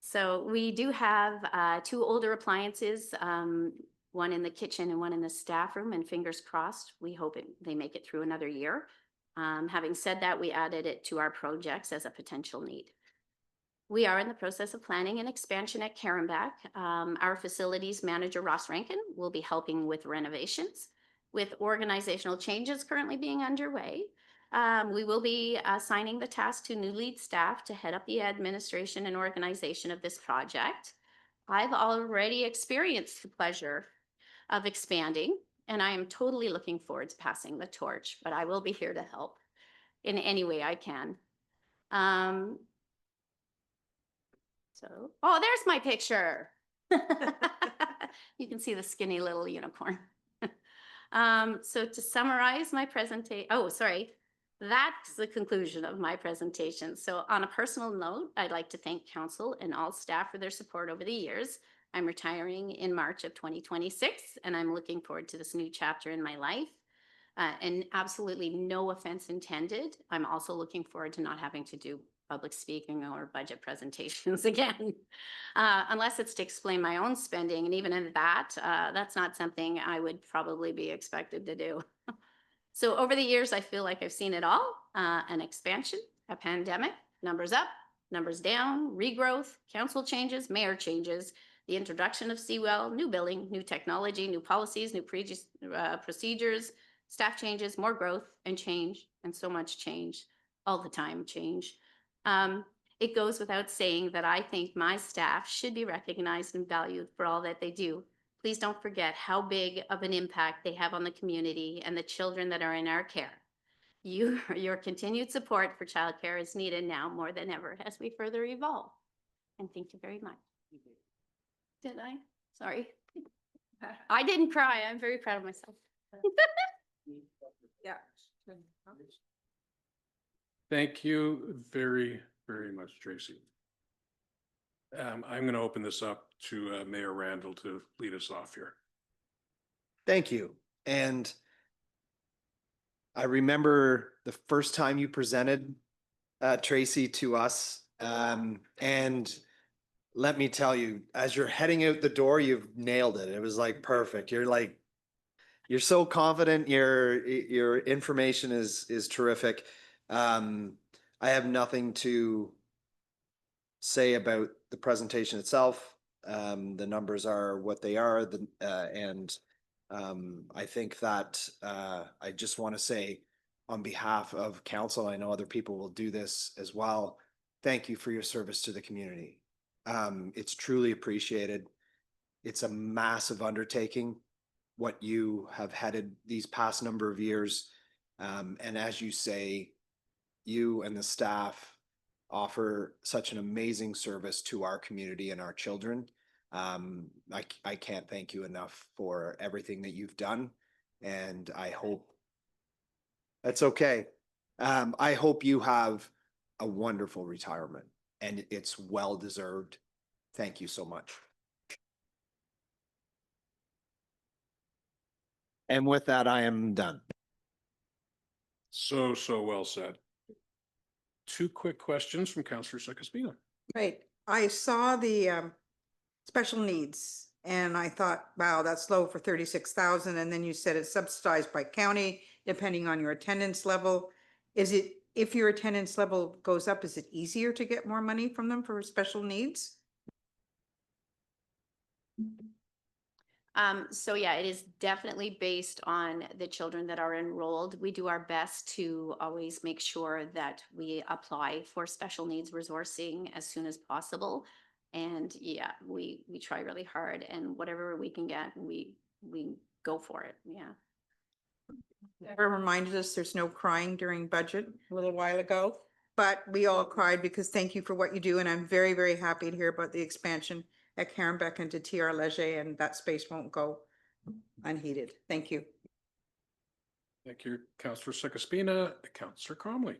So we do have 2 older appliances, one in the kitchen and one in the staff room, and fingers crossed, we hope they make it through another year. Having said that, we added it to our projects as a potential need. We are in the process of planning an expansion at Carenbeck. Our facilities manager, Ross Rankin, will be helping with renovations. With organizational changes currently being underway, we will be assigning the task to new lead staff to head up the administration and organization of this project. I've already experienced the pleasure of expanding, and I am totally looking forward to passing the torch, but I will be here to help in any way I can. Oh, there's my picture. You can see the skinny little unicorn. So to summarize my presentation, that's the conclusion of my presentation. So on a personal note, I'd like to thank council and all staff for their support over the years. I'm retiring in March of 2026, and I'm looking forward to this new chapter in my life. And absolutely no offense intended. I'm also looking forward to not having to do public speaking or budget presentations again, unless it's to explain my own spending. And even in that, that's not something I would probably be expected to do. So over the years, I feel like I've seen it all, an expansion, a pandemic, numbers up, numbers down, regrowth, council changes, mayor changes, the introduction of Seawell, new billing, new technology, new policies, new procedures, staff changes, more growth and change, and so much change, all the time change. It goes without saying that I think my staff should be recognized and valued for all that they do. Please don't forget how big of an impact they have on the community and the children that are in our care. Your continued support for childcare is needed now more than ever as we further evolve. And thank you very much. Did I? Sorry. I didn't cry. I'm very proud of myself. Yeah. Thank you very, very much, Tracy. I'm going to open this up to Mayor Randall to lead us off here. Thank you. And I remember the first time you presented, Tracy, to us. And let me tell you, as you're heading out the door, you've nailed it. It was like perfect. You're so confident. Your information is terrific. I have nothing to say about the presentation itself. The numbers are what they are. And I think that I just want to say on behalf of council, I know other people will do this as well. Thank you for your service to the community. It's truly appreciated. It's a massive undertaking, what you have headed these past number of years. And as you say, you and the staff offer such an amazing service to our community and our children. I can't thank you enough for everything that you've done. And I hope that's okay. I hope you have a wonderful retirement, and it's well deserved. Thank you so much. And with that, I am done. So well said. Two quick questions from Councillor Sakaspina. Right. I saw the special needs and I thought, wow, that's low for 36,000. And then you said it's subsidized by county, depending on your attendance level. Is it, if your attendance level goes up, is it easier to get more money from them for special needs? So yeah, it is definitely based on the children that are enrolled. We do our best to always make sure that we apply for special needs resourcing as soon as possible. And yeah, we try really hard, and whatever we can get, we go for it. Yeah. Never reminded us there's no crying during budget a little while ago, but we all cried because thank you for what you do. And I'm very, very happy to hear about the expansion at Carenbeck into TR Leger, and that space won't go unheeded. Thank you. Thank you, Councillor Sakaspina. Councillor Comley.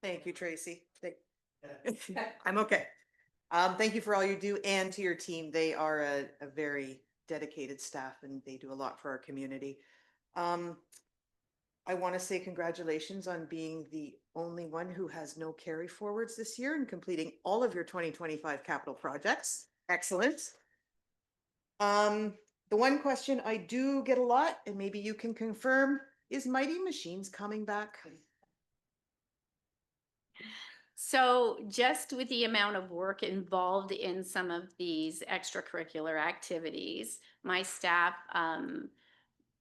Thank you, Tracy. I'm okay. Thank you for all you do, and to your team. They are a very dedicated staff and they do a lot for our community. I want to say congratulations on being the only one who has no carry forwards this year and completing all of your 2025 capital projects. Excellent. The one question I do get a lot, and maybe you can confirm, is Mighty Machines coming back? So just with the amount of work involved in some of these extracurricular activities, my staff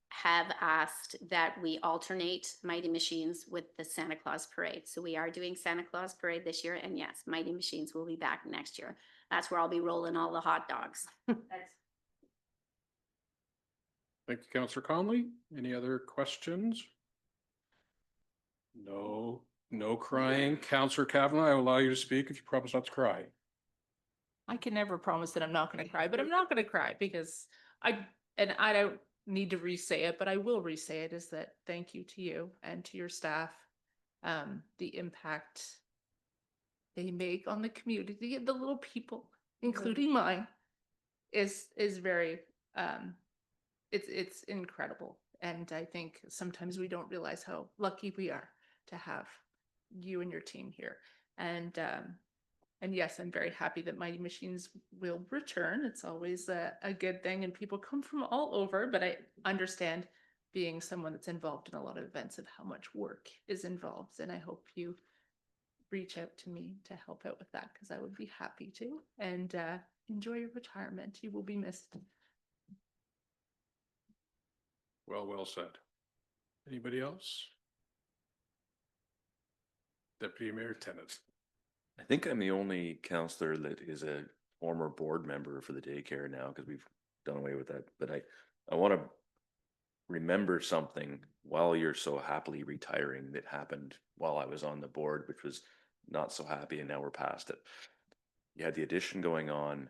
have asked that we alternate Mighty Machines with the Santa Claus Parade. So we are doing Santa Claus Parade this year, and yes, Mighty Machines will be back next year. That's where I'll be rolling all the hot dogs. Thank you, Councillor Conley. Any other questions? No crying. Councillor Kavanagh, I will allow you to speak if you promise not to cry. I can never promise that I'm not going to cry, but I'm not going to cry because I don't need to re-say it, but I will re-say it, is that thank you to you and to your staff. The impact they make on the community and the little people, including mine. is very, it's incredible. And I think sometimes we don't realize how lucky we are to have you and your team here. And yes, I'm very happy that Mighty Machines will return. It's always a good thing, and people come from all over, but I understand, being someone that's involved in a lot of events, of how much work is involved. And I hope you reach out to me to help out with that, because I would be happy to. And enjoy your retirement. You will be missed. Well said. Anybody else? Deputy Mayor Tennant. I think I'm the only counselor that is a former board member for the daycare now, because we've done away with that. But I want to remember something while you're so happily retiring that happened while I was on the board, which was not so happy, and now we're past it. You had the addition going on.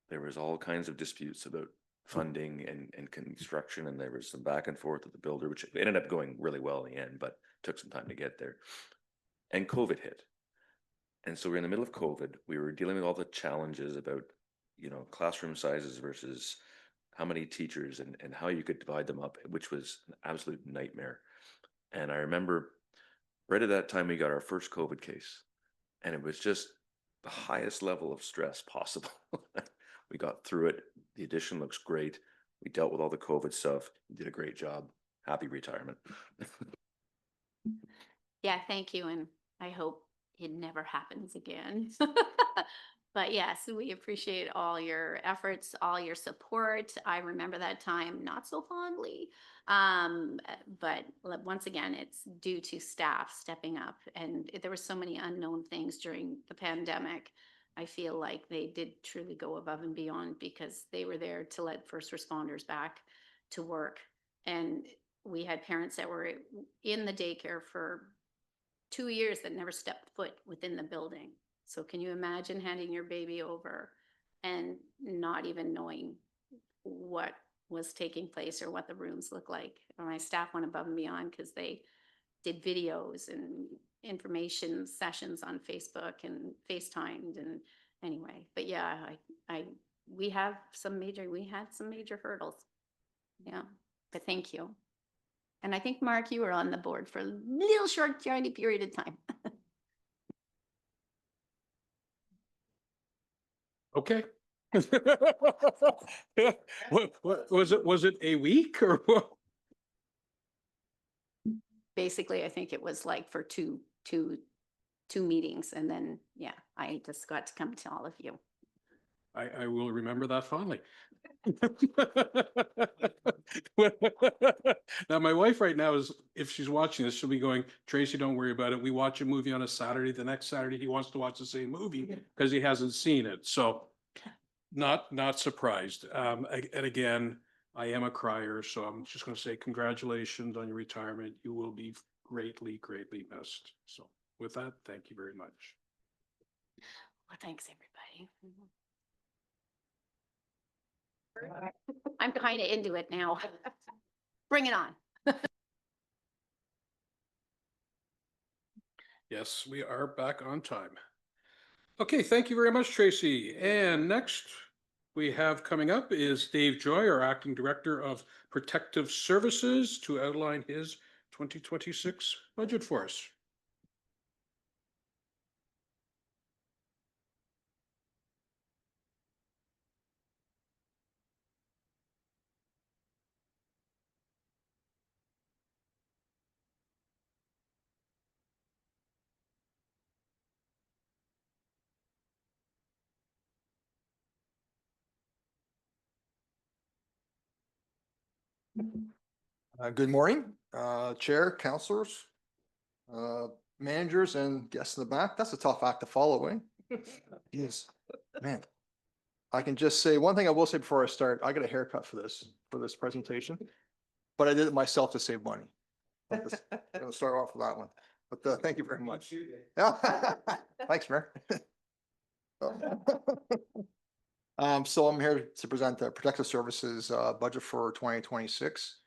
There was all kinds of disputes about funding and construction, and there was some back and forth with the builder, which ended up going really well in the end, but took some time to get there. And COVID hit. And so we're in the middle of COVID. We were dealing with all the challenges about, classroom sizes versus how many teachers and how you could divide them up, which was an absolute nightmare. And I remember right at that time, we got our first COVID case, and it was just the highest level of stress possible. We got through it. The addition looks great. We dealt with all the COVID stuff. You did a great job. Happy retirement. Yeah, thank you. And I hope it never happens again. But yes, we appreciate all your efforts, all your support. I remember that time not so fondly. But once again, it's due to staff stepping up. And there were so many unknown things during the pandemic. I feel like they did truly go above and beyond, because they were there to let first responders back to work. And we had parents that were in the daycare for 2 years that never stepped foot within the building. So can you imagine handing your baby over and not even knowing what was taking place or what the rooms look like? My staff went above and beyond, because they did videos and information sessions on Facebook and FaceTimed, and anyway. But yeah, we had some major hurdles. Yeah, but thank you. And I think, Mark, you were on the board for a little short, tiny period of time. Okay. What was it a week or what? Basically, I think it was like for two meetings, and then, yeah, I just got to come to all of you. I will remember that fondly. Now, my wife right now is, if she's watching this, she'll be going, Tracy, don't worry about it. We watch a movie on a Saturday. The next Saturday, he wants to watch the same movie because he hasn't seen it. So not surprised. And again, I am a crier, so I'm just going to say congratulations on your retirement. You will be greatly, greatly missed. So with that, thank you very much. Well, thanks, everybody. I'm kind of into it now. Bring it on. Yes, we are back on time. Okay, thank you very much, Tracy. And next we have coming up is Dave Joy, our Acting Director of Protective Services, to outline his 2026 budget for us. Good morning, Chair, councilors, managers, and guests in the back. That's a tough act to follow, eh? Yes, man. I can just say, one thing I will say before I start, I got a haircut for this presentation, but I did it myself to save money. I'm gonna start off with that one, but thank you very much. Thanks, Mayor. So I'm here to present the Protective Services budget for 2026.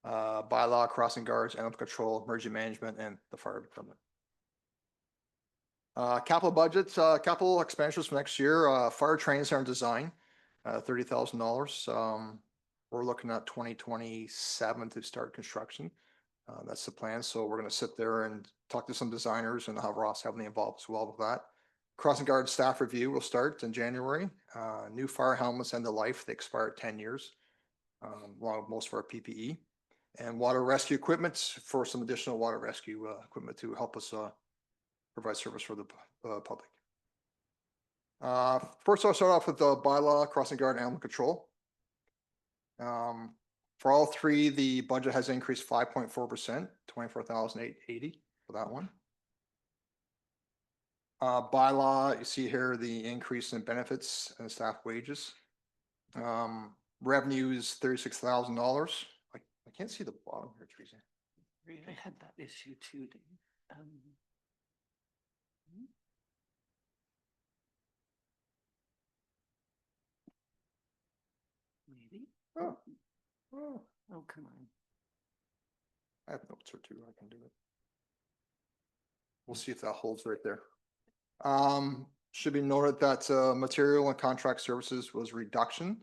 Bylaw, crossing guards, animal control, emergency management, and the fire department. Capital budgets, capital expenditures for next year, fire training center design. $30,000. We're looking at 2027 to start construction. That's the plan. So we're gonna sit there and talk to some designers and have Ross heavily involved as well with that. Crossing Guard staff review will start in January. New fire helmets end of life. They expire at 10 years. Along with most of our PPE. And water rescue equipment for some additional water rescue equipment to help us provide service for the public. First, I'll start off with the bylaw, crossing guard, and animal control. For all three, the budget has increased 5.4%, 24,880 for that one. Bylaw, you see here the increase in benefits and staff wages. Revenue is $36,000. I can't see the bottom here, Teresa. I had that issue too, Dave. Maybe. Oh, Oh, come on. I have notes or two. I can do it. We'll see if that holds right there. Should be noted that material and contract services was reduction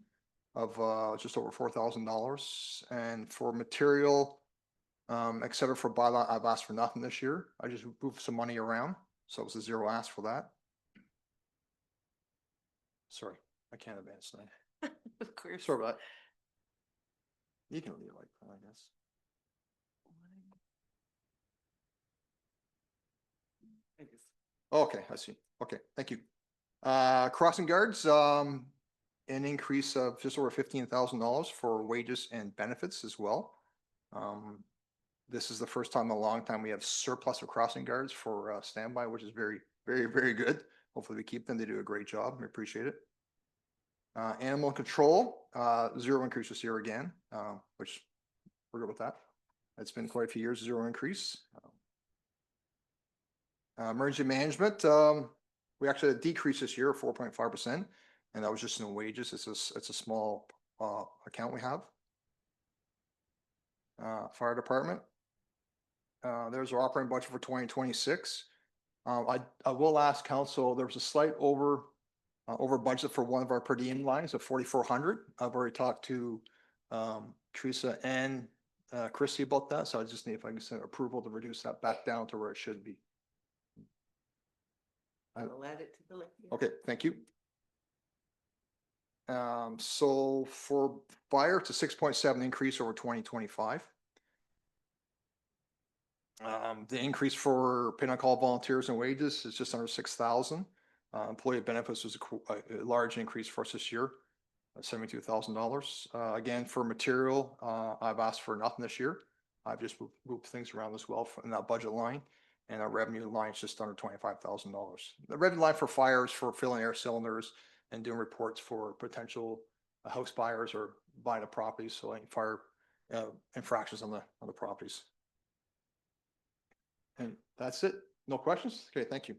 of just over $4,000. And for material, except for bylaw, I've asked for nothing this year. I just moved some money around, so it was a zero ask for that. Sorry, I can't advance tonight. Of course. Sorry about that. You can leave it like that, I guess. Okay, I see. Okay, thank you. Crossing guards, an increase of just over $15,000 for wages and benefits as well. This is the first time in a long time we have surplus of crossing guards for standby, which is very, very, very good. Hopefully we keep them. They do a great job. We appreciate it. Animal control, zero increase this year again, which we're good with that. It's been quite a few years, zero increase. Emergency management, we actually had a decrease this year of 4.5%, and that was just in wages. It's a small account we have. Fire department. There's our operating budget for 2026. I will ask council, there was a slight over budget for one of our per diem lines of 4,400. I've already talked to Teresa and Chrissy about that, so I just need if I can send approval to reduce that back down to where it should be. I'll add it to the list. Okay, thank you. So for fire, it's a 6.7 increase over 2025. The increase for pin on call volunteers and wages is just under 6,000. Employee benefits was a large increase for us this year, $72,000. Again, for material, I've asked for nothing this year. I've just moved things around as well in that budget line. And our revenue line is just under $25,000. The revenue line for fire is for filling air cylinders and doing reports for potential house buyers or buying a property. So any fire infractions on the properties. And that's it. No questions? Okay, thank you.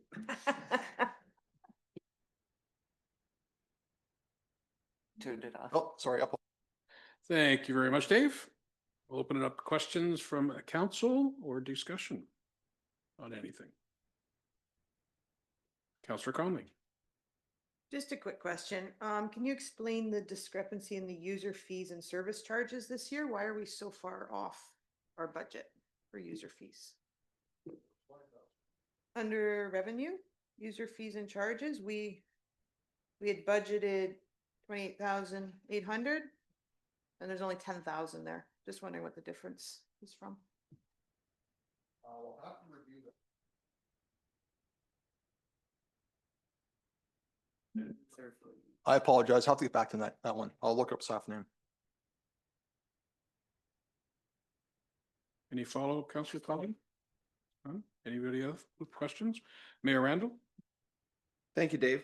Turned it off. Oh, sorry. Thank you very much, Dave. We'll open it up to questions from council or discussion on anything. Councillor Conley. Just a quick question. Can you explain the discrepancy in the user fees and service charges this year? Why are we so far off our budget for user fees? Under revenue, user fees and charges, we had budgeted 28,800 and there's only 10,000 there. Just wondering what the difference is from. We'll have to review that. I apologize. I'll have to get back to that one. I'll look up this afternoon. Any follow-up, Councillor Conley? Anybody else with questions? Mayor Randall? Thank you, Dave.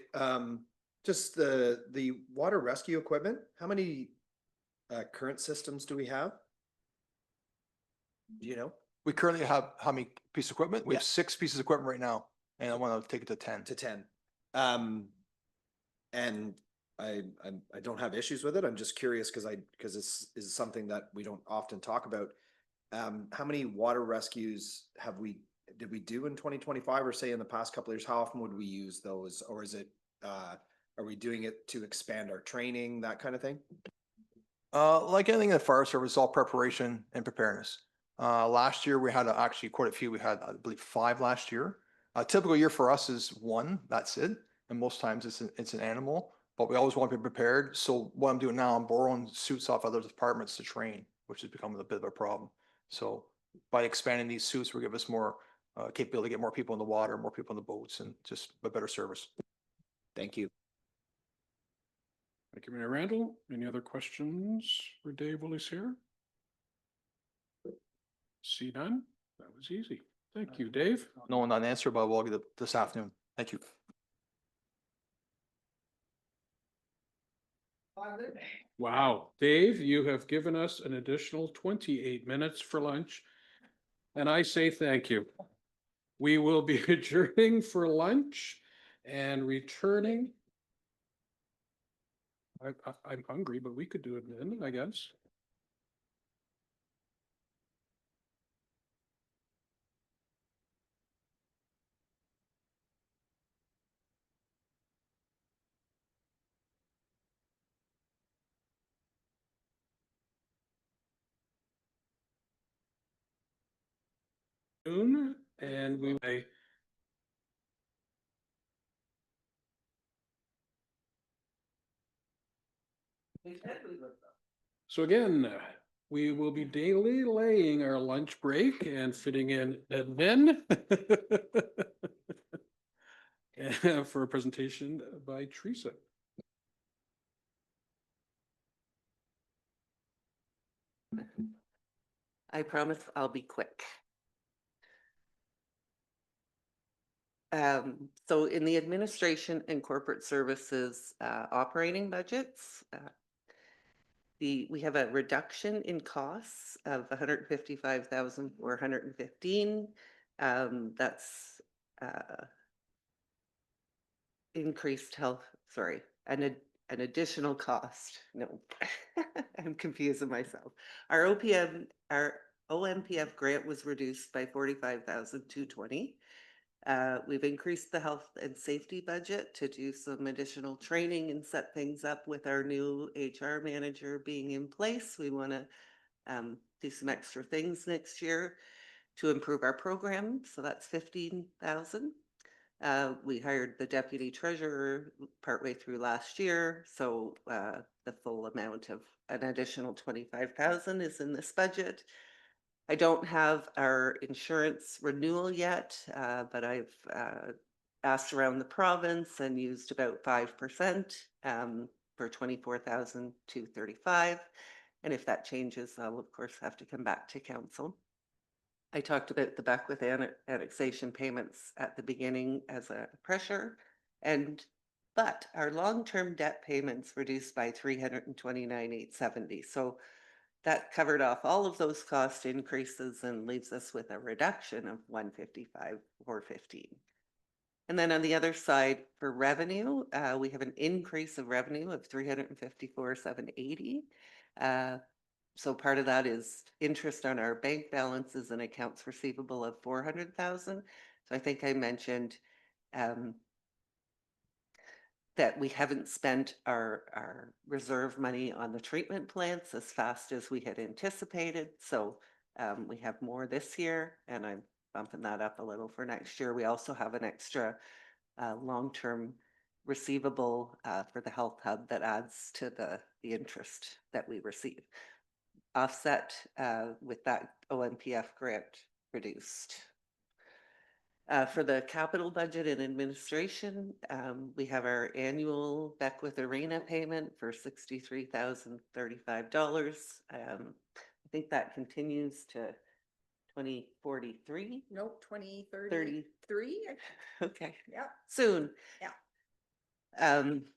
Just the water rescue equipment, how many current systems do we have? Do you know? We currently have how many pieces of equipment? We have Yeah. 6 pieces of equipment right now, and I want to take it to 10. To 10. And I don't have issues with it. I'm just curious because this is something that we don't often talk about. How many water rescues did we do in 2025 or say in the past couple of years? How often would we use those? Or is it Are we doing it to expand our training, that kind of thing? Like anything in the fire service, all preparation and preparedness. Last year we had actually quite a few. We had, I believe, 5 last year. A typical year for us is 1, that's it. And most times it's an animal, but we always want to be prepared. So what I'm doing now, I'm borrowing suits off other departments to train, which is becoming a bit of a problem. So by expanding these suits, will give us more capability to get more people in the water, more people in the boats, and just a better service. Thank you. Thank you, Mayor Randall. Any other questions for Dave while he's here? See none? That was easy. Thank you, Dave. No one unanswered, but we'll get it this afternoon. Thank you. Wow, Dave, you have given us an additional 28 minutes for lunch. And I say thank you. We will be adjourning for lunch and returning. I'm hungry, but we could do it then, I guess. And we may. So again, we will be daily laying our lunch break and fitting in admin for a presentation by Teresa. I promise I'll be quick. So in the administration and corporate services operating budgets, we have a reduction in costs of 155,415. That's increased health, sorry, an additional cost. No, I'm confusing myself. Our OMPF grant was reduced by 45,220. We've increased the health and safety budget to do some additional training and set things up with our new HR manager being in place. We want to do some extra things next year to improve our program. So that's 15,000. We hired the deputy treasurer partway through last year. So the full amount of an additional 25,000 is in this budget. I don't have our insurance renewal yet, but I've asked around the province and used about 5% for 24,235. And if that changes, I'll of course have to come back to council. I talked about the Beckwith annexation payments at the beginning as a pressure, but our long-term debt payments reduced by 329,870. So that covered off all of those cost increases and leaves us with a reduction of 155,415. And then on the other side for revenue, we have an increase of revenue of 354,780. So part of that is interest on our bank balances and accounts receivable of 400,000. So I think I mentioned that we haven't spent our reserve money on the treatment plants as fast as we had anticipated. So we have more this year, and I'm bumping that up a little for next year. We also have an extra long-term receivable for the health hub that adds to the interest that we receive. Offset with that OMPF grant reduced. For the capital budget and administration, we have our annual Beckwith Arena payment for $63,035. I think that continues to 2043. Nope, 2033. Okay. Yeah. Soon. Yeah.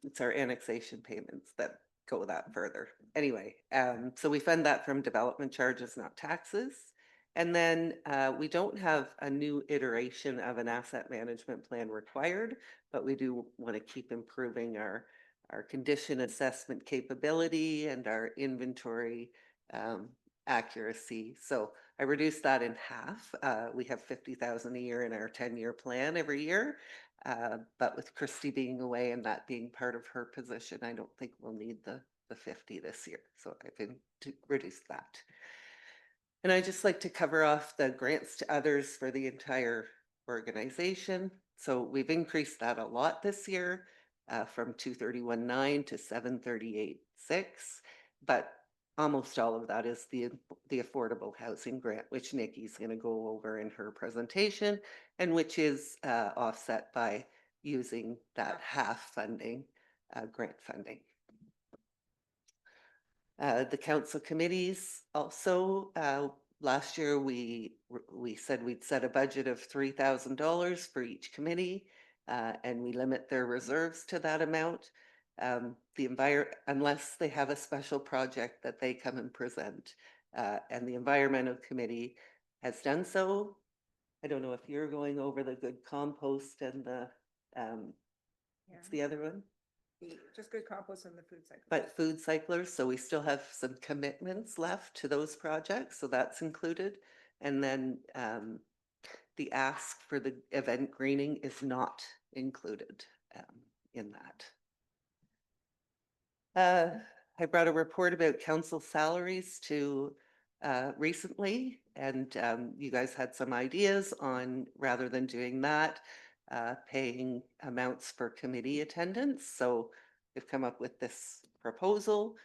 It's our annexation payments that go that further. Anyway, so we fund that from development charges, not taxes. And then we don't have a new iteration of an asset management plan required, but we do want to keep improving our condition assessment capability and our inventory accuracy. So I reduced that in half. We have 50,000 a year in our 10-year plan every year. But with Christy being away and that being part of her position, I don't think we'll need the 50 this year. So I've been to reduce that. And I just like to cover off the grants to others for the entire organization. So we've increased that a lot this year, from 231.9 to 738.6. But almost all of that is the affordable housing grant, which Nikki's going to go over in her presentation, and which is offset by using that half funding, grant funding. The council committees also, last year we said we'd set a budget of $3,000 for each committee, and we limit their reserves to that amount. Unless they have a special project that they come and present, and the environmental committee has done so. I don't know if you're going over the good compost and the, what's the other one? Just good compost and the food cycle. But food cyclers, so we still have some commitments left to those projects, so that's included. And then the ask for the event greening is not included in that. I brought a report about council salaries to recently, and you guys had some ideas on, rather than doing that, paying amounts for committee attendance. So we've come up with this proposal.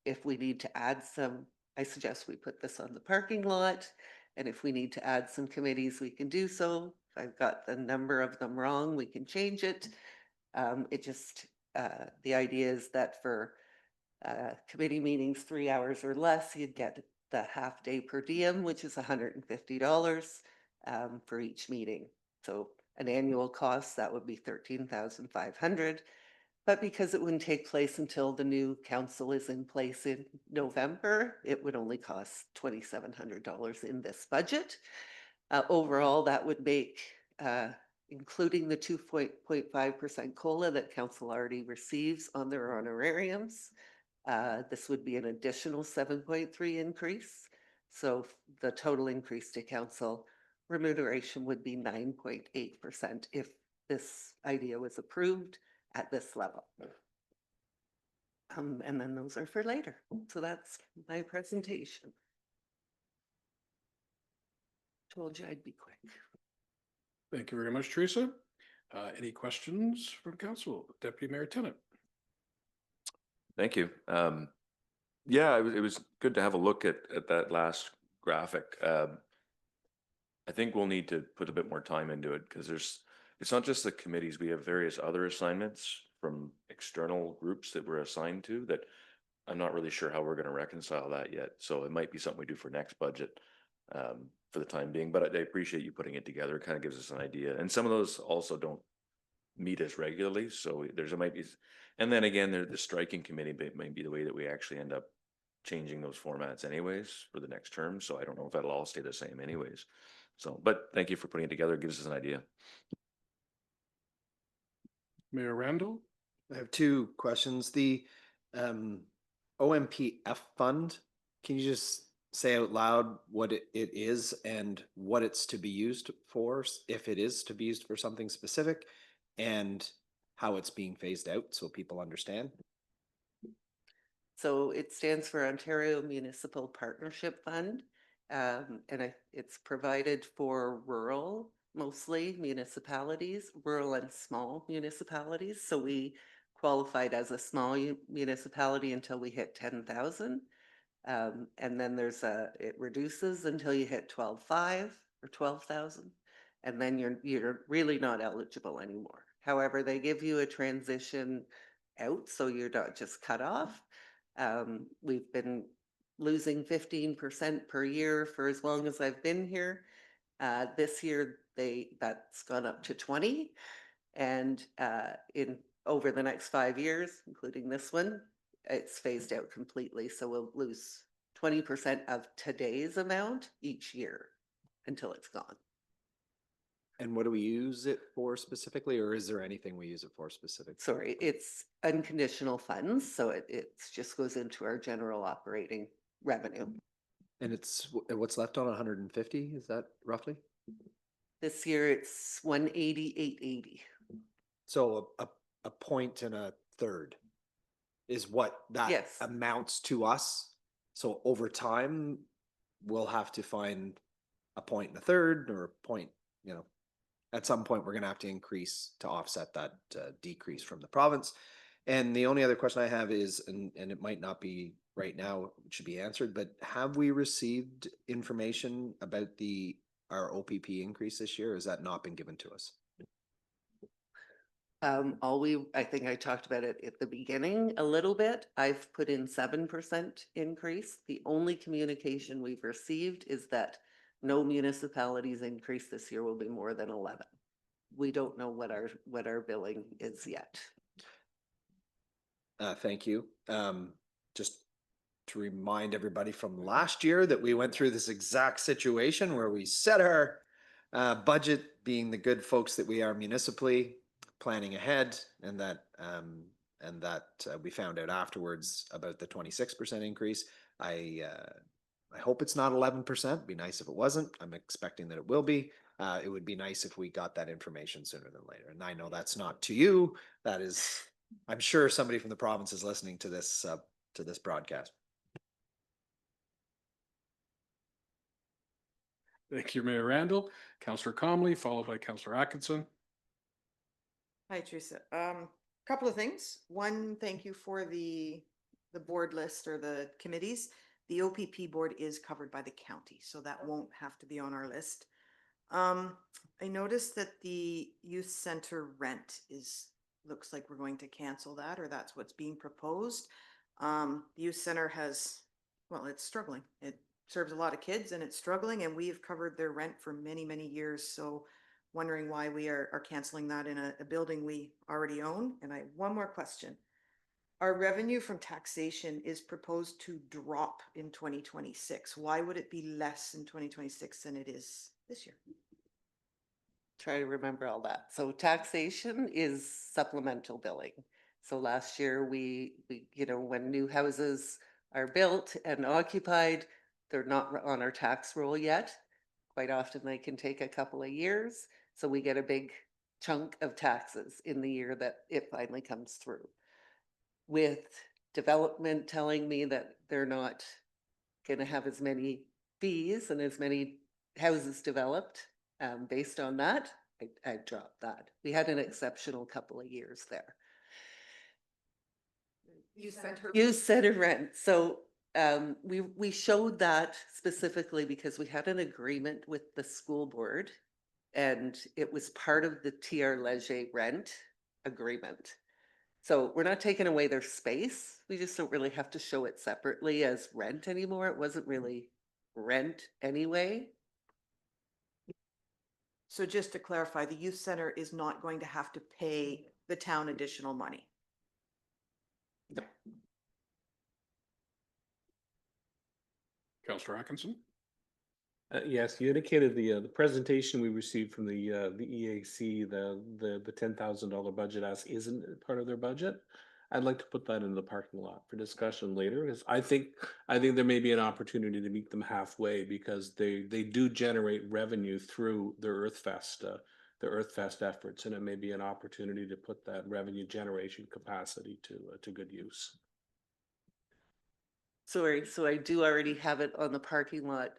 If we need to add some, I suggest we put this on the parking lot. And if we need to add some committees, we can do so. If I've got the number of them wrong, we can change it. The idea is that for committee meetings 3 hours or less, you'd get the half day per diem, which is $150 for each meeting. So an annual cost, that would be $13,500. But because it wouldn't take place until the new council is in place in November, it would only cost $2,700 in this budget. Overall, that would make, including the 2.5% COLA that council already receives on their honorariums, this would be an additional 7.3 increase. So the total increase to council remuneration would be 9.8% if this idea was approved at this level. And then those are for later. So that's my presentation. Told you I'd be quick. Thank you very much, Teresa. Any questions from council? Deputy Mayor Tennant. Thank you. Yeah, it was good to have a look at that last graphic. I think we'll need to put a bit more time into it because it's not just the committees. We have various other assignments from external groups that we're assigned to that I'm not really sure how we're going to reconcile that yet. So it might be something we do for next budget for the time being, but I appreciate you putting it together. It kind of gives us an idea. And some of those also don't meet as regularly. So might be, and then again, the striking committee might be the way that we actually end up changing those formats anyways for the next term. So I don't know if that'll all stay the same anyways. So, but thank you for putting it together. It gives us an idea. Mayor Randall. I have two questions. The OMPF fund, can you just say out loud what it is and what it's to be used for, if it is to be used for something specific, and how it's being phased out so people understand? So it stands for Ontario Municipal Partnership Fund. And it's provided for rural, mostly municipalities, rural and small municipalities. So we qualified as a small municipality until we hit 10,000. And then it reduces until you hit 12,500 or 12,000. And then you're really not eligible anymore. However, they give you a transition out, so you're not just cut off. We've been losing 15% per year for as long as I've been here. This year, that's gone up to 20. And over the next 5 years, including this one, it's phased out completely. So we'll lose 20% of today's amount each year until it's gone. And what do we use it for specifically, or is there anything we use it for specifically? Sorry, it's unconditional funds. So it just goes into our general operating revenue. And it's, what's left on 150, is that roughly? This year it's 180, 880. So a point and a third is what that Yes. amounts to us. So over time, we'll have to find a point and a third or a point, you know, at some point, we're gonna have to increase to offset that decrease from the province. And the only other question I have is, and it might not be right now, it should be answered, but have we received information about our OPP increase this year? Or has that not been given to us? I think I talked about it at the beginning a little bit. I've put in 7% increase. The only communication we've received is that no municipalities increase this year will be more than 11. We don't know what our billing is yet. Thank you. Just to remind everybody from last year that we went through this exact situation where we set our budget, being the good folks that we are municipally, planning ahead, and that we found out afterwards about the 26% increase. I hope it's not 11%. Be nice if it wasn't. I'm expecting that it will be. It would be nice if we got that information sooner than later. And I know that's not to you. That is, I'm sure somebody from the province is listening to this broadcast. Thank you, Mayor Randall. Councillor Comley, followed by Councillor Atkinson. Hi, Teresa. Couple of things. One, thank you for the board list or the committees. The OPP board is covered by the county, so that won't have to be on our list. I noticed that the youth center rent looks like we're going to cancel that, or that's what's being proposed. The youth center it's struggling. It serves a lot of kids and it's struggling, and we have covered their rent for many, many years. So wondering why we are canceling that in a building we already own. And I have one more question. Our revenue from taxation is proposed to drop in 2026. Why would it be less in 2026 than it is this year? Try to remember all that. So taxation is supplemental billing. So last year we when new houses are built and occupied, they're not on our tax roll yet. Quite often they can take a couple of years. So we get a big chunk of taxes in the year that it finally comes through. With development telling me that they're not going to have as many fees and as many houses developed, based on that, I dropped that. We had an exceptional couple of years there. You said a rent. So we showed that specifically because we had an agreement with the school board, and it was part of the TR Leger rent agreement. So we're not taking away their space. We just don't really have to show it separately as rent anymore. It wasn't really rent anyway. So just to clarify, the youth center is not going to have to pay the town additional money. No. Councillor Atkinson. Yes, you indicated the presentation we received from the EAC, the $10,000 budget ask isn't part of their budget. I'd like to put that in the parking lot for discussion later, because I think there may be an opportunity to meet them halfway, because they do generate revenue through their Earthfest efforts, and it may be an opportunity to put that revenue generation capacity to good use. Sorry, so I do already have it on the parking lot,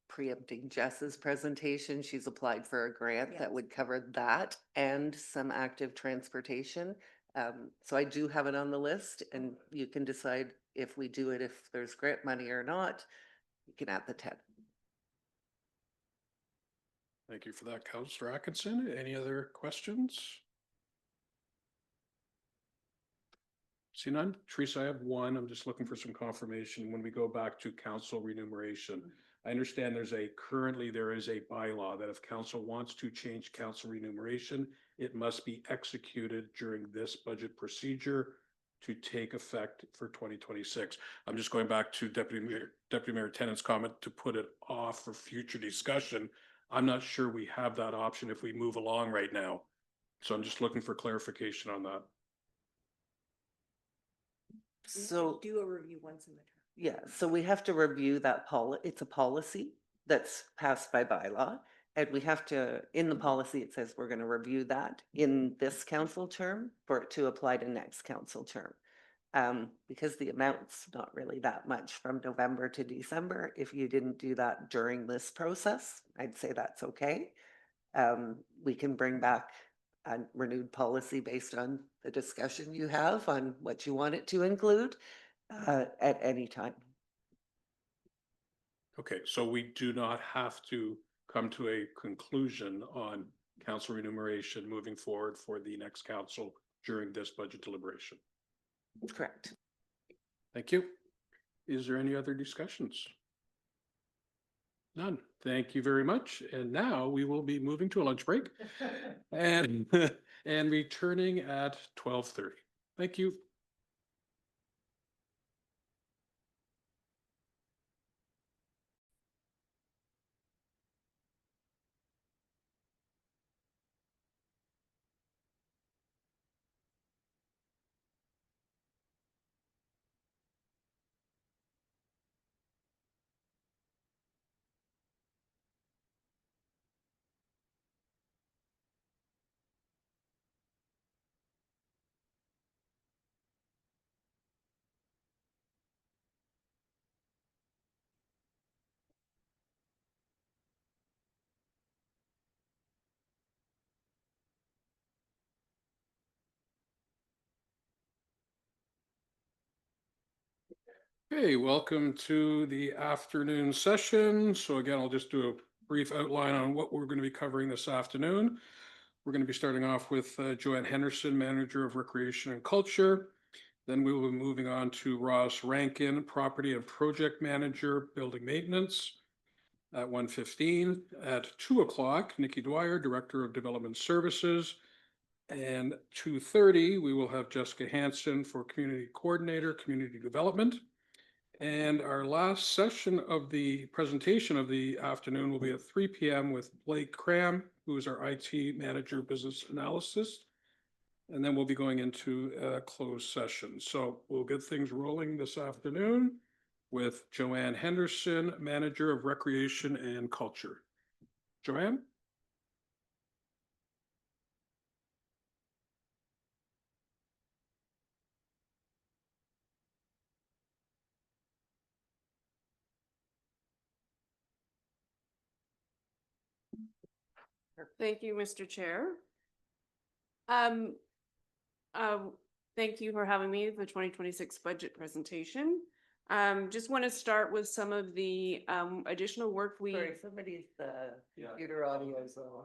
preempting Jess's presentation. She's applied for a grant that would cover that and some active transportation. So I do have it on the list, and you can decide if we do it, if there's grant money or not. You can add the 10. Thank you for that, Councillor Atkinson. Any other questions? See none? Teresa, I have one. I'm just looking for some confirmation when we go back to council remuneration. I understand currently there is a bylaw that if council wants to change council remuneration, it must be executed during this budget procedure to take effect for 2026. I'm just going back to Deputy Mayor Tennant's comment to put it off for future discussion. I'm not sure we have that option if we move along right now. So I'm just looking for clarification on that. So do a review once in the term. Yeah, so we have to review that it's a policy that's passed by bylaw. And we have to, in the policy, it says we're gonna review that in this council term for it to apply to next council term. Because the amount's not really that much from November to December. If you didn't do that during this process, I'd say that's okay. We can bring back a renewed policy based on the discussion you have on what you want it to include at any time. Okay, so we do not have to come to a conclusion on council remuneration moving forward for the next council during this budget deliberation. Correct. Thank you. Is there any other discussions? None. Thank you very much. And now we will be moving to a lunch break and and returning at 12:30. Thank you. Okay, welcome to the afternoon session. So again, I'll just do a brief outline on what we're going to be covering this afternoon. We're going to be starting off with Joanne Henderson, Manager of Recreation and Culture. Then we will be moving on to Ross Rankin, Property and Project Manager, Building Maintenance at 1:15. At 2 o'clock, Nikki Dwyer, Director of Development Services. And 2:30, we will have Jessica Hanson for Community Coordinator, Community Development. And our last session of the presentation of the afternoon will be at 3 p.m. with Blake Cram, who is our IT Manager Business Analysis. And then we'll be going into a closed session. So we'll get things rolling this afternoon with Joanne Henderson, Manager of Recreation and Culture. Joanne? Thank you, Mr. Chair. Thank you for having me for the 2026 budget presentation. Just want to start with some of the additional work we. Sorry, somebody's computer audio is on.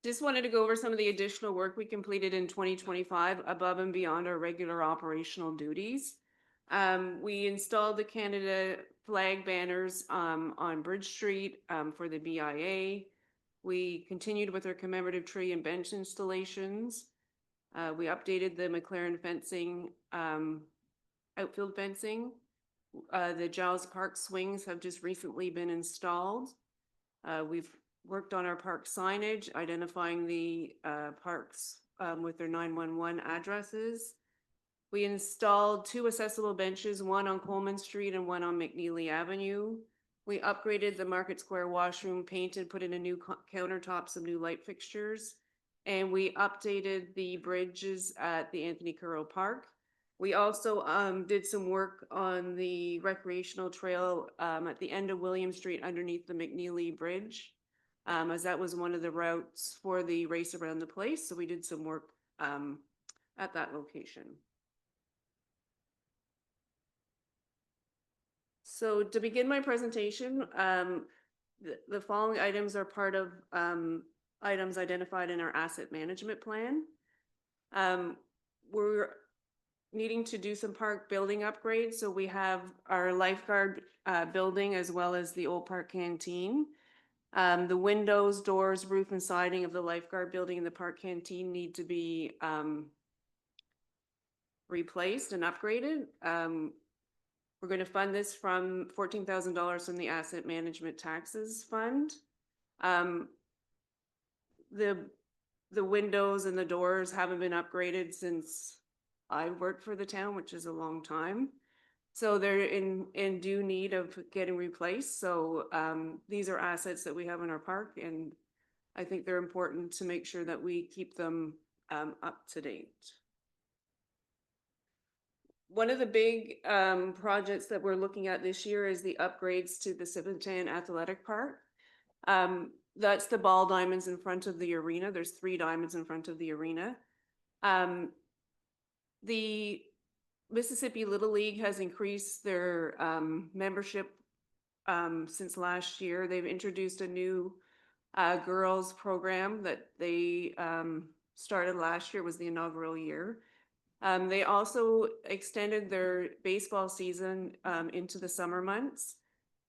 Just wanted to go over some of the additional work we completed in 2025 above and beyond our regular operational duties. We installed the Canada flag banners on Bridge Street for the BIA. We continued with our commemorative tree and bench installations. We updated the McLaren fencing, outfield fencing. The Giles Park swings have just recently been installed. We've worked on our park signage, identifying the parks with their 911 addresses. We installed 2 accessible benches, one on Coleman Street and one on McNeely Avenue. We upgraded the Market Square washroom, painted, put in a new countertop, some new light fixtures. And we updated the bridges at the Anthony Curro Park. We also did some work on the recreational trail at the end of William Street underneath the McNeely Bridge, as that was one of the routes for the race around the place. So we did some work at that location. So to begin my presentation, the following items are part of items identified in our asset management plan. We're needing to do some park building upgrades. So we have our lifeguard building as well as the old park canteen. The windows, doors, roof and siding of the lifeguard building and the park canteen need to be replaced and upgraded. We're going to fund this from $14,000 from the asset management taxes fund. The windows and the doors haven't been upgraded since I worked for the town, which is a long time. So they're in due need of getting replaced. So these are assets that we have in our park, and I think they're important to make sure that we keep them up to date. One of the big projects that we're looking at this year is the upgrades to the Civitan Athletic Park. That's the ball diamonds in front of the arena. There's 3 diamonds in front of the arena. The Mississippi Little League has increased their membership since last year. They've introduced a new girls program that they started last year, was the inaugural year. They also extended their baseball season into the summer months,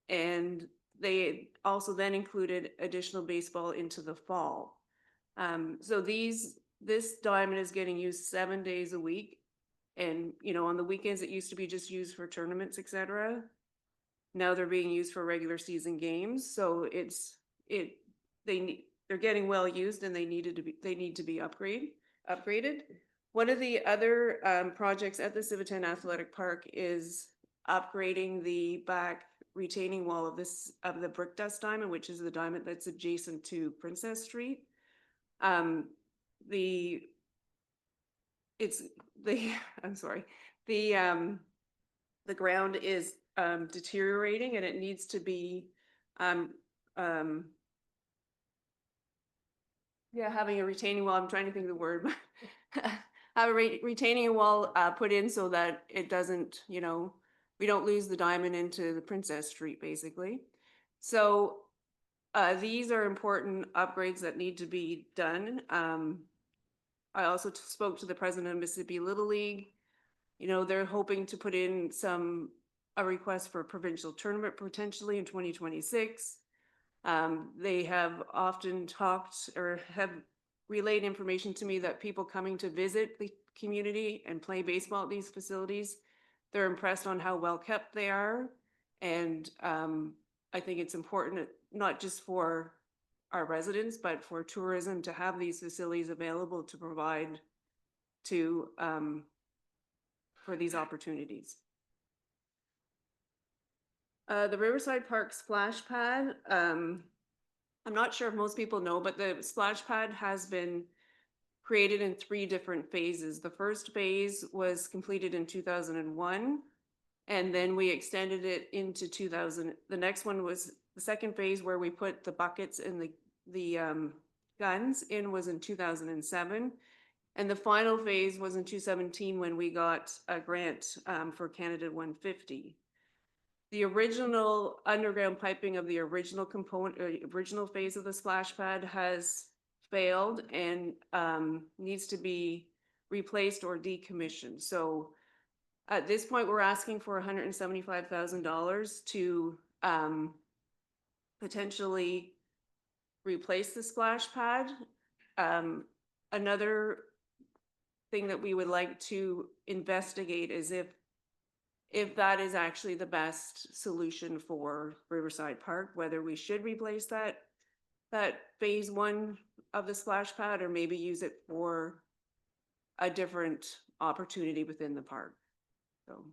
and they also then included additional baseball into the fall. So this diamond is getting used 7 days a week. And, you know, on the weekends, it used to be just used for tournaments, etc. Now they're being used for regular season games. So they're getting well used, and they need to be upgraded. One of the other projects at the Civitan Athletic Park is upgrading the back retaining wall of the brick dust diamond, which is the diamond that's adjacent to Princess Street. The ground is deteriorating, and it needs to be having a retaining wall. I'm trying to think of the word. Have a retaining wall put in so that it doesn't, you know, we don't lose the diamond into the Princess Street, basically. So these are important upgrades that need to be done. I also spoke to the president of Mississippi Little League. You know, they're hoping to put in a request for a provincial tournament potentially in 2026. They have often talked or have relayed information to me that people coming to visit the community and play baseball at these facilities, they're impressed on how well kept they are. And I think it's important, not just for our residents, but for tourism to have these facilities available to provide to for these opportunities. The Riverside Park splash pad, I'm not sure if most people know, but the splash pad has been created in 3 different phases. The first phase was completed in 2001, and then we extended it into 2000. The next one was the second phase, where we put the buckets and the guns in, was in 2007. And the final phase was in 2017, when we got a grant for Canada 150. The original underground piping of the original original phase of the splash pad has failed and needs to be replaced or decommissioned. So at this point, we're asking for $175,000 to potentially replace the splash pad. Another thing that we would like to investigate is if that is actually the best solution for Riverside Park, whether we should replace that phase 1 of the splash pad, or maybe use it for a different opportunity within the park. So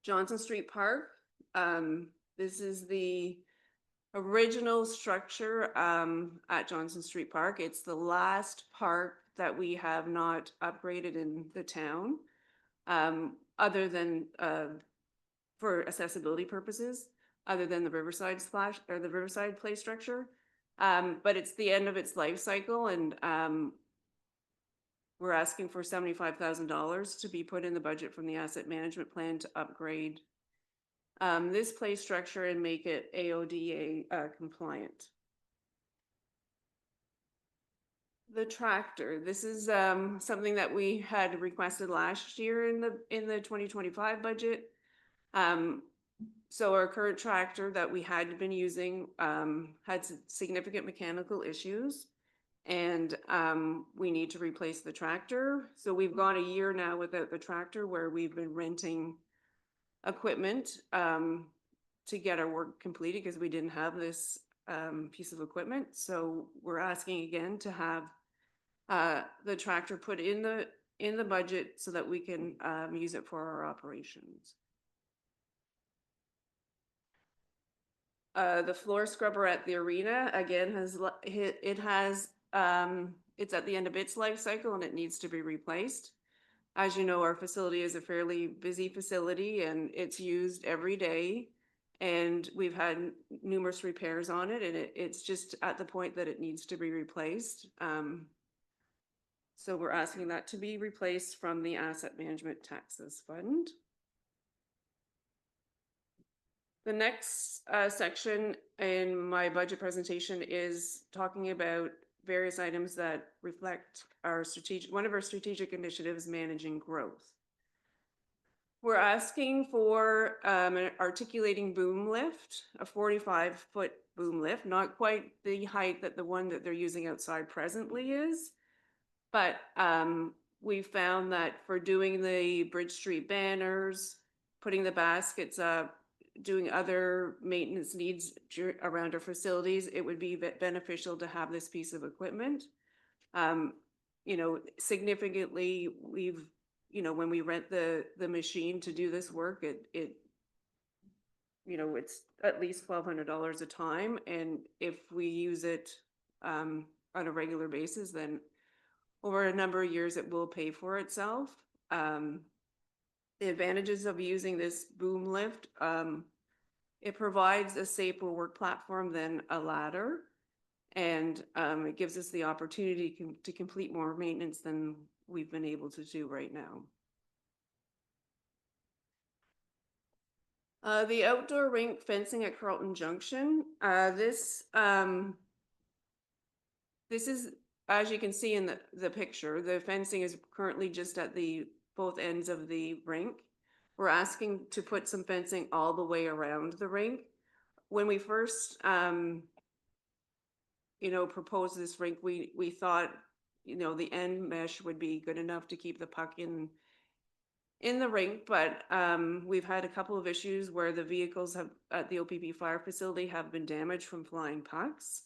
Johnson Street Park, this is the original structure at Johnson Street Park. It's the last park that we have not upgraded in the town, other than for accessibility purposes, other than the Riverside splash or the Riverside play structure. But it's the end of its life cycle, and we're asking for $75,000 to be put in the budget from the asset management plan to upgrade this play structure and make it AODA compliant. The tractor, this is something that we had requested last year in the 2025 budget. So our current tractor that we had been using had significant mechanical issues. And we need to replace the tractor. So we've gone a year now without the tractor where we've been renting equipment to get our work completed because we didn't have this piece of equipment. So we're asking again to have the tractor put in the budget so that we can use it for our operations. The floor scrubber at the arena again it's at the end of its life cycle and it needs to be replaced. As you know, our facility is a fairly busy facility and it's used every day. And we've had numerous repairs on it and it's just at the point that it needs to be replaced. So we're asking that to be replaced from the asset management taxes fund. The next section in my budget presentation is talking about various items that reflect one of our strategic initiatives, managing growth. We're asking for an articulating boom lift, a 45-foot boom lift, not quite the height that the one that they're using outside presently is, but we found that for doing the Bridge Street banners, putting the baskets up, doing other maintenance needs around our facilities, it would be beneficial to have this piece of equipment. You know, significantly, when we rent the machine to do this work, it's at least $1,200 a time. And if we use it on a regular basis, then over a number of years, it will pay for itself. The advantages of using this boom lift, it provides a safer work platform than a ladder, and it gives us the opportunity to complete more maintenance than we've been able to do right now. The outdoor rink fencing at Carlton Junction, this is, as you can see in the picture, the fencing is currently just at both ends of the rink. We're asking to put some fencing all the way around the rink. When we first, proposed this rink, we thought, the end mesh would be good enough to keep the puck in the rink, but we've had a couple of issues where the vehicles at the OPP fire facility have been damaged from flying pucks.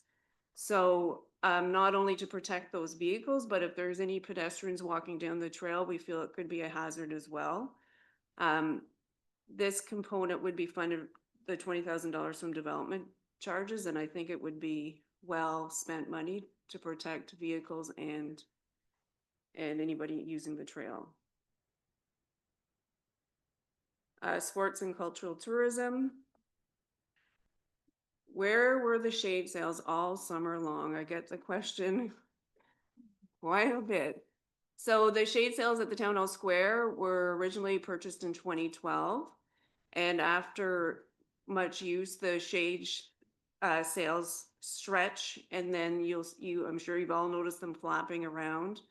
So not only to protect those vehicles, but if there's any pedestrians walking down the trail, we feel it could be a hazard as well. This component would be funded the $20,000 from development charges, and I think it would be well spent money to protect vehicles and anybody using the trail. Sports and cultural tourism. Where were the shade sales all summer long? I get the question quite a bit. So the shade sales at the Town Hall Square were originally purchased in 2012. And after much use, the shade sales stretch, and then I'm sure you've all noticed them flapping around,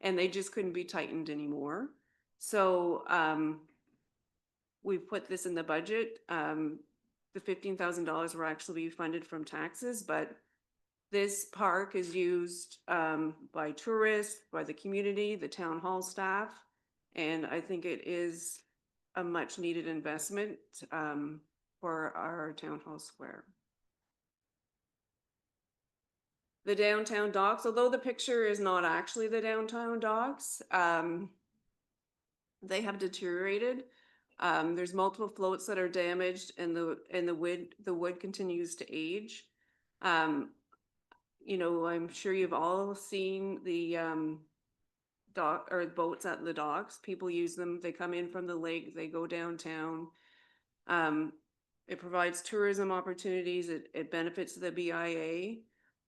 and they just couldn't be tightened anymore. So we've put this in the budget. The $15,000 will actually be funded from taxes, but this park is used by tourists, by the community, the town hall staff, and I think it is a much needed investment for our town hall square. The downtown docks, although the picture is not actually the downtown docks, they have deteriorated. There's multiple floats that are damaged, and the wood continues to age. I'm sure you've all seen the dock or boats at the docks. People use them. They come in from the lake. They go downtown. It provides tourism opportunities. It benefits the BIA.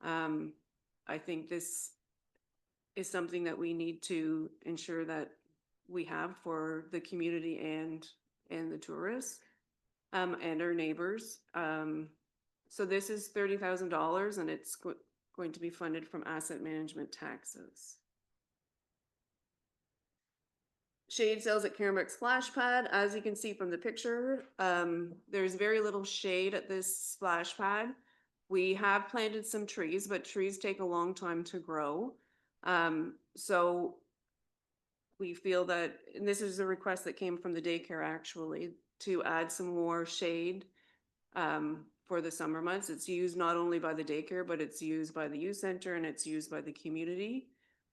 I think this is something that we need to ensure that we have for the community and the tourists and our neighbors. So this is $30,000, and it's going to be funded from asset management taxes. shade sails at Caremark Splash Pad. As you can see from the picture, there's very little shade at this splash pad. We have planted some trees, but trees take a long time to grow. So we feel that, and this is a request that came from the daycare actually, to add some more shade for the summer months. It's used not only by the daycare, but it's used by the youth center and it's used by the community.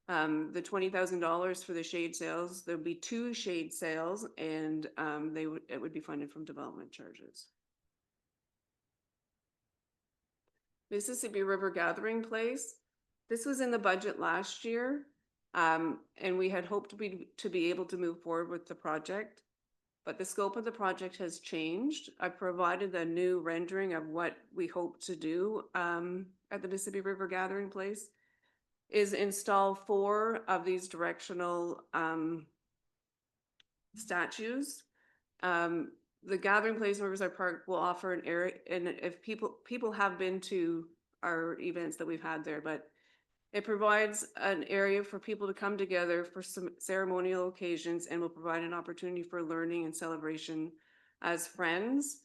The $20,000 for the shade sales, there'll be 2 shade sales, and it would be funded from development charges. Mississippi River Gathering Place. This was in the budget last year, and we had hoped to be able to move forward with the project, but the scope of the project has changed. I provided a new rendering of what we hope to do at the Mississippi River Gathering Place. Is install 4 of these directional statues. The Gathering Place in Riverside Park will offer an area, and if people have been to our events that we've had there, but it provides an area for people to come together for some ceremonial occasions and will provide an opportunity for learning and celebration as friends.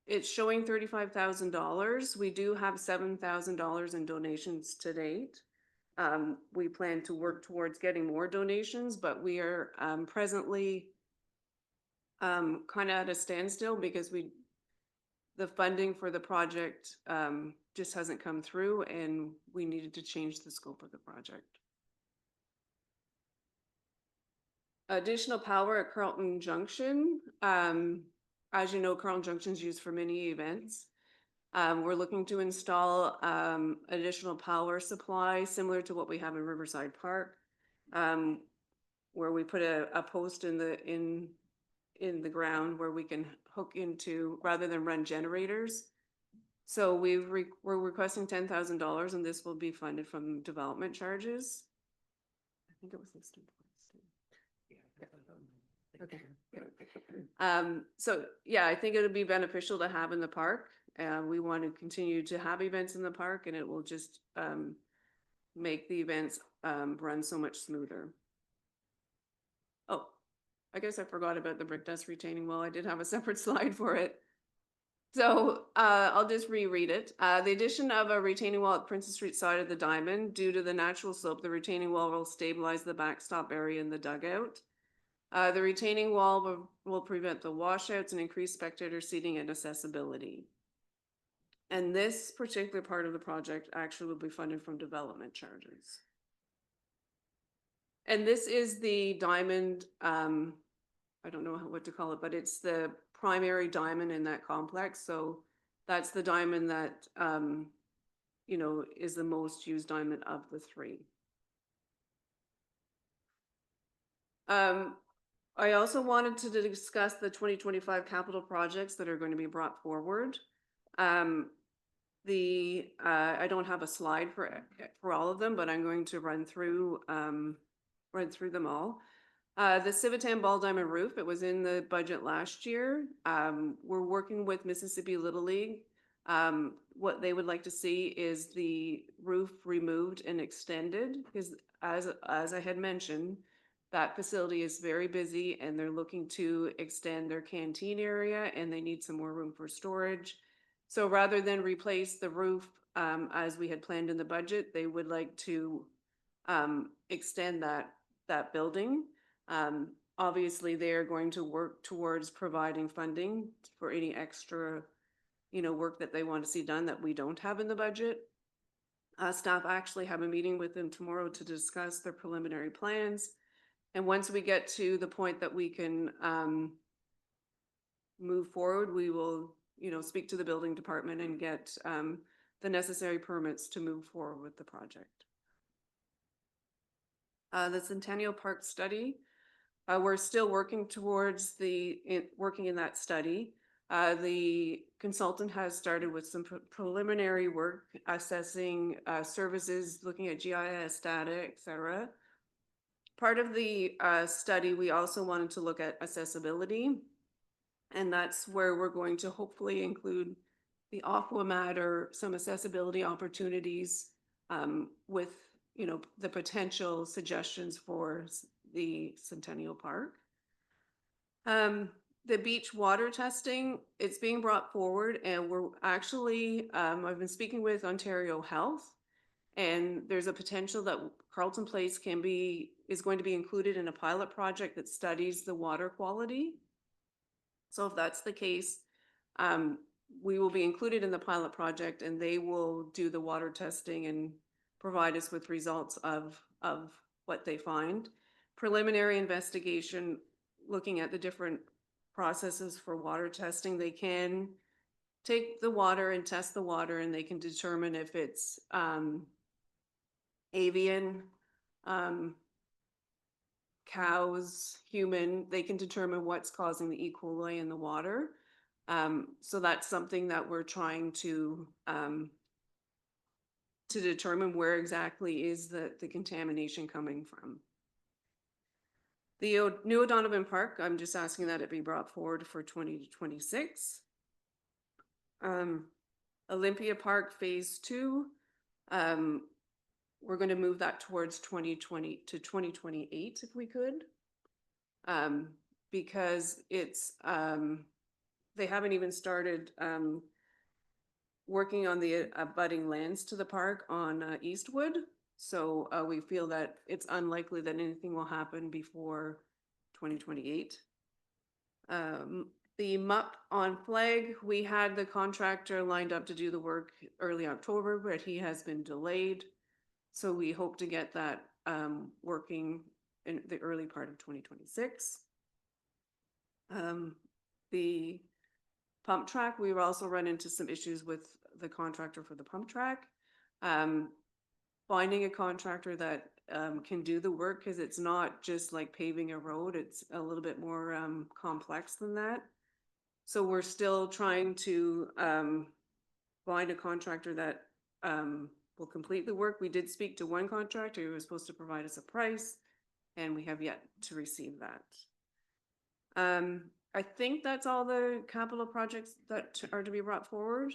It's showing $35,000. We do have $7,000 in donations to date. We plan to work towards getting more donations, but we are presently kind of at a standstill because the funding for the project just hasn't come through, and we needed to change the scope of the project. Additional power at Carlton Junction. As you know, Carlton Junction is used for many events. We're looking to install additional power supply similar to what we have in Riverside Park, where we put a post in the ground where we can hook into rather than run generators. So we're requesting $10,000, and this will be funded from development charges. I think it was listed. Okay. So yeah, I think it'll be beneficial to have in the park. We want to continue to have events in the park, and it will just make the events run so much smoother. Oh, I guess I forgot about the brick dust retaining wall. I did have a separate slide for it. So I'll just reread it. The addition of a retaining wall at Princess Street side of the diamond, due to the natural slope, the retaining wall will stabilize the backstop area in the dugout. The retaining wall will prevent the washouts and increase spectator seating and accessibility. And this particular part of the project actually will be funded from development charges. And this is the diamond, I don't know what to call it, but it's the primary diamond in that complex. So that's the diamond that, you know, is the most used diamond of the 3. I also wanted to discuss the 2025 capital projects that are going to be brought forward. I don't have a slide for all of them, but I'm going to run through them all. The Civitan Ball Diamond Roof, it was in the budget last year. We're working with Mississippi Little League. What they would like to see is the roof removed and extended, because as I had mentioned, that facility is very busy and they're looking to extend their canteen area and they need some more room for storage. So rather than replace the roof as we had planned in the budget, they would like to extend that building. Obviously, they're going to work towards providing funding for any extra, you know, work that they want to see done that we don't have in the budget. Staff actually have a meeting with them tomorrow to discuss their preliminary plans. And once we get to the point that we can move forward, we will, you know, speak to the building department and get the necessary permits to move forward with the project. The Centennial Park study, we're still working towards working in that study. The consultant has started with some preliminary work assessing services, looking at GIS data, etc. Part of the study, we also wanted to look at accessibility, and that's where we're going to hopefully include the Aquamat or some accessibility opportunities with, you know, the potential suggestions for the Centennial Park. The beach water testing, it's being brought forward, and we're actually, I've been speaking with Ontario Health, and there's a potential that Carleton Place is going to be included in a pilot project that studies the water quality. So if that's the case, we will be included in the pilot project, and they will do the water testing and provide us with results of what they find. Preliminary investigation, looking at the different processes for water testing, they can take the water and test the water, and they can determine if it's avian, cows, human. They can determine what's causing the E. coli in the water. So that's something that we're trying to determine where exactly is the contamination coming from. The new O'Donovan Park, I'm just asking that it be brought forward for 2026. Olympia Park Phase 2, we're going to move that towards 2020 to 2028 if we could, because it's they haven't even started working on the abutting lands to the park on Eastwood. So we feel that it's unlikely that anything will happen before 2028. The MUP on Flag, we had the contractor lined up to do the work early October, but he has been delayed. So we hope to get that working in the early part of 2026. The pump track, we've also run into some issues with the contractor for the pump track. Finding a contractor that can do the work, because it's not just like paving a road, it's a little bit more complex than that. So we're still trying to find a contractor that will complete the work. We did speak to one contractor who was supposed to provide us a price, and we have yet to receive that. I think that's all the capital projects that are to be brought forward.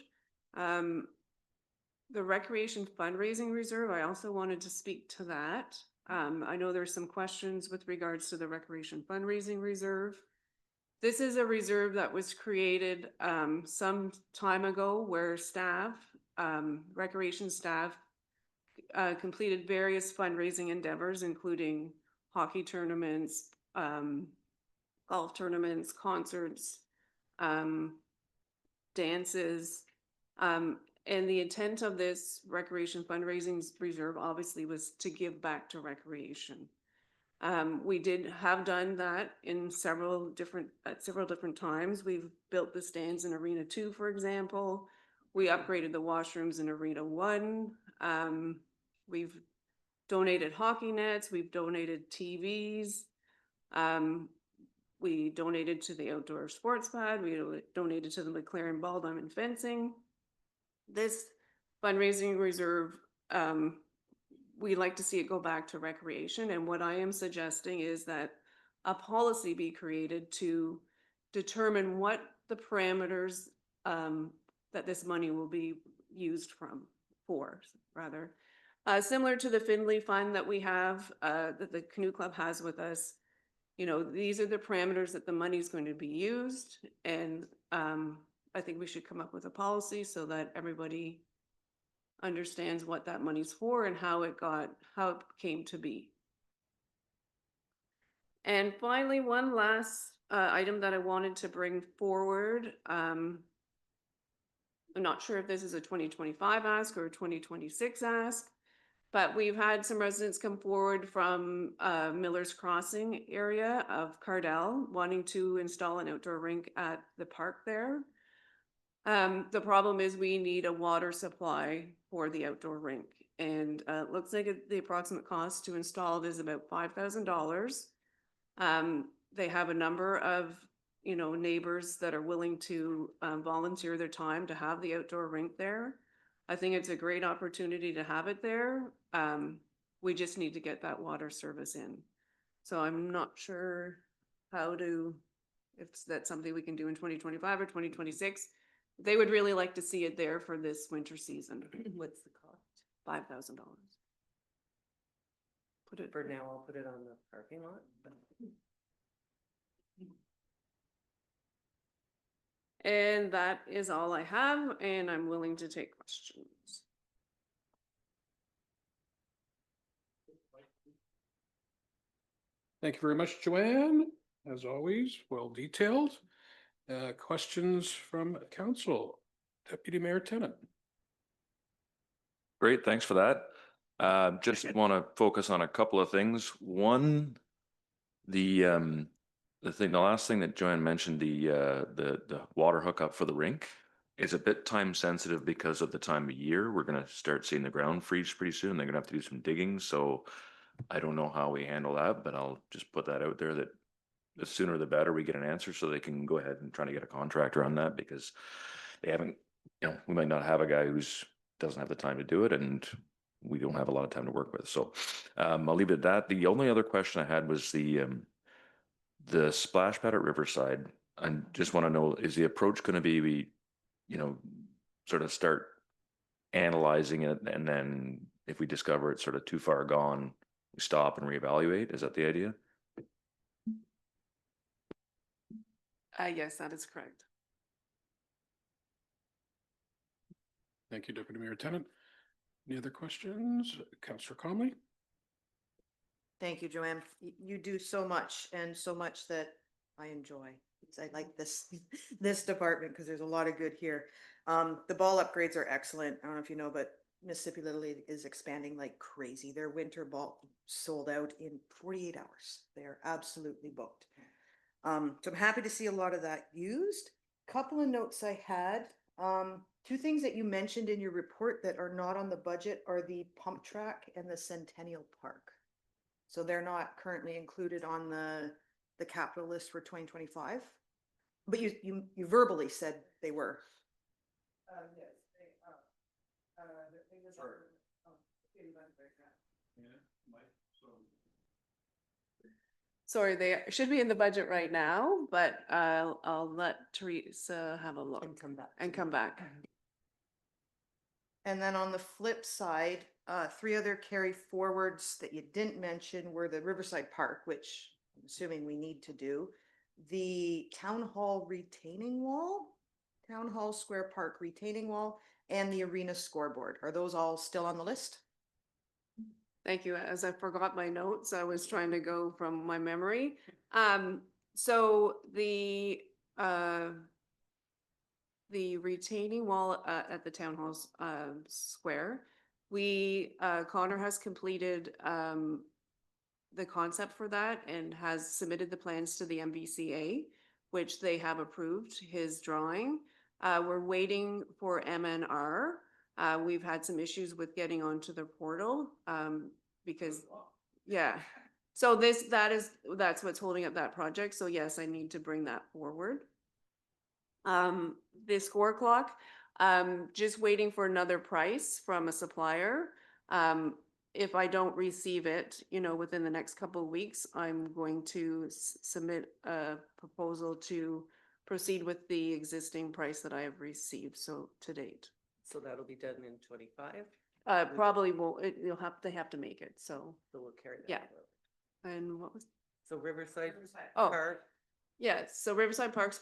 The recreation fundraising reserve, I also wanted to speak to that. I know there's some questions with regards to the recreation fundraising reserve. This is a reserve that was created some time ago where staff, recreation staff, completed various fundraising endeavors, including hockey tournaments, golf tournaments, concerts, dances. And the intent of this recreation fundraising reserve obviously was to give back to recreation. We did have done that in several different times. We've built the stands in Arena 2, for example. We upgraded the washrooms in Arena 1. We've donated hockey nets. We've donated TVs. We donated to the outdoor sports pad. We donated to the McLaren Ball Diamond Fencing. This fundraising reserve, we like to see it go back to recreation. And what I am suggesting is that a policy be created to determine what the parameters that this money will be used for, rather. Similar to the Findlay Fund that we have, that the Canoe Club has with us, you know, these are the parameters that the money is going to be used. And I think we should come up with a policy so that everybody understands what that money's for and how it came to be. And finally, one last item that I wanted to bring forward. I'm not sure if this is a 2025 ask or a 2026 ask, but we've had some residents come forward from Miller's Crossing area of Cardell wanting to install an outdoor rink at the park there. The problem is we need a water supply for the outdoor rink, and it looks like the approximate cost to install it is about $5,000. They have a number of neighbors that are willing to volunteer their time to have the outdoor rink there. I think it's a great opportunity to have it there. We just need to get that water service in. So I'm not sure if that's something we can do in 2025 or 2026. They would really like to see it there for this winter season. What's the cost? $5,000. put it. For now, I'll put it on the parking lot. And that is all I have, and I'm willing to take questions. Thank you very much, Joanne. As always, well detailed. Questions from council? Deputy Mayor Tennant. Great, thanks for that. Just want to focus on a couple of things. One, the last thing that Joanne mentioned, the water hookup for the rink is a bit time sensitive because of the time of year. We're gonna start seeing the ground freeze pretty soon. They're gonna have to do some digging, so I don't know how we handle that, but I'll just put that out there that the sooner the better we get an answer so they can go ahead and try to get a contractor on that, because they haven't, we might not have a guy who's doesn't have the time to do it, and we don't have a lot of time to work with. So I'll leave it at that. The only other question I had was the splash pad at Riverside. I just want to know, is the approach going to be we, sort of start analyzing it, and then if we discover it's sort of too far gone, we stop and reevaluate? Is that the idea? Yes, that is correct. Thank you, Deputy Mayor Tennant. Any other questions? Councillor Conley? Thank you, Joanne. You do so much, and so much that I enjoy. I like this, this department because there's a lot of good here. The ball upgrades are excellent. I don't know if you know, but Mississippi Little League is expanding like crazy. Their winter ball sold out in 48 hours. They are absolutely booked. So I'm happy to see a lot of that used. Couple of notes I had. Two things that you mentioned in your report that are not on the budget are the pump track and the Centennial Park. So they're not currently included on the capital list for 2025, but you verbally said they were. Yes, they are. Sorry, they should be in the budget right now, but I'll let Teresa have a look. And come back. And come back. And then on the flip side, three other carry forwards that you didn't mention were the Riverside Park, which I'm assuming we need to do, the Town Hall retaining wall, Town Hall Square Park retaining wall, and the arena scoreboard. Are those all still on the list? Thank you. As I forgot my notes, I was trying to go from my memory. So the retaining wall at the town hall square, Connor has completed the concept for that and has submitted the plans to the MBCA, which they have approved his drawing. We're waiting for MNR. We've had some issues with getting onto the portal because, yeah. So that's what's holding up that project. So yes, I need to bring that forward. The score clock, just waiting for another price from a supplier. If I don't receive it, within the next couple of weeks, I'm going to submit a proposal to proceed with the existing price that I have received to date. So that'll be done in 25? Probably won't, they have to make it, so. So we'll carry that. Yeah. forward. And what was? So Riverside Oh. Park, Yes, so Riverside Park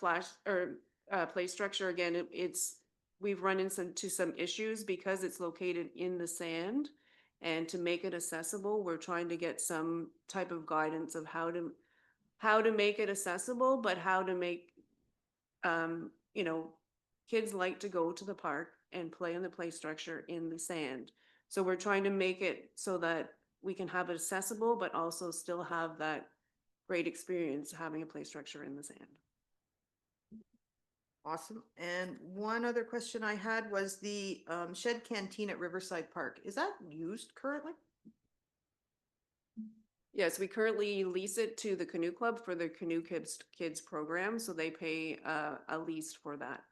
play structure, again, we've run into some issues because it's located in the sand. And to make it accessible, we're trying to get some type of guidance of how to make it accessible, but how to make, kids like to go to the park and play in the play structure in the sand. So we're trying to make it so that we can have it accessible, but also still have that great experience having a play structure in the sand. awesome. And one other question I had was the shed canteen at Riverside Park. Is that used currently? Yes, we currently lease it to the Canoe Club for the Canoe Kids program, so they pay a lease for that.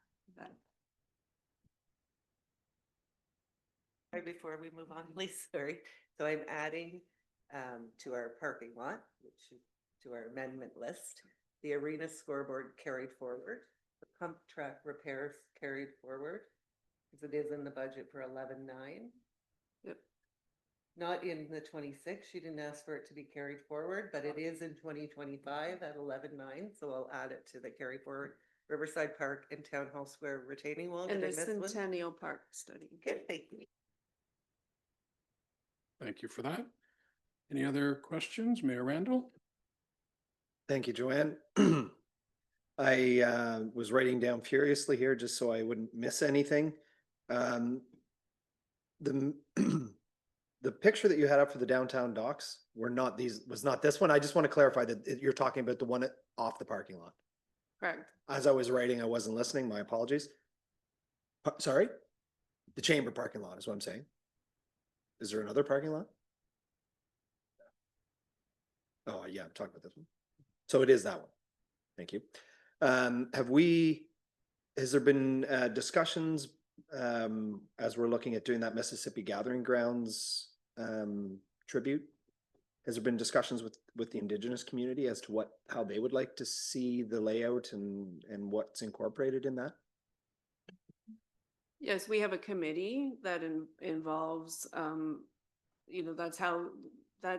right before we move on, please, sorry. So I'm adding to our parking lot, which is to our amendment list, the arena scoreboard carried forward, the pump track repairs carried forward, because it is in the budget for 11.9. Yep. not in the 26. She didn't ask for it to be carried forward, but it is in 2025 at 11/9. So I'll add it to the carry forward Riverside Park and Town Hall Square retaining wall. And Did the I miss one? Centennial Park study. Good, thank you. Thank you for that. Any other questions? Mayor Randall? Thank you, Joanne. I was writing down furiously here just so I wouldn't miss anything. The the picture that you had up for the downtown docks were not these, was not this one. I just want to clarify that you're talking about the one off the parking lot. Correct. As I was writing, I wasn't listening. My apologies. Sorry? The chamber parking lot is what I'm saying. Is there another parking lot? Oh, yeah, I'm talking about this one. So it is that one. Thank you. Has there been discussions as we're looking at doing that Mississippi Gathering Grounds tribute? Has there been discussions with the Indigenous community as to how they would like to see the layout and what's incorporated in that? Yes, we have a committee that involves, that's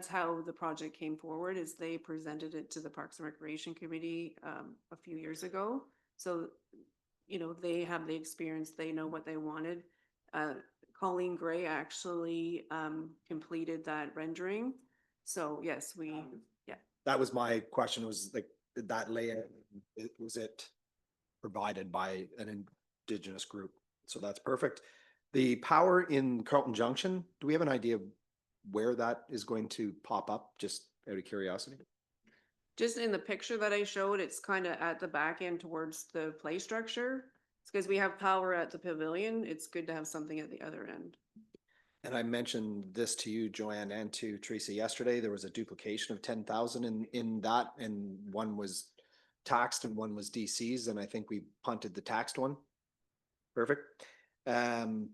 how the project came forward, is they presented it to the Parks and Recreation Committee a few years ago. So, they have the experience, they know what they wanted. Colleen Gray actually completed that rendering. So yes, yeah. That was my question, was like that layout, was it provided by an Indigenous group? So that's perfect. The power in Carlton Junction, do we have an idea of where that is going to pop up, just out of curiosity? Just in the picture that I showed, it's kind of at the back end towards the play structure. It's because we have power at the pavilion. It's good to have something at the other end. And I mentioned this to you, Joanne, and to Teresa yesterday. There was a duplication of 10,000 in that, and one was taxed and one was DC's, and I think we punted the taxed one. Perfect. And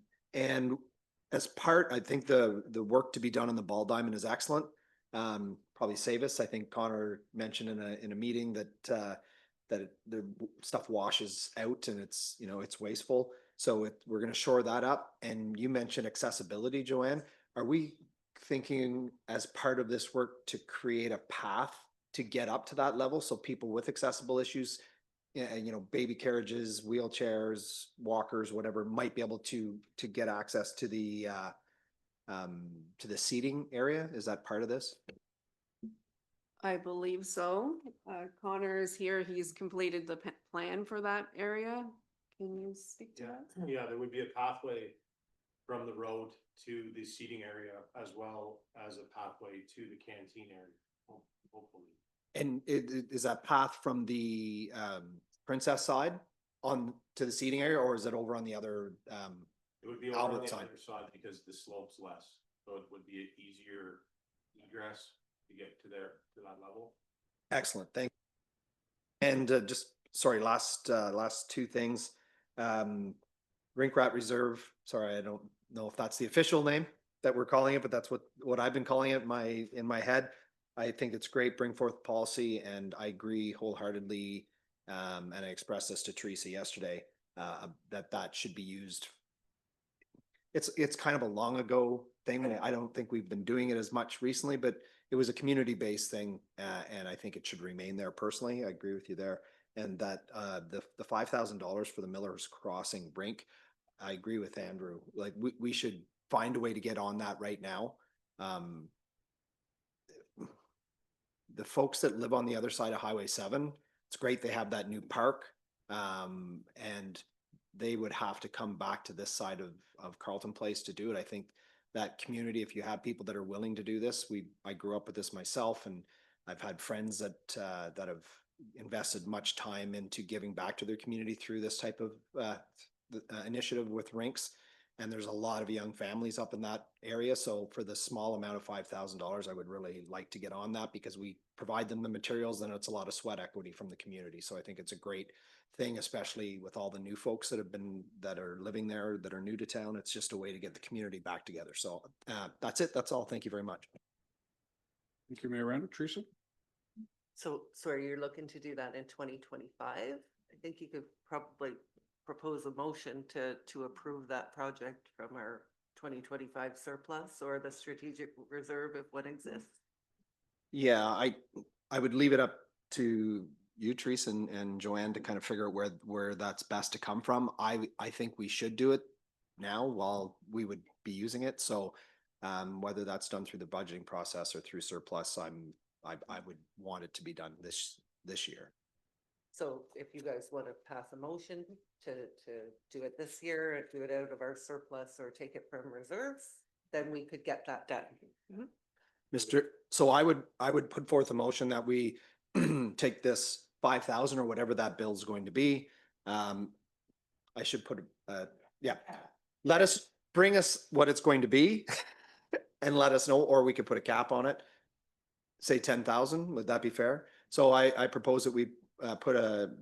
as part, I think the work to be done on the ball diamond is excellent. Probably save us. I think Connor mentioned in a meeting that the stuff washes out and it's wasteful. So we're going to shore that up. And you mentioned accessibility, Joanne. Are we thinking as part of this work to create a path to get up to that level so people with accessible issues, baby carriages, wheelchairs, walkers, whatever, might be able to get access to the seating area? Is that part of this? I believe so. Connor is here. He's completed the plan for that area. Can you speak to that? Yeah, there would be a pathway from the road to the seating area as well as a pathway to the canteen area, hopefully. And is that path from the Princess side on to the seating area, or is it over on the other It would be over on Albert the side? other side because the slope's less, so it would be an easier egress to get to that level. Excellent, thank you. And just sorry, last two things. Rink Rat Reserve. Sorry, I don't know if that's the official name that we're calling it, but that's what I've been calling it in my head. I think it's great. Bring forth policy, and I agree wholeheartedly. And I expressed this to Teresa yesterday that should be used. It's kind of a long ago thing. I don't think we've been doing it as much recently, but it was a community-based thing, and I think it should remain there. Personally, I agree with you there. And that the $5,000 for the Miller's Crossing rink, I agree with Andrew. Like we should find a way to get on that right now. The folks that live on the other side of Highway 7, it's great they have that new park, and they would have to come back to this side of Carleton Place to do it. I think that community, if you have people that are willing to do this, I grew up with this myself, and I've had friends that have invested much time into giving back to their community through this type of initiative with rinks. And there's a lot of young families up in that area. So for the small amount of $5,000, I would really like to get on that, because we provide them the materials, and it's a lot of sweat equity from the community. So I think it's a great thing, especially with all the new folks that are living there, that are new to town. It's just a way to get the community back together. So that's it. That's all. Thank you very much. Thank you, Mayor Randall. Teresa? So sorry, you're looking to do that in 2025? I think you could probably propose a motion to approve that project from our 2025 surplus or the strategic reserve if one exists? Yeah, I would leave it up to you, Teresa, and Joanne to kind of figure out where that's best to come from. I think we should do it now while we would be using it. So whether that's done through the budgeting process or through surplus, I would want it to be done this year. So if you guys want to pass a motion to do it this year, do it out of our surplus or take it from reserves, then we could get that done. So I would put forth a motion that we take this 5,000 or whatever that bill is going to be. I should put, yeah, bring us what it's going to be and let us know, or we could put a cap on it. Say 10,000, would that be fair? So I propose that we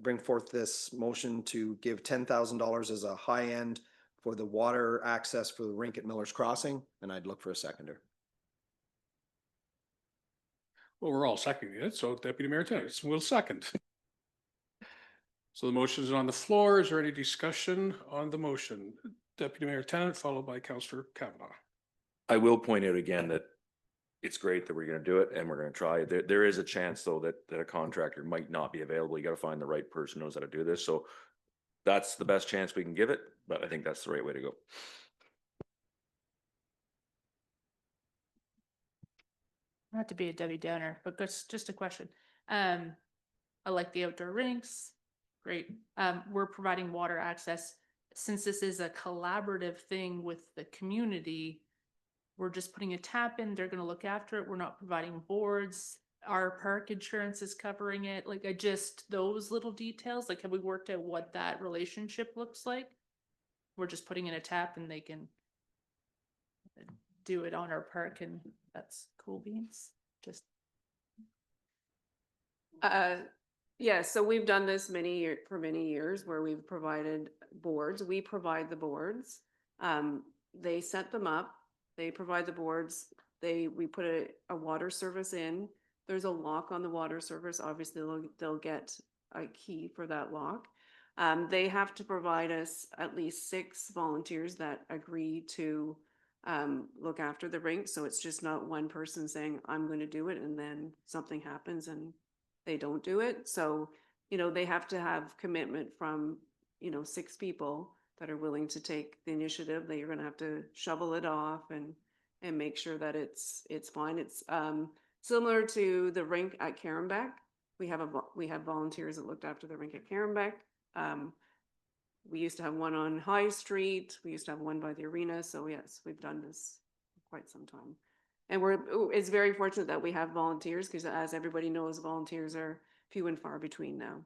bring forth this motion to give $10,000 as a high end for the water access for the rink at Miller's Crossing, and I'd look for a seconder. Well, we're all seconding it, so Deputy Mayor Tennis will second. So the motion is on the floor. Is there any discussion on the motion? Deputy Mayor Tennant, followed by Councillor Kavanaugh. I will point out again that it's great that we're going to do it and we're going to try. There is a chance though that a contractor might not be available. You got to find the right person who knows how to do this. So that's the best chance we can give it, but I think that's the right way to go. Not to be a Debbie Downer, but just a question. I like the outdoor rinks. Great. We're providing water access. Since this is a collaborative thing with the community, we're just putting a tap in. They're going to look after it. We're not providing boards. Our park insurance is covering it. Like those little details, like have we worked out what that relationship looks like? We're just putting in a tap and they can do it on our park and that's cool beans. Just yeah, so we've done this for many years where we've provided boards. We provide the boards. They set them up. They provide the boards. We put a water service in. There's a lock on the water service. Obviously, they'll get a key for that lock. They have to provide us at least 6 volunteers that agree to look after the rink. So it's just not one person saying, I'm going to do it, and then something happens and they don't do it. So, they have to have commitment from, 6 people that are willing to take the initiative. That you're going to have to shovel it off and make sure that it's fine. It's similar to the rink at Carenbeck. We have volunteers that looked after the rink at Carenbeck. We used to have one on High Street. We used to have one by the arena. So yes, we've done this for quite some time. And it's very fortunate that we have volunteers because as everybody knows, volunteers are few and far between now.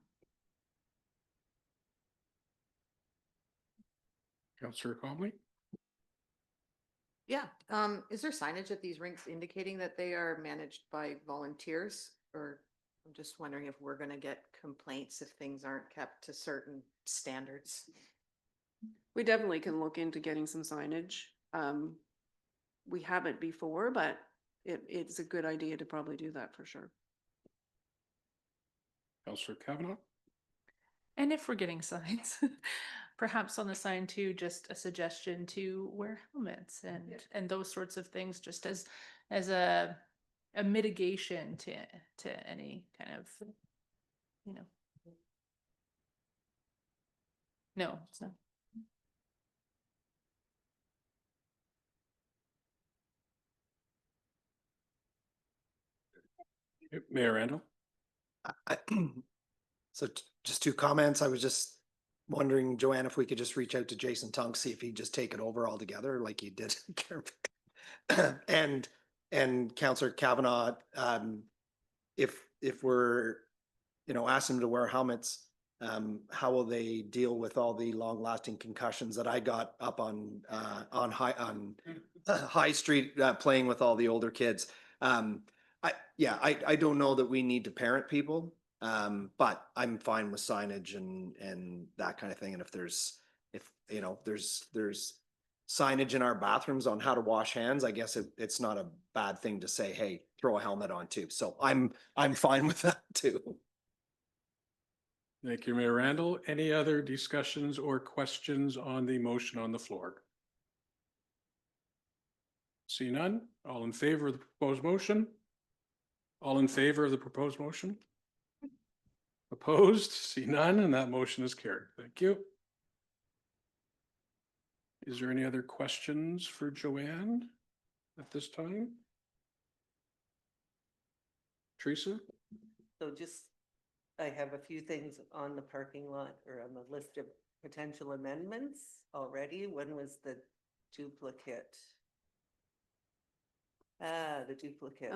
Councillor Conley? Yeah, is there signage at these rinks indicating that they are managed by volunteers? Or I'm just wondering if we're gonna get complaints if things aren't kept to certain standards. We definitely can look into getting some signage. We haven't before, but it's a good idea to probably do that for sure. Councillor Kavanaugh? And if we're getting signs, perhaps on the sign too, just a suggestion to wear helmets and those sorts of things, just as a mitigation to any kind of, No, it's not. Mayor Randall? So just 2 comments. I was just wondering, Joanne, if we could just reach out to Jason Tunk, see if he'd just take it over altogether like he did. and Councillor Kavanaugh, if we're, asking them to wear helmets, how will they deal with all the long-lasting concussions that I got up on High Street playing with all the older kids? I don't know that we need to parent people, but I'm fine with signage and that kind of thing. And if there's signage in our bathrooms on how to wash hands, I guess it's not a bad thing to say, hey, throw a helmet on too. So I'm fine with that too. Thank you, Mayor Randall. Any other discussions or questions on the motion on the floor? See none? All in favor of the proposed motion? All in favor of the proposed motion? Opposed? See none, and that motion is carried. Thank you. Is there any other questions for Joanne at this time? Teresa? So just, I have a few things on the parking lot or on the list of potential amendments already. One was the duplicate. The duplicate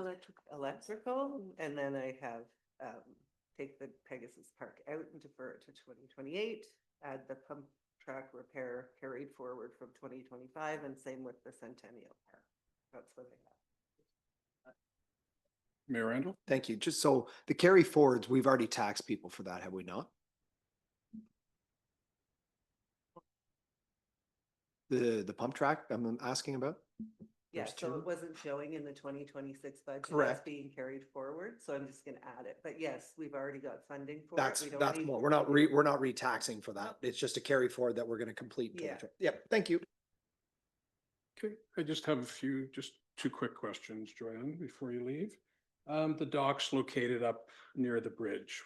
electrical, and then I have, take the Pegasus Park out and defer it to 2028, add the pump track repair carried forward from 2025, and same with the Centennial Park. That's what I have. Mayor Randall? Thank you. Just so the carry forwards, we've already taxed people for that, have we not? The pump track I'm asking about? Yeah, There's so two. it wasn't showing in the 2026 budget. Correct. It's being carried forward, so I'm just gonna add it. But yes, we've already got funding for it. That's, We don't that's need more, more. we're not re-taxing for that. It's just a carry forward that we're gonna complete. in Yeah. 2020. Yep, thank you. Okay, I just have a few, just two quick questions, Joanne, before you leave. The docks located up near the bridge.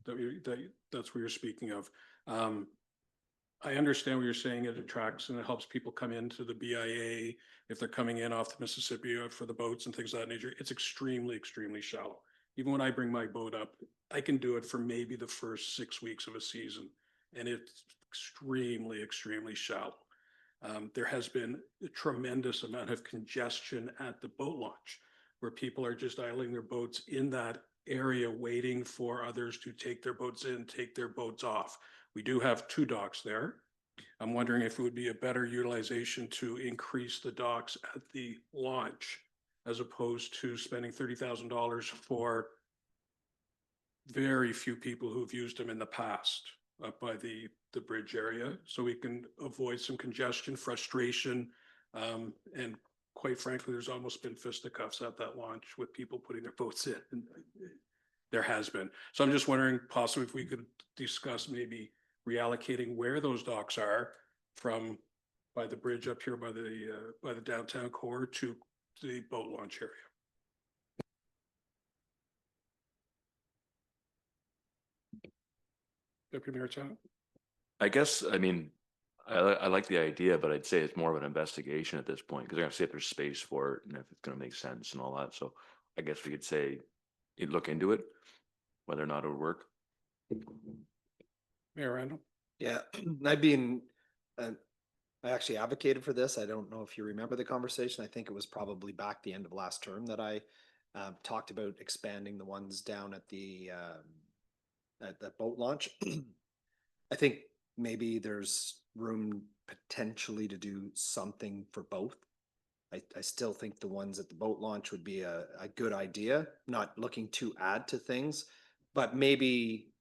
That's what you're speaking of. I understand what you're saying. It attracts and it helps people come into the BIA if they're coming in off the Mississippi for the boats and things of that nature. It's extremely, extremely shallow. Even when I bring my boat up, I can do it for maybe the first 6 weeks of a season, and it's extremely, extremely shallow. There has been a tremendous amount of congestion at the boat launch where people are just idling their boats in that area waiting for others to take their boats in, take their boats off. We do have 2 docks there. I'm wondering if it would be a better utilization to increase the docks at the launch as opposed to spending $30,000 for very few people who've used them in the past up by the bridge area, so we can avoid some congestion, frustration, and quite frankly, there's almost been fisticuffs at that launch with people putting their boats in. And there has been. So I'm just wondering possibly if we could discuss maybe reallocating where those docks are from by the bridge up here by the downtown core to the boat launch area. Deputy Mayor Chan? I guess, I mean, I like the idea, but I'd say it's more of an investigation at this point, because they're gonna see if there's space for it and if it's gonna make sense and all that. So I guess we could say, you'd look into it, whether or not it would work. Mayor Randall? Yeah, I've been, I actually advocated for this. I don't know if you remember the conversation. I think it was probably back the end of last term that I talked about expanding the ones down at the boat launch. I think maybe there's room potentially to do something for both. I still think the ones at the boat launch would be a good idea, not looking to add to things, but maybe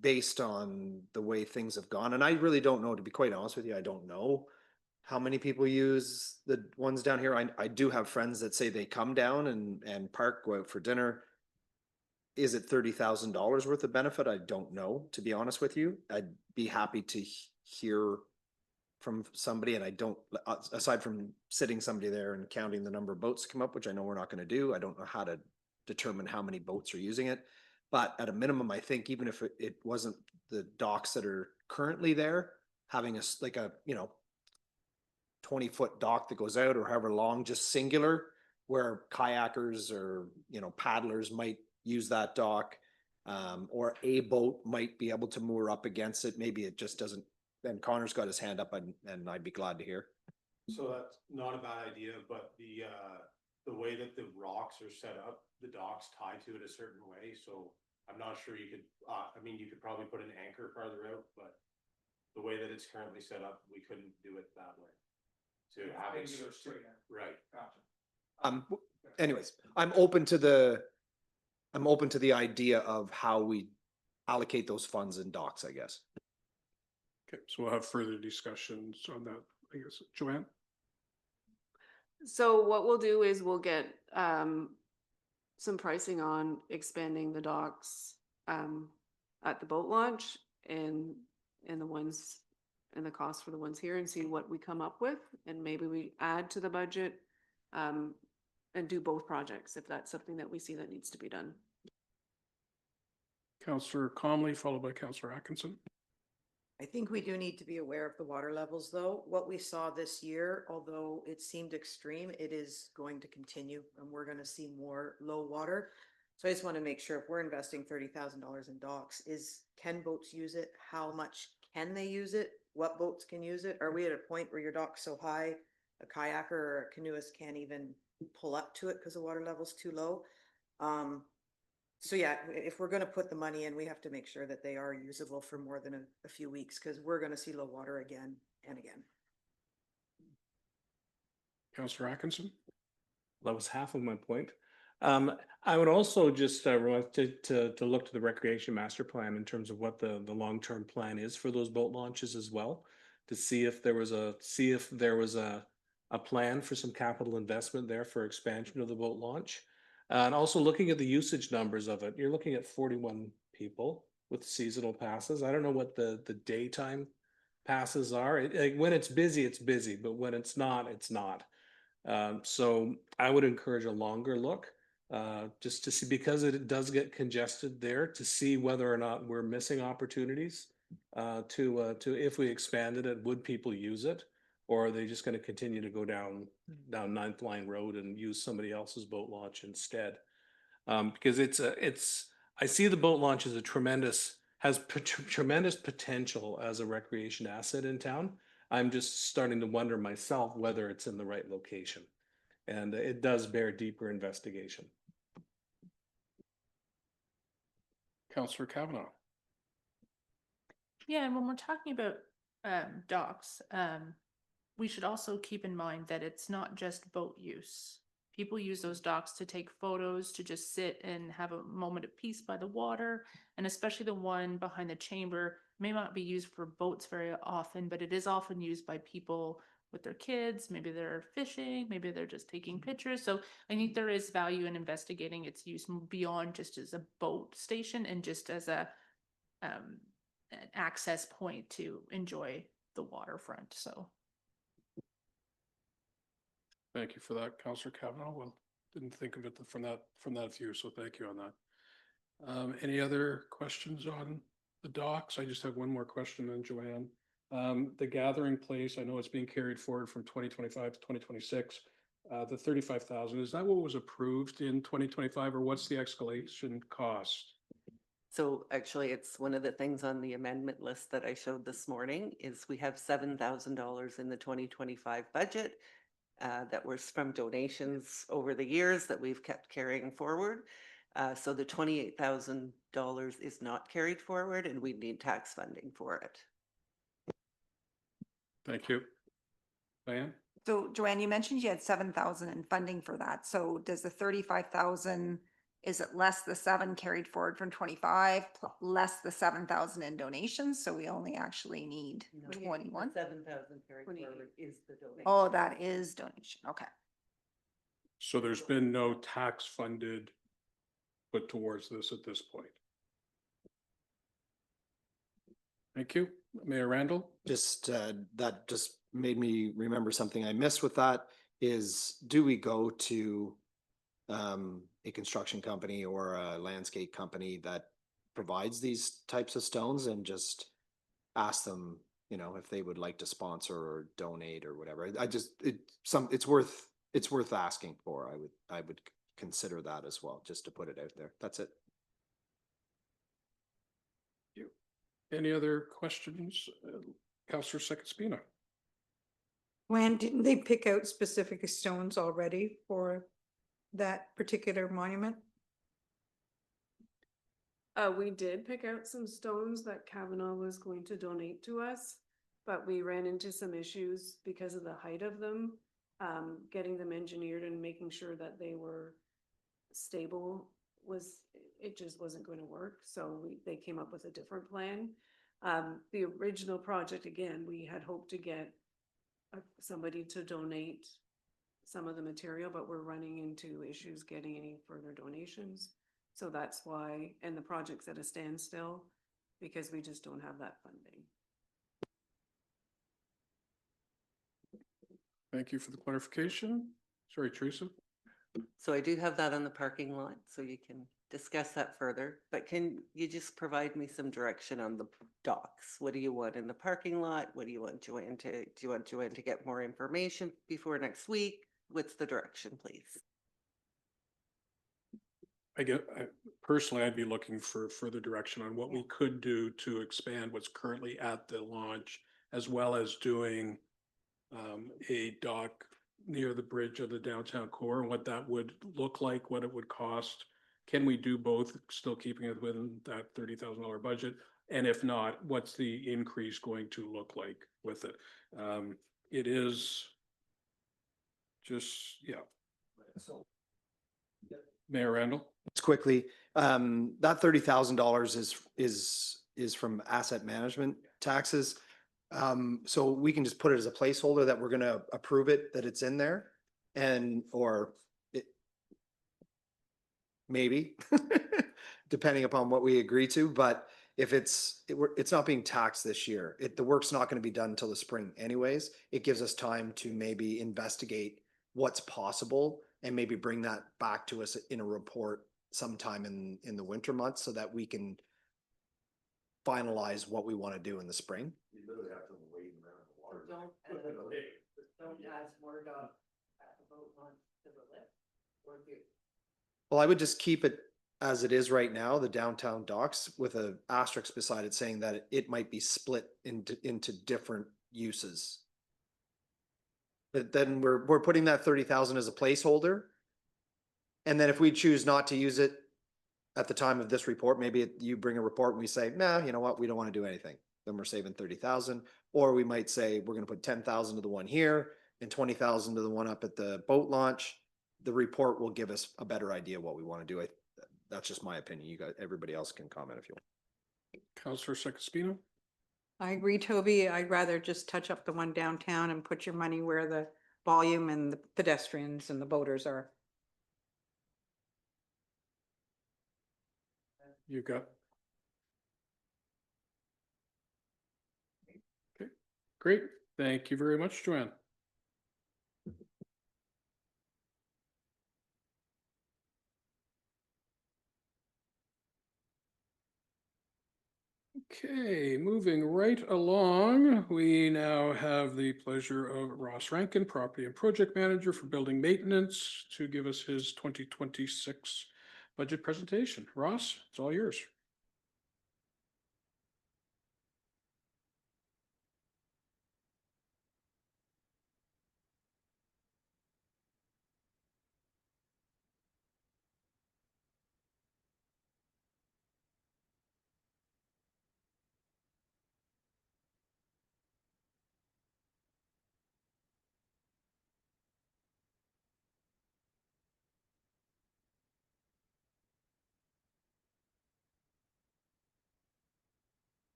based on the way things have gone. And I really don't know, to be quite honest with you, I don't know how many people use the ones down here. I do have friends that say they come down and park, go out for dinner. Is it $30,000 worth of benefit? I don't know, to be honest with you. I'd be happy to hear from somebody, and I don't, aside from sitting somebody there and counting the number of boats to come up, which I know we're not going to do. I don't know how to determine how many boats are using it. But at a minimum, I think even if it wasn't the docks that are currently there, having like a, 20-foot dock that goes out or however long, just singular, where kayakers or, paddlers might use that dock, or a boat might be able to moor up against it. Maybe it just doesn't, and Connor's got his hand up and I'd be glad to hear. So that's not a bad idea, but the way that the rocks are set up, the dock's tied to it a certain way, so I'm not sure you could, you could probably put an anchor farther out, but the way that it's currently set up, we couldn't do it that way. To have it straight, right. Anyways, I'm open to the idea of how we allocate those funds in docks, I guess. Okay, so we'll have further discussions on that, I guess. Joanne? So what we'll do is we'll get some pricing on expanding the docks at the boat launch and the ones and the cost for the ones here and see what we come up with, and maybe we add to the budget and do both projects if that's something that we see that needs to be done. Councillor Comley, followed by Councillor Atkinson. I think we do need to be aware of the water levels, though. What we saw this year, although it seemed extreme, it is going to continue and we're gonna see more low water. So I just want to make sure if we're investing $30,000 in docks, can boats use it? How much can they use it? What boats can use it? Are we at a point where your dock's so high, a kayaker or a canoeist can't even pull up to it because the water level's too low? So yeah, if we're gonna put the money in, we have to make sure that they are usable for more than a few weeks, because we're gonna see low water again and again. Councillor Atkinson. That was half of my point. I would also just like to look to the recreation master plan in terms of what the long-term plan is for those boat launches as well, to see if there was a plan for some capital investment there for expansion of the boat launch. And also looking at the usage numbers of it, you're looking at 41 people with seasonal passes. I don't know what the daytime passes are. When it's busy, but when it's not, it's not. So I would encourage a longer look, just to see, because it does get congested there, to see whether or not we're missing opportunities to if we expanded it, would people use it? Or are they just going to continue to go down Ninth Line Road and use somebody else's boat launch instead? Because I see the boat launch as has tremendous potential as a recreation asset in town. I'm just starting to wonder myself whether it's in the right location, and it does bear deeper investigation. Councillor Kavanaugh. Yeah, and when we're talking about docks, we should also keep in mind that it's not just boat use. People use those docks to take photos, to just sit and have a moment of peace by the water, and especially the one behind the chamber may not be used for boats very often, but it is often used by people with their kids. Maybe they're fishing, maybe they're just taking pictures. So I think there is value in investigating its use beyond just as a boat station and just as an access point to enjoy the waterfront. So. Thank you for that, Councillor Kavanaugh. Well, didn't think of it from that view, so thank you on that. Any other questions on the docks? I just have one more question then, Joanne. The gathering place, I know it's being carried forward from 2025 to 2026. The 35,000, is that what was approved in 2025, or what's the escalation cost? So actually, it's one of the things on the amendment list that I showed this morning is we have $7,000 in the 2025 budget. That was from donations over the years that we've kept carrying forward. So the $28,000 is not carried forward, and we need tax funding for it. Thank you. Diane? So Joanne, you mentioned you had 7,000 in funding for that. So does the 35,000, is it less the 7 carried forward from 25, less the 7,000 in donations? So we only actually need 21? 7,000 carried forward is the donation. Oh, that is donation. Okay. So there's been no tax funded put towards this at this point. Thank you. Mayor Randall? Just, that just made me remember something I missed with that is, do we go to a construction company or a landscape company that provides these types of stones and just ask them, you know, if they would like to sponsor or donate or whatever? It's worth asking for. I would consider that as well, just to put it out there. That's it. Any other questions? Councillor Second-Spina. When didn't they pick out specific stones already for that particular monument? We did pick out some stones that Kavanaugh was going to donate to us, but we ran into some issues because of the height of them. Getting them engineered and making sure that they were stable it just wasn't going to work. So they came up with a different plan. The original project, again, we had hoped to get somebody to donate some of the material, but we're running into issues getting any further donations. So that's why, and the project's at a standstill because we just don't have that funding. Thank you for the clarification. Sorry, Teresa. So I do have that on the parking lot, so you can discuss that further, but can you just provide me some direction on the docks? What do you want in the parking lot? What do you want Joanne to, do you want Joanne to get more information before next week? What's the direction, please? Personally, I'd be looking for further direction on what we could do to expand what's currently at the launch, as well as doing a dock near the bridge of the downtown core, and what that would look like, what it would cost. Can we do both, still keeping it within that $30,000 budget? And if not, what's the increase going to look like with it? It is just, yeah. Mayor Randall? Just quickly, that $30,000 is from asset management taxes. So we can just put it as a placeholder that we're gonna approve it, that it's in there, and, or it maybe, depending upon what we agree to, but if it's not being taxed this year, the work's not gonna be done until the spring anyways. It gives us time to maybe investigate what's possible and maybe bring that back to us in a report sometime in the winter months, so that we can finalize what we want to do in the spring. You literally have to wait around the water. Don't ask word on at the boat launch to the left or here. Well, I would just keep it as it is right now, the downtown docks, with a asterisk beside it saying that it might be split into different uses. But then we're putting that 30,000 as a placeholder. And then if we choose not to use it at the time of this report, maybe you bring a report and we say, nah, you know what, we don't want to do anything. Then we're saving 30,000. Or we might say, we're going to put 10,000 to the one here and 20,000 to the one up at the boat launch. The report will give us a better idea what we want to do. That's just my opinion. You guys, everybody else can comment if you want. Councillor Saccospino? I agree, Toby. I'd rather just touch up the one downtown and put your money where the volume and the pedestrians and the boaters are. You got. Okay, great. Thank you very much, Joanne. Okay, moving right along, we now have the pleasure of Ross Rankin, Property and Project Manager for Building Maintenance, to give us his 2026 budget presentation. Ross, it's all yours.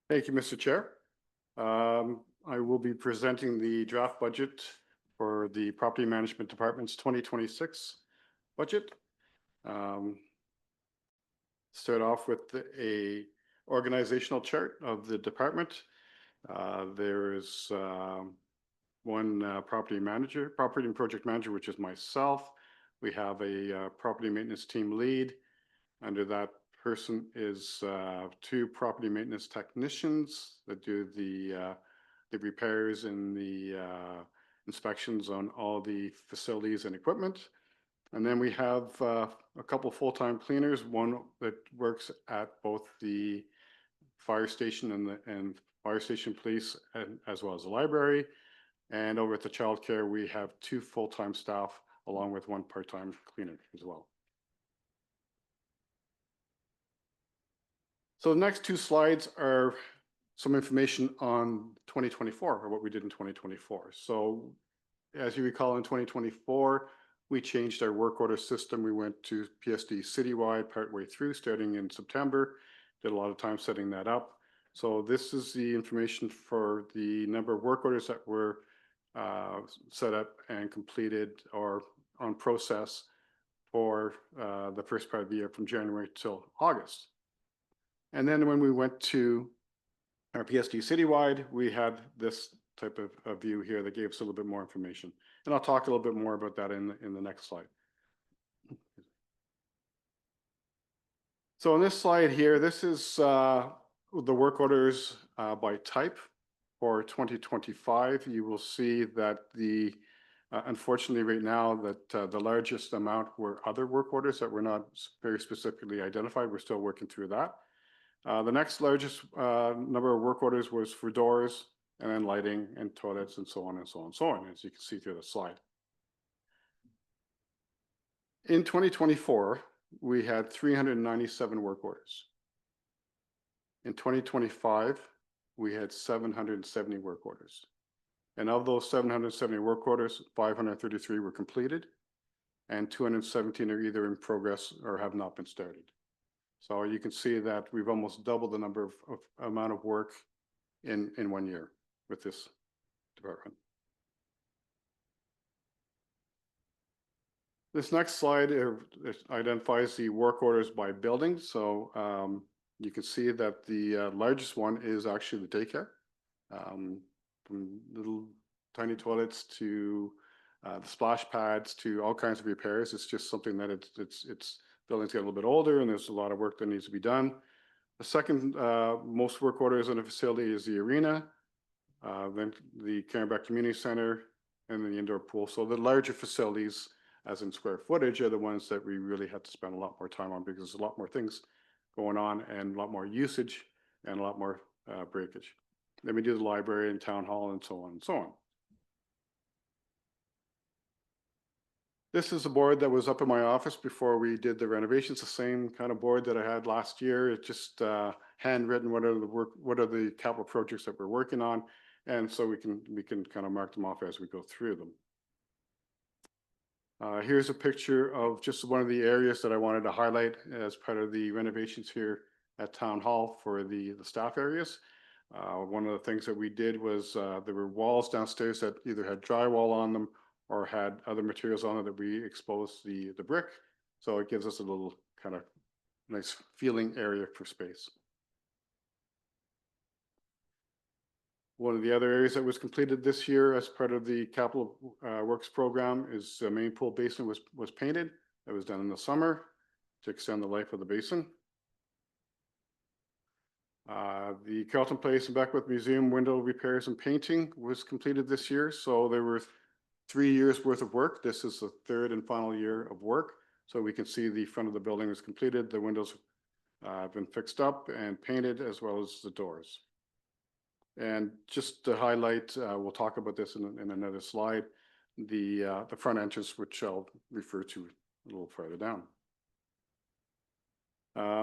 Thank you, Mr. Chair. I will be presenting the draft budget for the Property Management Department's 2026 budget. Start off with a organizational chart of the department. There is one property and project manager, which is myself. We have a property maintenance team lead. Under that person is two property maintenance technicians that do the repairs and the inspections on all the facilities and equipment. And then we have a couple full-time cleaners, one that works at both the fire station and fire station police, and as well as the library. And over at the childcare, we have two full-time staff along with one part-time cleaner as well. So the next two slides are some information on 2024, or what we did in 2024. So as you recall, in 2024, We changed our work order system. We went to PSD citywide partway through, starting in September. Did a lot of time setting that up. So this is the information for the number of work orders that were set up and completed or on process for the first part of the year from January till August. And then when we went to our PSD citywide, we had this type of view here that gave us a little bit more information. And I'll talk a little bit more about that in the next slide. So on this slide here, this is the work orders by type for 2025. You will see that unfortunately right now that the largest amount were other work orders that were not very specifically identified. We're still working through that. The next largest number of work orders was for doors, and then lighting and toilets and so on and so on and so on, as you can see through the slide. In 2024, we had 397 work orders. In 2025, we had 770 work orders. And of those 770 work orders, 533 were completed, and 217 are either in progress or have not been started. So you can see that we've almost doubled the number of amount of work in 1 year with this department. This next slide identifies the work orders by building. So you can see that the largest one is actually the daycare, from little tiny toilets to the splash pads to all kinds of repairs. It's just something that it's buildings get a little bit older and there's a lot of work that needs to be done. The second most work orders in a facility is the arena, then the Carenback Community Center, and then the indoor pool. So the larger facilities, as in square footage, are the ones that we really had to spend a lot more time on because there's a lot more things going on and a lot more usage and a lot more breakage. Then we do the library and town hall and so on and so on. This is a board that was up in my office before we did the renovations, the same kind of board that I had last year. It's just handwritten what are the capital projects that we're working on, and so we can kind of mark them off as we go through them. Here's a picture of just one of the areas that I wanted to highlight as part of the renovations here at Town Hall for the staff areas. One of the things that we did was there were walls downstairs that either had drywall on them or had other materials on it that we exposed the brick. So it gives us a little kind of nice feeling area for space. One of the other areas that was completed this year as part of the capital works program is the main pool basin was painted. That was done in the summer to extend the life of the basin. The Carleton Place and Beckwith Museum window repairs and painting was completed this year. So there were 3 years worth of work. This is the third and final year of work. So we can see the front of the building was completed. The windows have been fixed up and painted, as well as the doors. And just to highlight, we'll talk about this in another slide, the front entrance, which I'll refer to a little further down.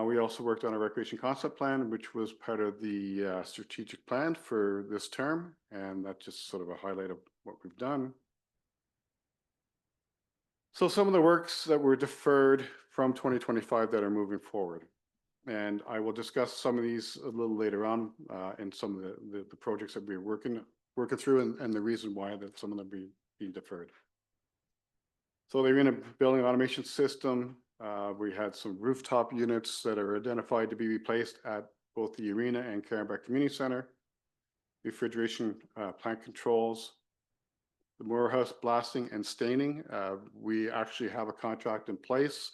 We also worked on a recreation concept plan, which was part of the strategic plan for this term. And that's just sort of a highlight of what we've done. So some of the works that were deferred from 2025 that are moving forward. And I will discuss some of these a little later on in some of the projects that we're working through and the reason why that some of them being deferred. So the arena building automation system, we had some rooftop units that are identified to be replaced at both the arena and Carenback Community Center. Refrigeration plant controls, the Moorhouse blasting and staining. We actually have a contract in place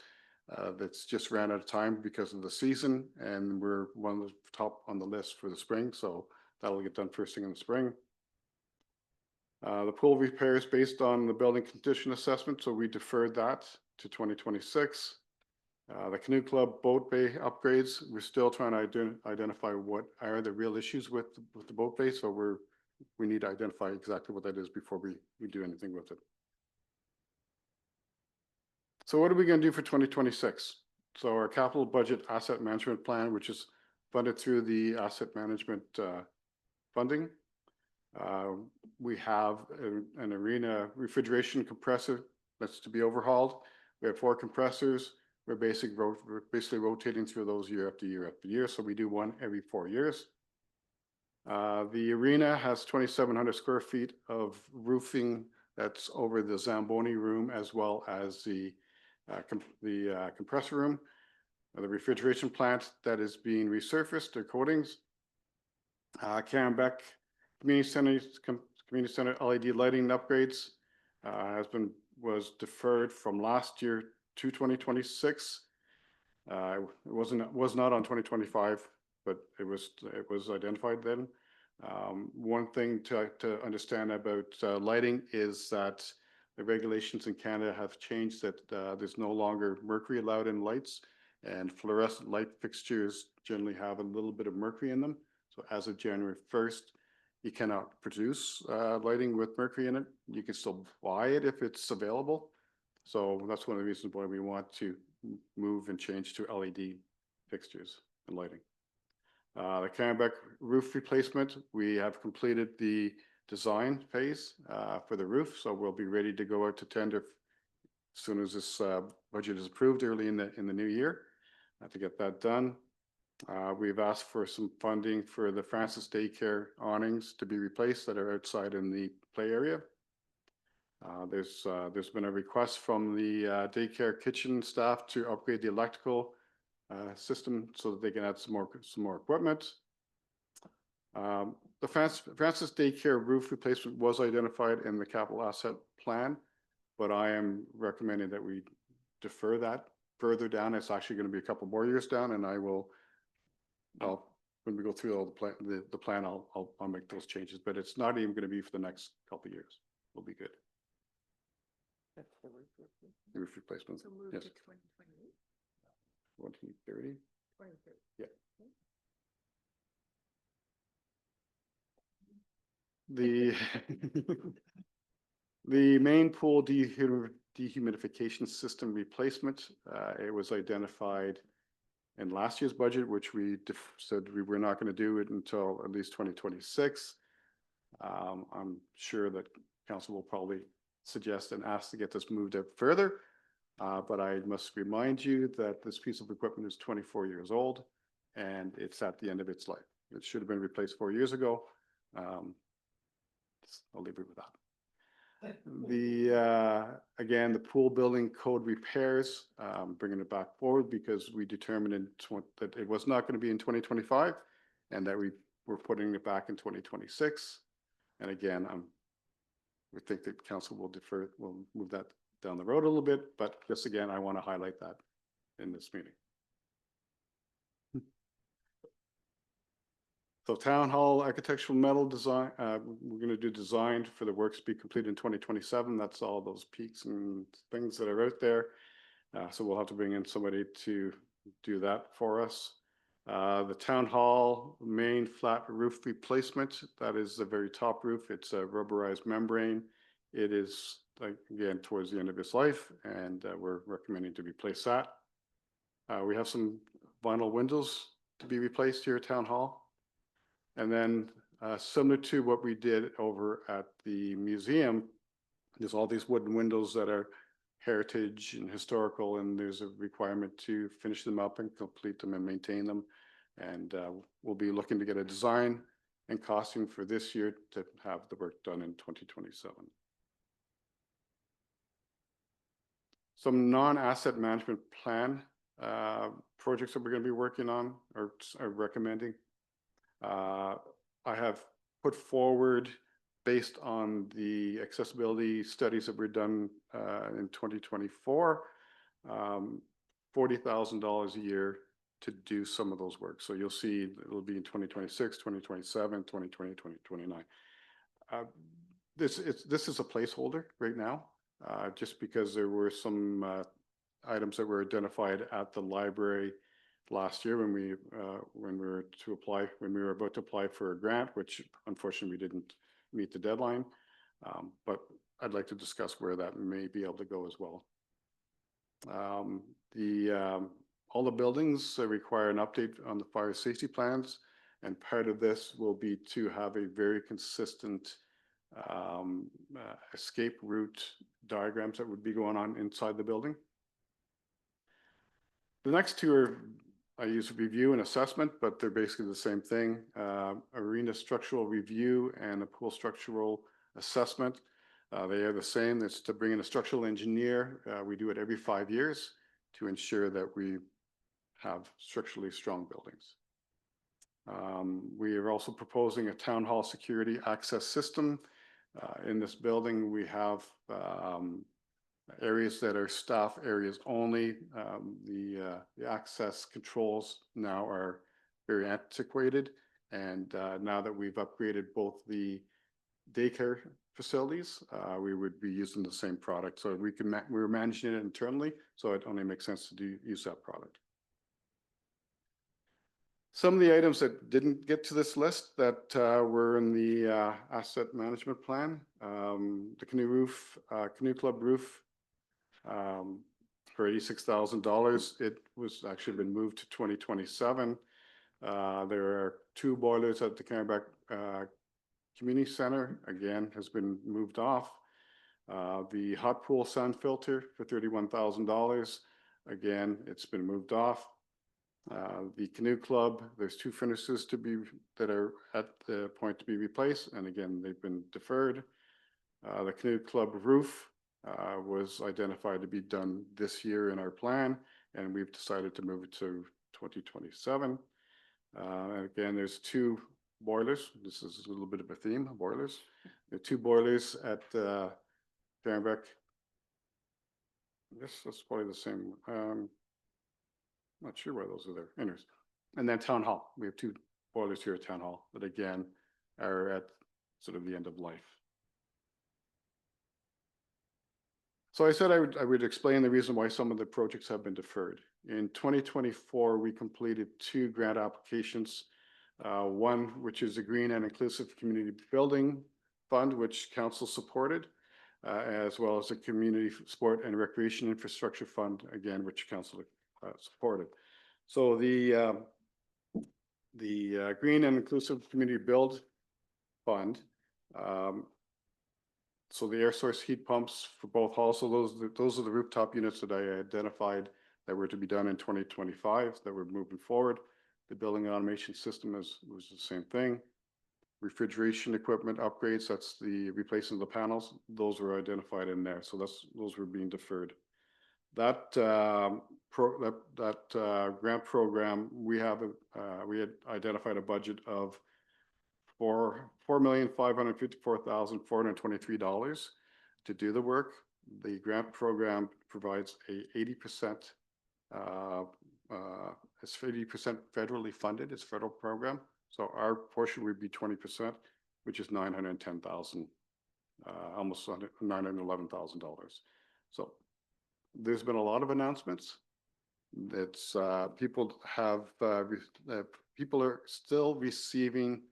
that's just ran out of time because of the season, and we're one of the top on the list for the spring, so that'll get done first thing in the spring. The pool repairs based on the building condition assessment, so we deferred that to 2026. The Canoe Club boat bay upgrades, we're still trying to identify what are the real issues with the boat bay, so we need to identify exactly what that is before we do anything with it. So what are we going to do for 2026? So our capital budget asset management plan, which is funded through the asset management funding. We have an arena refrigeration compressor that's to be overhauled. We have 4 compressors. We're basically rotating through those year after year after year. So we do one every 4 years. The arena has 2,700 square feet of roofing that's over the Zamboni room as well as the compressor room. The refrigeration plant that is being resurfaced, their coatings. Karen Beck Community Center LED lighting upgrades was deferred from last year to 2026. It was not on 2025, but it was identified then. One thing to understand about lighting is that the regulations in Canada have changed that there's no longer mercury allowed in lights, and fluorescent light fixtures generally have a little bit of mercury in them. So as of January 1st, you cannot produce lighting with mercury in it. You can still buy it if it's available. So that's one of the reasons why we want to move and change to LED fixtures and lighting. The Carenbeck roof replacement, we have completed the design phase for the roof, so we'll be ready to go out to tender as soon as this budget is approved early in the new year to get that done. We've asked for some funding for the Francis Daycare awnings to be replaced that are outside in the play area. There's been a request from the daycare kitchen staff to upgrade the electrical system so that they can add some more equipment. The Francis Daycare roof replacement was identified in the capital asset plan, but I am recommending that we defer that further down. It's actually going to be a couple more years down, and when we go through all the plan, I'll make those changes, but it's not even going to be for the next couple of years. We'll be good. That's the roof replacement. The roof replacement. So move Yes. to 2028. 2030. 2030. Yeah. The main pool dehumidification system replacement, it was identified in last year's budget, which we said we were not going to do it until at least 2026. I'm sure that council will probably suggest and ask to get this moved up further. But I must remind you that this piece of equipment is 24 years old and it's at the end of its life. It should have been replaced 4 years ago. I'll leave it with that. Again, the pool building code repairs, bringing it back forward because we determined that it was not going to be in 2025 and that we were putting it back in 2026. And again, we think that council will move that down the road a little bit, but just again, I want to highlight that in this meeting. So town hall architectural metal design, we're going to do design for the works to be completed in 2027. That's all those peaks and things that are out there. So we'll have to bring in somebody to do that for us. The town hall main flat roof replacement, that is the very top roof. It's a rubberized membrane. It is, again, towards the end of its life, and we're recommending to replace that. We have some vinyl windows to be replaced here at town hall. And then similar to what we did over at the museum, there's all these wooden windows that are heritage and historical, and there's a requirement to finish them up and complete them and maintain them. And we'll be looking to get a design and costing for this year to have the work done in 2027. Some non-asset management plan projects that we're going to be working on or recommending. I have put forward, based on the accessibility studies that were done in 2024, $40,000 a year to do some of those work. So you'll see it'll be in 2026, 2027, 2020, 2029. This is a placeholder right now, just because there were some items that were identified at the library last year when we were about to apply for a grant, which unfortunately we didn't meet the deadline. But I'd like to discuss where that may be able to go as well. All the buildings require an update on the fire safety plans, and part of this will be to have a very consistent escape route diagrams that would be going on inside the building. The next two are, I use review and assessment, but they're basically the same thing. Arena structural review and a pool structural assessment. They are the same. It's to bring in a structural engineer. We do it every 5 years to ensure that we have structurally strong buildings. We are also proposing a town hall security access system. In this building, we have areas that are staff areas only. The access controls now are very antiquated. And now that we've upgraded both the daycare facilities, we would be using the same product. So we're managing it internally, so it only makes sense to use that product. Some of the items that didn't get to this list that were in the asset management plan, the canoe club roof for $86,000. It was actually been moved to 2027. There are 2 boilers at the Carenbeck Community Center, again, has been moved off. The hot pool sun filter for $31,000. Again, it's been moved off. The canoe club, there's 2 furnaces that are at the point to be replaced, and again, they've been deferred. The canoe club roof was identified to be done this year in our plan, and we've decided to move it to 2027. Again, there's 2 boilers. This is a little bit of a theme, boilers. There are 2 boilers at Carenbeck. I guess that's probably the same. Not sure why those are there. Anyways, and then town hall. We have 2 boilers here at town hall that again are at sort of the end of life. So I said I would explain the reason why some of the projects have been deferred. In 2024, we completed 2 grant applications. One, which is a Green and Inclusive Community Building Fund, which council supported, as well as a Community Sport and Recreation Infrastructure Fund, again, which council supported. So the Green and Inclusive Community Build Fund, so the air source heat pumps for both halls. So those are the rooftop units that I identified that were to be done in 2025 that were moving forward. The building automation system was the same thing. Refrigeration equipment upgrades, that's the replacement of the panels. Those were identified in there. So those were being deferred. That grant program, we had identified a budget of $4,554,423 to do the work. The grant program provides a 80%, it's 80% federally funded. It's a federal program. So our portion would be 20%, which is $910,000, almost $911,000. So there's been a lot of announcements. It's people are still receiving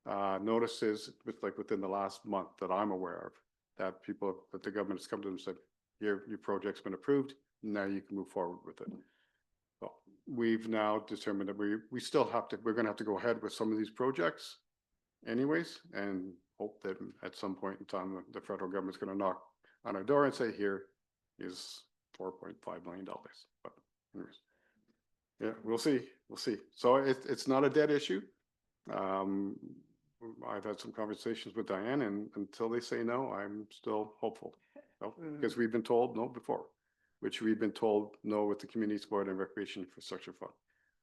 notices within the last month that I'm aware of, that the government has come to them and said, your project's been approved, now you can move forward with it. So we've now determined that we're going to have to go ahead with some of these projects anyways, and hope that at some point in time the federal government's going to knock on our door and say, here is $4.5 million. But anyways, yeah, we'll see. So it's not a dead issue. I've had some conversations with Diane, and until they say no, I'm still hopeful. Because we've been told no before, which we've been told no with the Community Sport and Recreation Infrastructure Fund.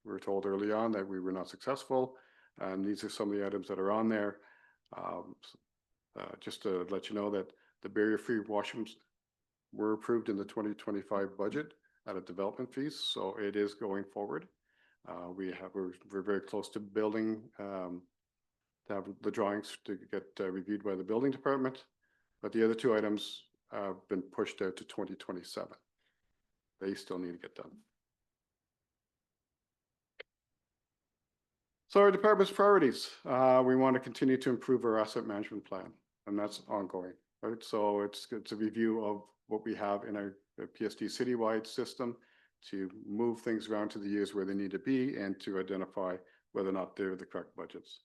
We were told early on that we were not successful, and these are some of the items that are on there. Just to let you know that the barrier-free washrooms were approved in the 2025 budget at a development fees, so it is going forward. We're very close to building, to have the drawings to get reviewed by the building department, but the other 2 items have been pushed out to 2027. They still need to get done. So our department's priorities, we want to continue to improve our asset management plan, and that's ongoing, right? So it's a review of what we have in our PSD citywide system to move things around to the years where they need to be and to identify whether or not they're the correct budgets.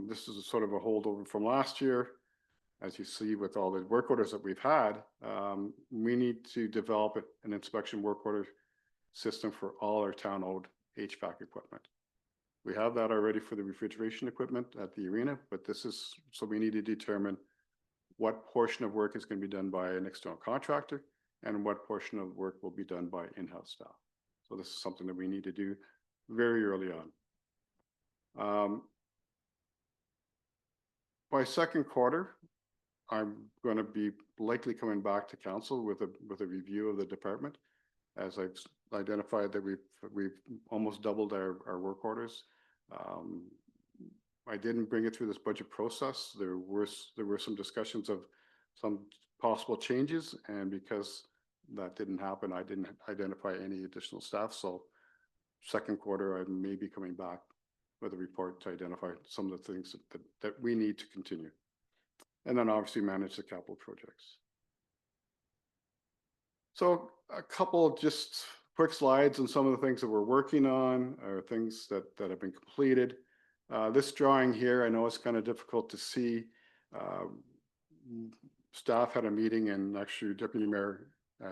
This is a sort of a holdover from last year. as you see with all the work orders that we've had, we need to develop an inspection work order system for all our town-owned HVAC equipment. We have that already for the refrigeration equipment at the arena, but this is, so we need to determine what portion of work is going to be done by an external contractor and what portion of work will be done by in-house staff. So this is something that we need to do very early on. By second quarter, I'm going to be likely coming back to council with a review of the department, as I've identified that we've almost doubled our work orders. I didn't bring it through this budget process. There were some discussions of some possible changes, and because that didn't happen, I didn't identify any additional staff. So second quarter, I may be coming back with a report to identify some of the things that we need to continue. And then obviously manage the capital projects. So a couple just quick slides on some of the things that we're working on, or things that have been completed. This drawing here, I know it's kind of difficult to see. Staff had a meeting, and actually Deputy Mayor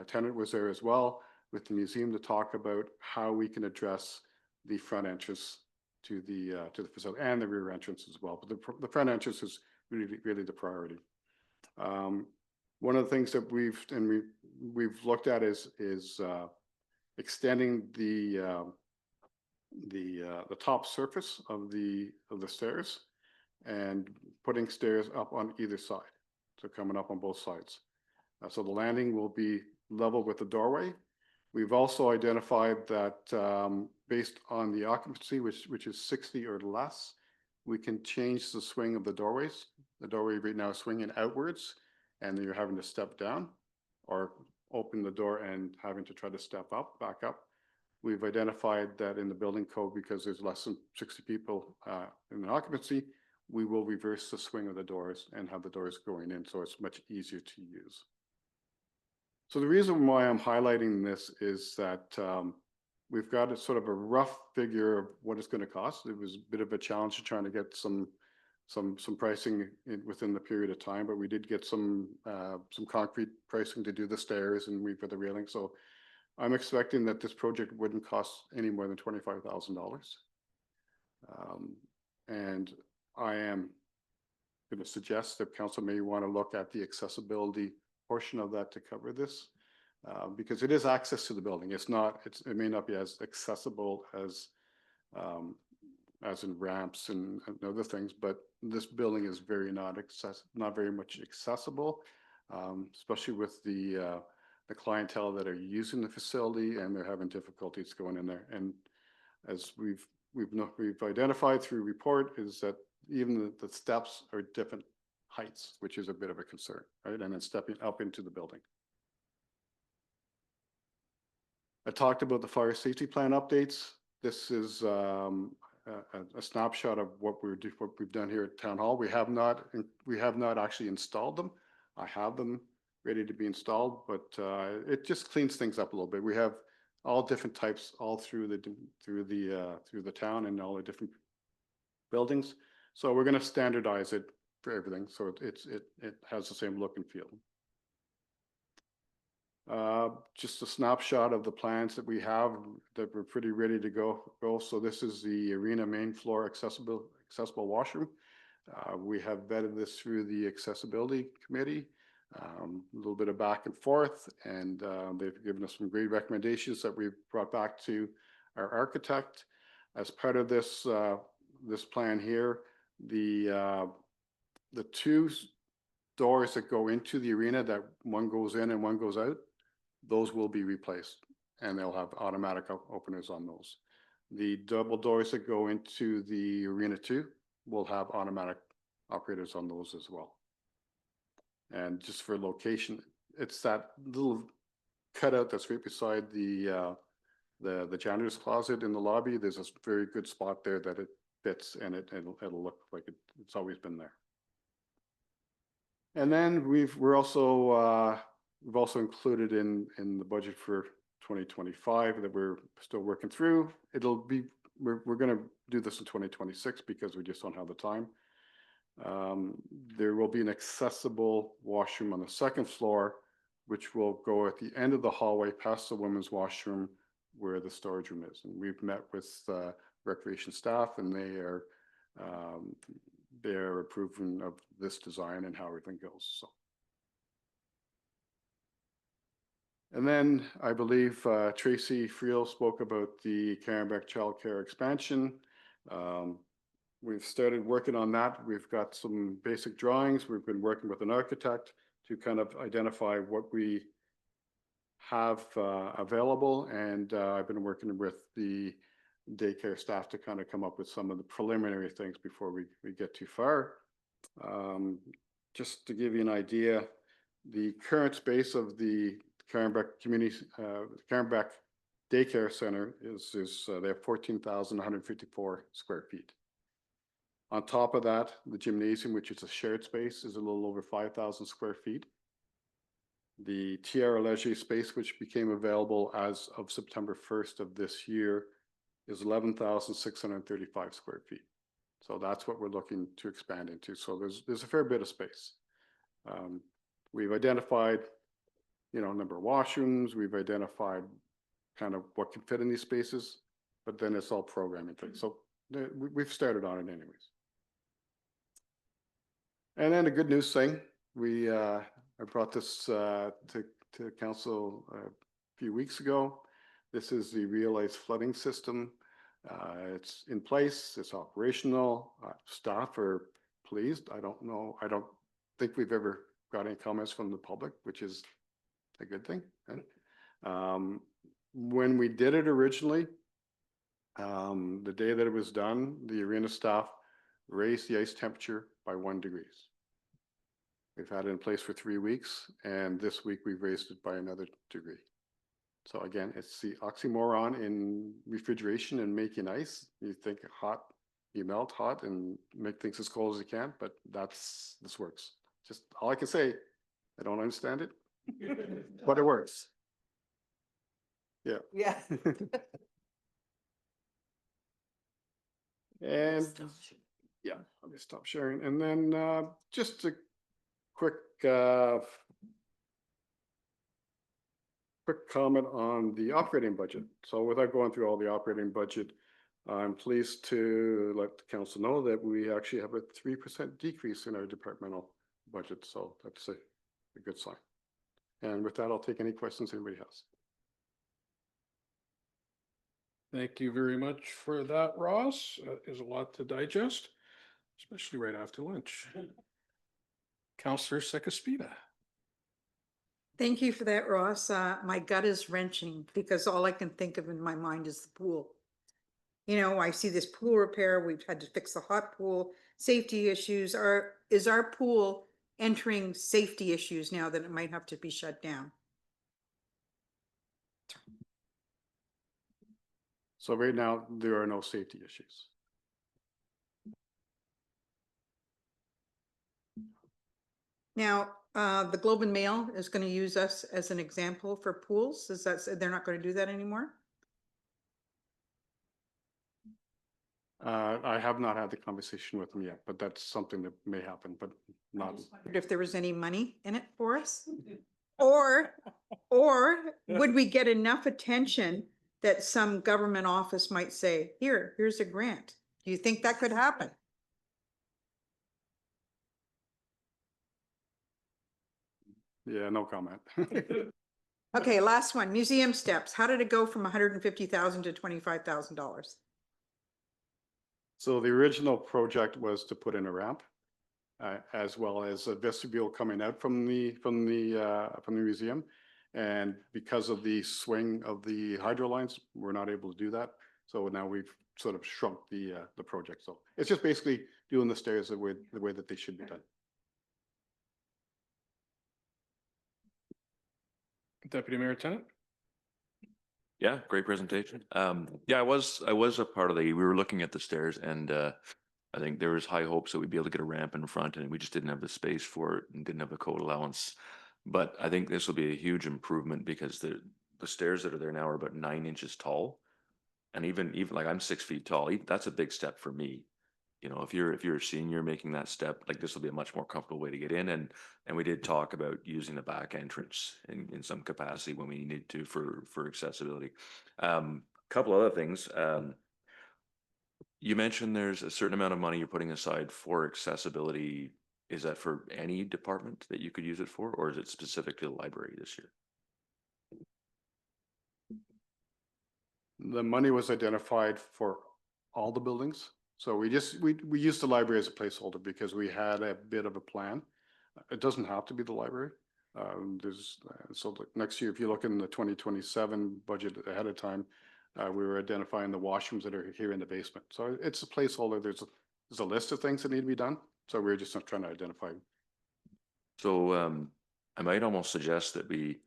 Tennant was there as well with the museum to talk about how we can address the front entrance to the facility and the rear entrance as well. But the front entrance is really the priority. One of the things that we've looked at is extending the top surface of the stairs and putting stairs up on either side. So coming up on both sides. So the landing will be level with the doorway. We've also identified that based on the occupancy, which is 60 or less, we can change the swing of the doorways. The doorway right now is swinging outwards, and then you're having to step down or open the door and having to try to step back up. We've identified that in the building code, because there's less than 60 people in the occupancy, we will reverse the swing of the doors and have the doors going in, so it's much easier to use. So the reason why I'm highlighting this is that we've got a sort of a rough figure of what it's going to cost. It was a bit of a challenge trying to get some pricing within the period of time, but we did get some concrete pricing to do the stairs and we put the railing. So I'm expecting that this project wouldn't cost any more than $25,000. And I am going to suggest that council may want to look at the accessibility portion of that to cover this, because it is access to the building. It may not be as accessible as in ramps and other things, but this building is not very much accessible, especially with the clientele that are using the facility, and they're having difficulties going in there. And as we've identified through report, is that even the steps are different heights, which is a bit of a concern, right? And then stepping up into the building. I talked about the fire safety plan updates. This is a snapshot of what we've done here at Town Hall. We have not actually installed them. I have them ready to be installed, but it just cleans things up a little bit. We have all different types all through the town and all the different buildings. So we're going to standardize it for everything, so it has the same look and feel. Just a snapshot of the plans that we have that we're pretty ready to go. So this is the arena main floor accessible washroom. We have vetted this through the accessibility committee, a little bit of back and forth, and they've given us some great recommendations that we've brought back to our architect. As part of this this plan here, the two doors that go into the arena, that one goes in and one goes out, those will be replaced, and they'll have automatic openers on those. The double doors that go into the arena 2 will have automatic operators on those as well. And just for location, it's that little cutout that's right beside the janitor's closet in the lobby. There's a very good spot there that it fits, and it'll look like it's always been there. And then we've also included in the budget for 2025 that we're still working through. We're going to do this in 2026 because we just don't have the time. There will be an accessible washroom on the second floor, which will go at the end of the hallway past the women's washroom where the storage room is. And we've met with recreation staff, and they're approving of this design and how everything goes. So. And then I believe Tracy Friel spoke about the Carenbeck childcare expansion. We've started working on that. We've got some basic drawings. We've been working with an architect to kind of identify what we have available. And I've been working with the daycare staff to kind of come up with some of the preliminary things before we get too far. Just to give you an idea, the current space of the Carenbeck Carenbeck Daycare Center is they have 14,154 square feet. On top of that, the gymnasium, which is a shared space, is a little over 5,000 square feet. The Tierra Leger space, which became available as of September 1st of this year, is 11,635 square feet. So that's what we're looking to expand into. So there's a fair bit of space. We've identified, number of washrooms. We've identified kind of what can fit in these spaces, but then it's all programming things. So we've started on it anyways. And then a good news thing, I brought this to council a few weeks ago. This is the Realize flooding system. It's in place, it's operational. Staff are pleased. I don't think we've ever got any comments from the public, which is a good thing. Right? When we did it originally, the day that it was done, the arena staff raised the ice temperature by 1 degree. We've had it in place for 3 weeks, and this week we've raised it by another degree. So again, it's the oxymoron in refrigeration and making ice. You think hot, you melt hot and make things as cold as you can, but this works. Just all I can say, I don't understand it, but it works. Yeah. Yeah. And yeah, let me stop sharing. And then just a quick comment on the operating budget. So without going through all the operating budget, I'm pleased to let the council know that we actually have a 3% decrease in our departmental budget. So that's a good sign. And with that, I'll take any questions anybody has. Thank you very much for that, Ross. There's a lot to digest, especially right after lunch. Councillor Sekaspita. Thank you for that, Ross. My gut is wrenching because all I can think of in my mind is the pool. I see this pool repair. We've had to fix the hot pool, safety issues. Is our pool entering safety issues now that it might have to be shut down? So right now, there are no safety issues. Now, the Globe and Mail is going to use us as an example for pools. Is that, they're not going to do that anymore? I have not had the conversation with them yet, but that's something that may happen, but not. If there was any money in it for us? Or would we get enough attention that some government office might say, here's a grant? Do you think that could happen? Yeah, no comment. Okay, last one, museum steps. How did it go from 150,000 to $25,000? So the original project was to put in a ramp, as well as a vestibule coming out from the museum. And because of the swing of the hydro lines, we're not able to do that. So now we've sort of shrunk the project. So it's just basically doing the stairs the way that they should be done. Deputy Mayor Tennant. Yeah, great presentation. Yeah, I was a part of we were looking at the stairs, and I think there was high hopes that we'd be able to get a ramp in front, and we just didn't have the space for it and didn't have the code allowance. But I think this will be a huge improvement because the stairs that are there now are about 9 inches tall. And even like I'm 6 feet tall, that's a big step for me. you know, if you're a senior making that step, like this will be a much more comfortable way to get in. And we did talk about using the back entrance in some capacity when we need to for accessibility. Couple other things. You mentioned there's a certain amount of money you're putting aside for accessibility. Is that for any department that you could use it for, or is it specific to the library this year? The money was identified for all the buildings. So we used the library as a placeholder because we had a bit of a plan. It doesn't have to be the library. So next year, if you look in the 2027 budget ahead of time, we were identifying the washrooms that are here in the basement. So it's a placeholder. There's a list of things that need to be done. So we're just not trying to identify. So I might almost suggest that we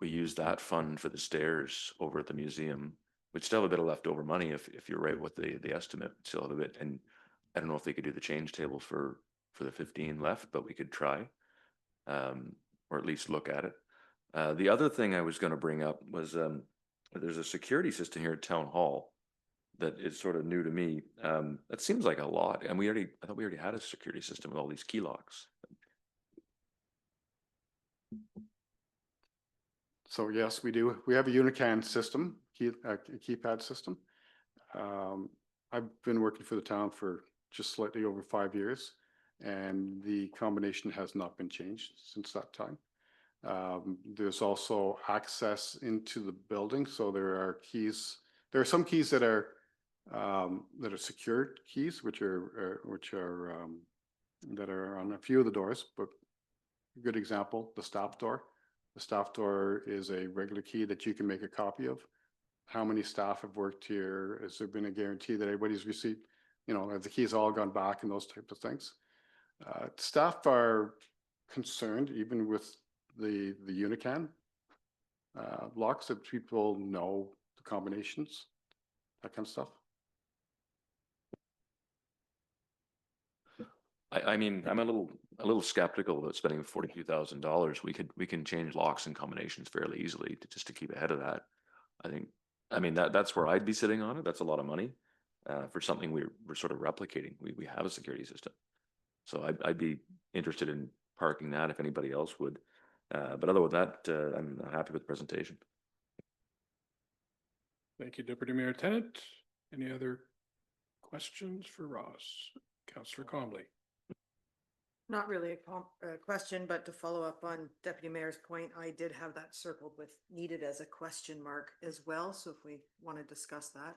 use that fund for the stairs over at the museum. We'd still have a bit of leftover money if you're right with the estimate, still have a bit. And I don't know if they could do the change table for the 15 left, but we could try, or at least look at it. The other thing I was going to bring up was there's a security system here at Town Hall that is sort of new to me. That seems like a lot, and I thought we already had a security system with all these key locks. So yes, we do. We have a Unican system, keypad system. I've been working for the town for just slightly over 5 years, and the combination has not been changed since that time. There's also access into the building, so there are keys. There are some keys that are secured keys, which are that are on a few of the doors. But a good example, the staff door. The staff door is a regular key that you can make a copy of. How many staff have worked here? Has there been a guarantee that everybody's received? You know, have the keys all gone back and those types of things? Staff are concerned, even with the Unican locks, that people know the combinations, that kind of stuff. I mean, I'm a little skeptical about spending $42,000. We can change locks and combinations fairly easily just to keep ahead of that. I mean that's where I'd be sitting on it. That's a lot of money for something we're sort of replicating. We have a security system, so I'd be interested in parking that if anybody else would. But other than that, I'm happy with the presentation. Thank you, Deputy Mayor Tennant. Any other questions for Ross? Councillor Comley. Not really a question, but to follow up on Deputy Mayor's point, I did have that circled with needed as a question mark as well. So if we want to discuss that.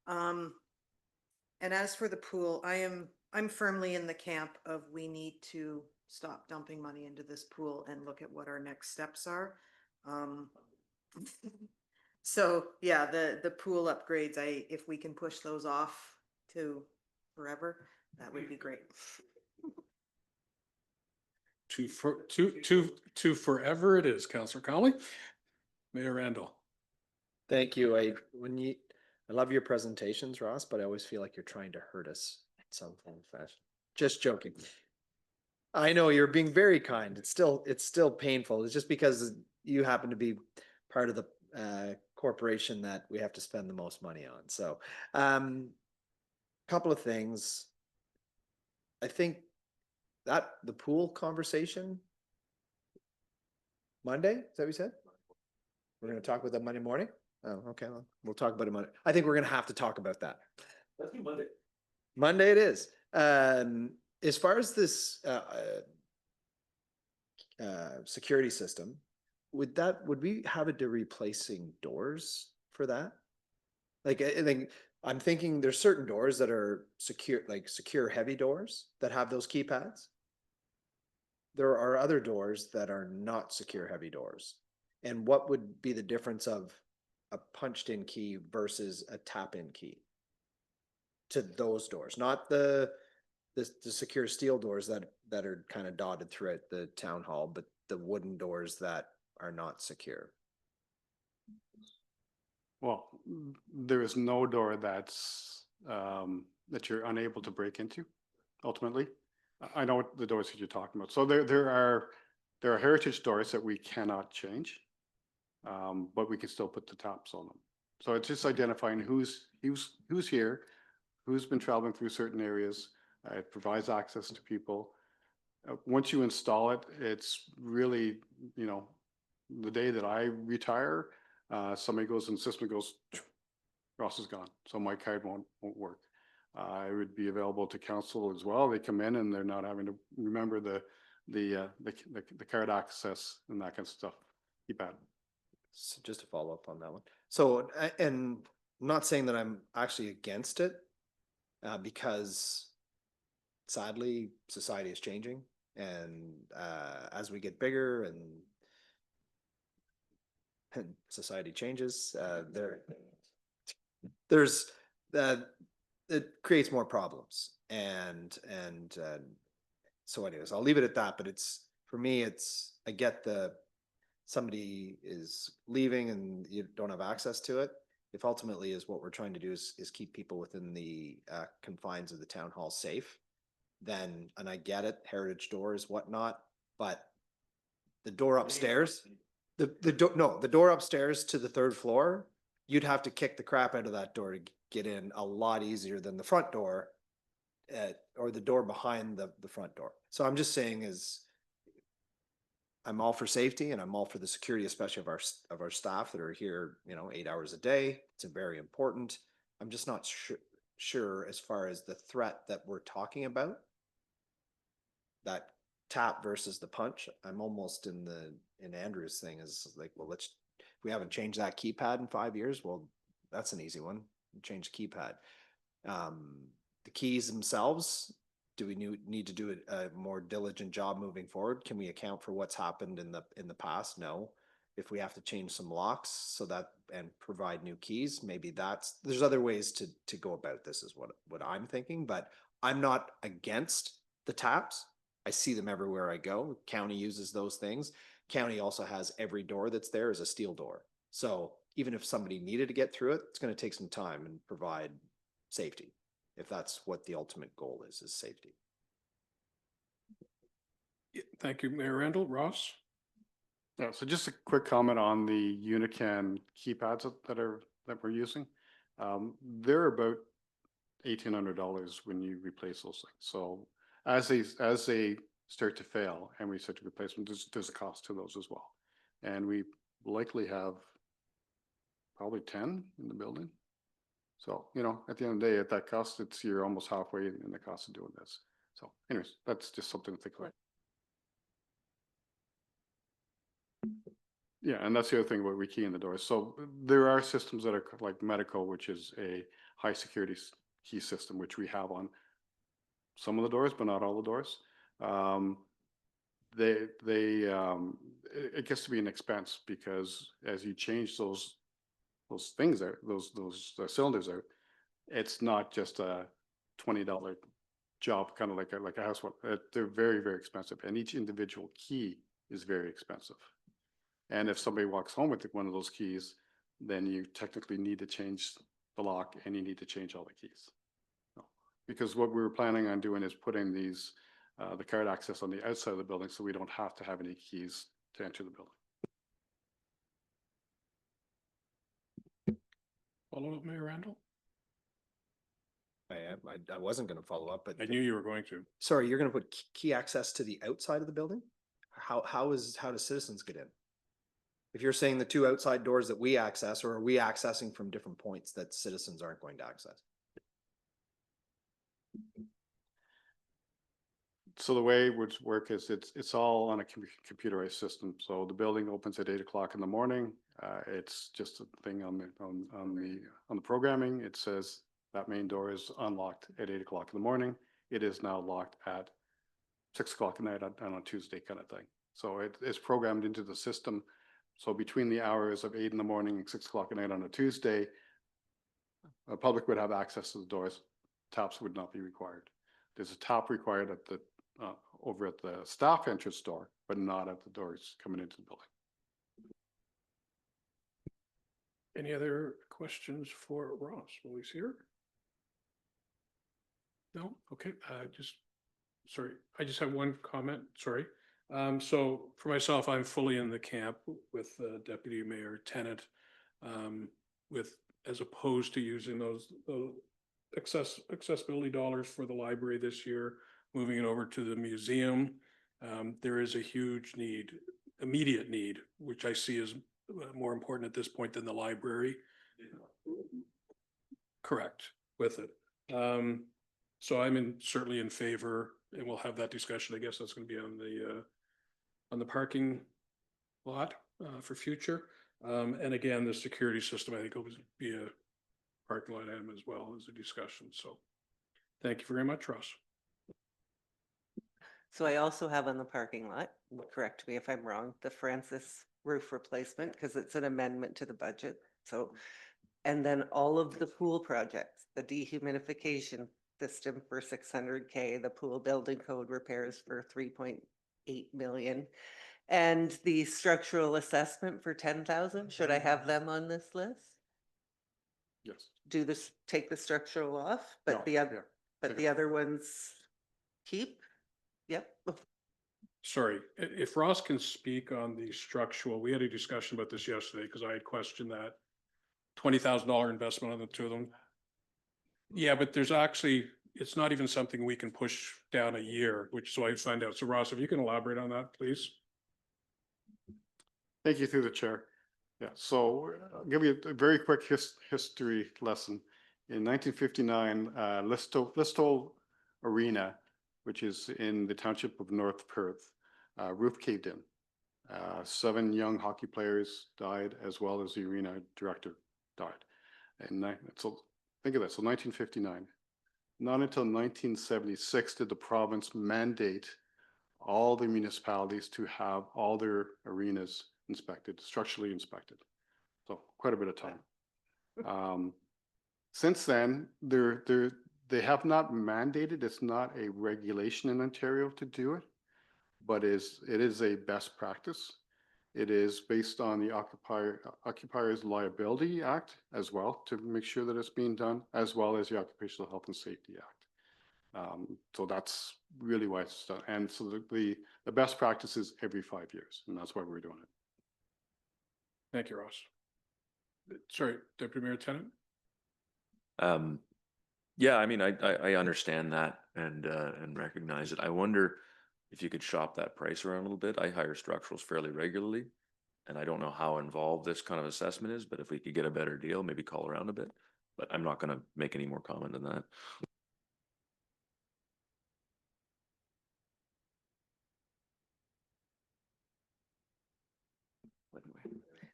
And as for the pool, I'm firmly in the camp of we need to stop dumping money into this pool and look at what our next steps are. So yeah, the pool upgrades, if we can push those off to forever, that would be great. To forever it is, Councillor Conley. Mayor Randall. Thank you. I love your presentations, Ross, but I always feel like you're trying to hurt us in some form or fashion. Just joking. I know you're being very kind. It's still painful. It's just because you happen to be part of the corporation that we have to spend the most money on. So, couple of things. I think that the pool conversation Monday, is that what you said? We're going to talk about that Monday morning? Oh, okay. Well, we'll talk about it Monday. I think we're going to have to talk about that. Let's do Monday. Monday it is. As far as this security system, would we have it to replacing doors for that? Like, I think I'm thinking there's certain doors that are secure, like secure heavy doors that have those keypads. There are other doors that are not secure heavy doors. And what would be the difference of a punched in key versus a tap in key to those doors? Not the secure steel doors that are kind of dotted throughout the town hall, but the wooden doors that are not secure. Well, there is no door that's that you're unable to break into, ultimately. I know what the doors that you're talking about. So there are heritage doors that we cannot change, but we can still put the taps on them. So it's just identifying who's here, who's been traveling through certain areas. It provides access to people. Once you install it, it's really, you know, the day that I retire, somebody goes and the system goes, Ross is gone, so my card won't work. I would be available to council as well. They come in and they're not having to remember the card access and that kind of stuff. Keypad. So just to follow up on that one. So, and I'm not saying that I'm actually against it, because sadly, society is changing, and as we get bigger and society changes, there's it creates more problems, and so anyways, I'll leave it at that. But it's, for me, it's, I get somebody is leaving and you don't have access to it. If ultimately is what we're trying to do is keep people within the confines of the town hall safe, then, and I get it, heritage doors, whatnot, but the door upstairs, the door upstairs to the third floor, you'd have to kick the crap out of that door to get in a lot easier than the front door, or the door behind the front door. So I'm just saying is, I'm all for safety and I'm all for the security, especially of our staff that are here, you know, 8 hours a day. It's very important. I'm just not sure as far as the threat that we're talking about, that tap versus the punch. I'm almost in Andrew's thing is like, well, if we haven't changed that keypad in 5 years, well, that's an easy one. Change the keypad. The keys themselves, do we need to do a more diligent job moving forward? Can we account for what's happened in the past? No. If we have to change some locks so that, and provide new keys, maybe there's other ways to go about this, is what I'm thinking. But I'm not against the taps. I see them everywhere I go. County uses those things. County also has every door that's there is a steel door. So even if somebody needed to get through it, it's going to take some time and provide safety, if that's what the ultimate goal is safety. Yeah, thank you, Mayor Randall. Ross? Yeah, so just a quick comment on the Unican keypads that we're using. They're about $1,800 when you replace those things. So as they start to fail and we start to replace them, there's a cost to those as well. And we likely have probably 10 in the building. So, you know, at the end of the day, at that cost, you're almost halfway in the cost of doing this. So anyways, that's just something to think about. Yeah, and that's the other thing about rekeying the doors. So there are systems that are like Medico, which is a high security key system, which we have on some of the doors, but not all the doors. It gets to be an expense, because as you change those things out, those cylinders out, it's not just a $20 job, kind of like a house one. They're very, very expensive, and each individual key is very expensive. And if somebody walks home with one of those keys, then you technically need to change the lock and you need to change all the keys. Because what we were planning on doing is putting these, the card access on the outside of the building, so we don't have to have any keys to enter the building. Follow up, Mayor Randall? I wasn't going to follow up, but I knew you were going to. Sorry, you're going to put key access to the outside of the building? How do citizens get in? If you're saying the two outside doors that we access, or are we accessing from different points that citizens aren't going to access? So the way it would work is it's all on a computerized system. So the building opens at 8 o'clock in the morning. It's just a thing on the programming. It says that main door is unlocked at 8 o'clock in the morning. It is now locked at 6 o'clock at night on a Tuesday, kind of thing. So it's programmed into the system. So between the hours of 8 in the morning and 6 o'clock at night on a Tuesday, the public would have access to the doors. Taps would not be required. There's a tap required at the over at the staff entrance door, but not at the doors coming into the building. Any other questions for Ross while he's here? No? Okay, sorry, I just have one comment, sorry. So for myself, I'm fully in the camp with Deputy Mayor Tennant, as opposed to using accessibility dollars for the library this year, moving it over to the museum. There is a huge need, immediate need, which I see as more important at this point than the library. Correct, with it. So I'm certainly in favor, and we'll have that discussion. I guess that's going to be on the parking lot for future. And again, the security system, I think will be a parking lot item as well as a discussion. So thank you very much, Ross. So I also have on the parking lot, correct me if I'm wrong, the Francis roof replacement, because it's an amendment to the budget. So, and then all of the pool projects, the dehumidification system for 600K, the pool building code repairs for 3.8 million, and the structural assessment for 10,000. Should I have them on this list? Yes. Do this, take the structural off, No, but the other, yeah, but take the other ones keep? Yep. Sorry, if Ross can speak on the structural, we had a discussion about this yesterday because I had questioned that $20,000 investment on the two of them. Yeah, but there's actually, it's not even something we can push down a year, which so I find out. So Ross, if you can elaborate on that, please. Thank you through the chair. Yeah, so I'll give you a very quick history lesson. In 1959, Listowel Arena, which is in the township of North Perth, roof caved in. 7 young hockey players died, as well as the arena director died. And so think of that, so 1959. Not until 1976 did the province mandate all the municipalities to have all their arenas inspected, structurally inspected. So quite a bit of time. Since then, they have not mandated, it's not a regulation in Ontario to do it, but it is a best practice. It is based on the Occupiers Liability Act as well, to make sure that it's being done, as well as the Occupational Health and Safety Act. So that's really why it's done. And so the best practice is every 5 years, and that's why we're doing it. Thank you, Ross. Sorry, Deputy Mayor Tennant. Yeah, I mean, I understand that and recognize it. I wonder if you could shop that price around a little bit. I hire structurals fairly regularly, and I don't know how involved this kind of assessment is, but if we could get a better deal, maybe call around a bit. But I'm not going to make any more comment than that.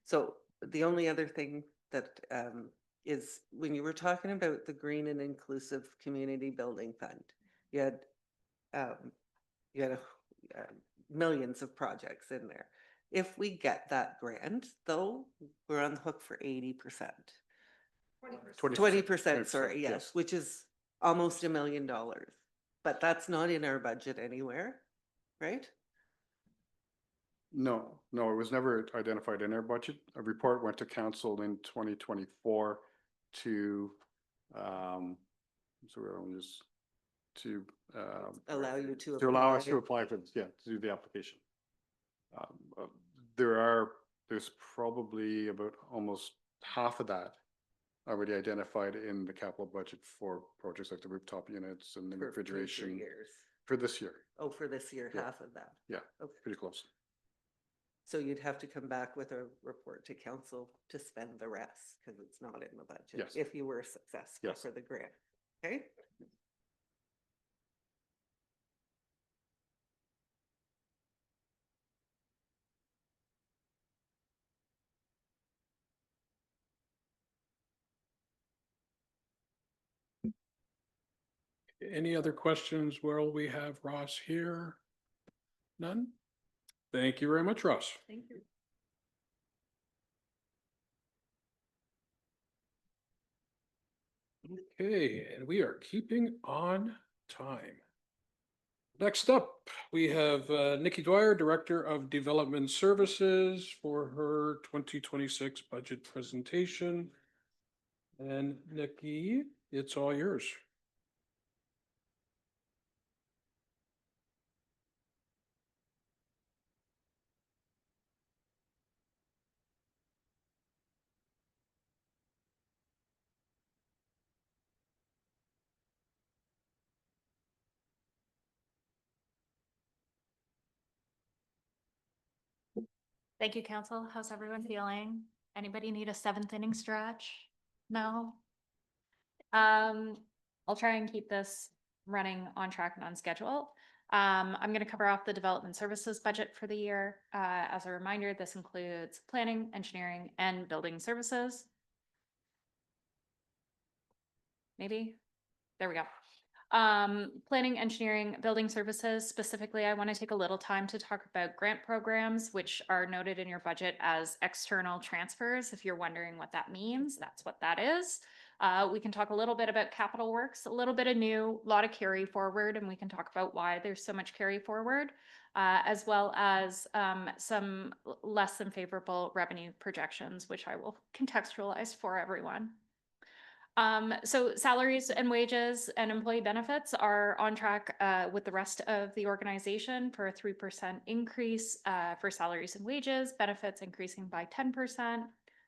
So the only other thing that is when you were talking about the Green and Inclusive Community Building Fund, you had millions of projects in there. If we get that grant, though, we're on the hook for 80%. 20%, sorry, yes, which is almost $1 million. But that's not in our budget anywhere, right? No, it was never identified in our budget. A report went to council in 2024 to, allow you to allow us apply. to apply for, to do the application. There's probably about almost half of that already identified in the capital budget for projects like the rooftop units and the For refrigeration. future years. For this year, Oh, for this year, Yeah. half of that. yeah, Okay. pretty close. So you'd have to come back with a report to council to spend the rest, because it's not in the budget. Yes. If you were successful Yes. for the grant, okay? Any other questions while we have Ross here? None? Thank you very much, Ross. Thank you. Okay, and we are keeping on time. Next up, we have Nikki Dwyer, Director of Development Services, for her 2026 budget presentation. And Nikki, it's all yours. Thank you, council. How's everyone feeling? Anybody need a seventh inning stretch? No? I'll try and keep this running on track and on schedule. I'm going to cover off the development services budget for the year. As a reminder, this includes planning, engineering, and building services. Maybe. There we go. Planning, engineering, building services. Specifically, I want to take a little time to talk about grant programs, which are noted in your budget as external transfers. If you're wondering what that means, that's what that is. We can talk a little bit about capital works, a little bit of new, a lot of carry forward, and we can talk about why there's so much carry forward, as well as some less than favorable revenue projections, which I will contextualize for everyone. So salaries and wages and employee benefits are on track with the rest of the organization for a 3% increase for salaries and wages, benefits increasing by 10%.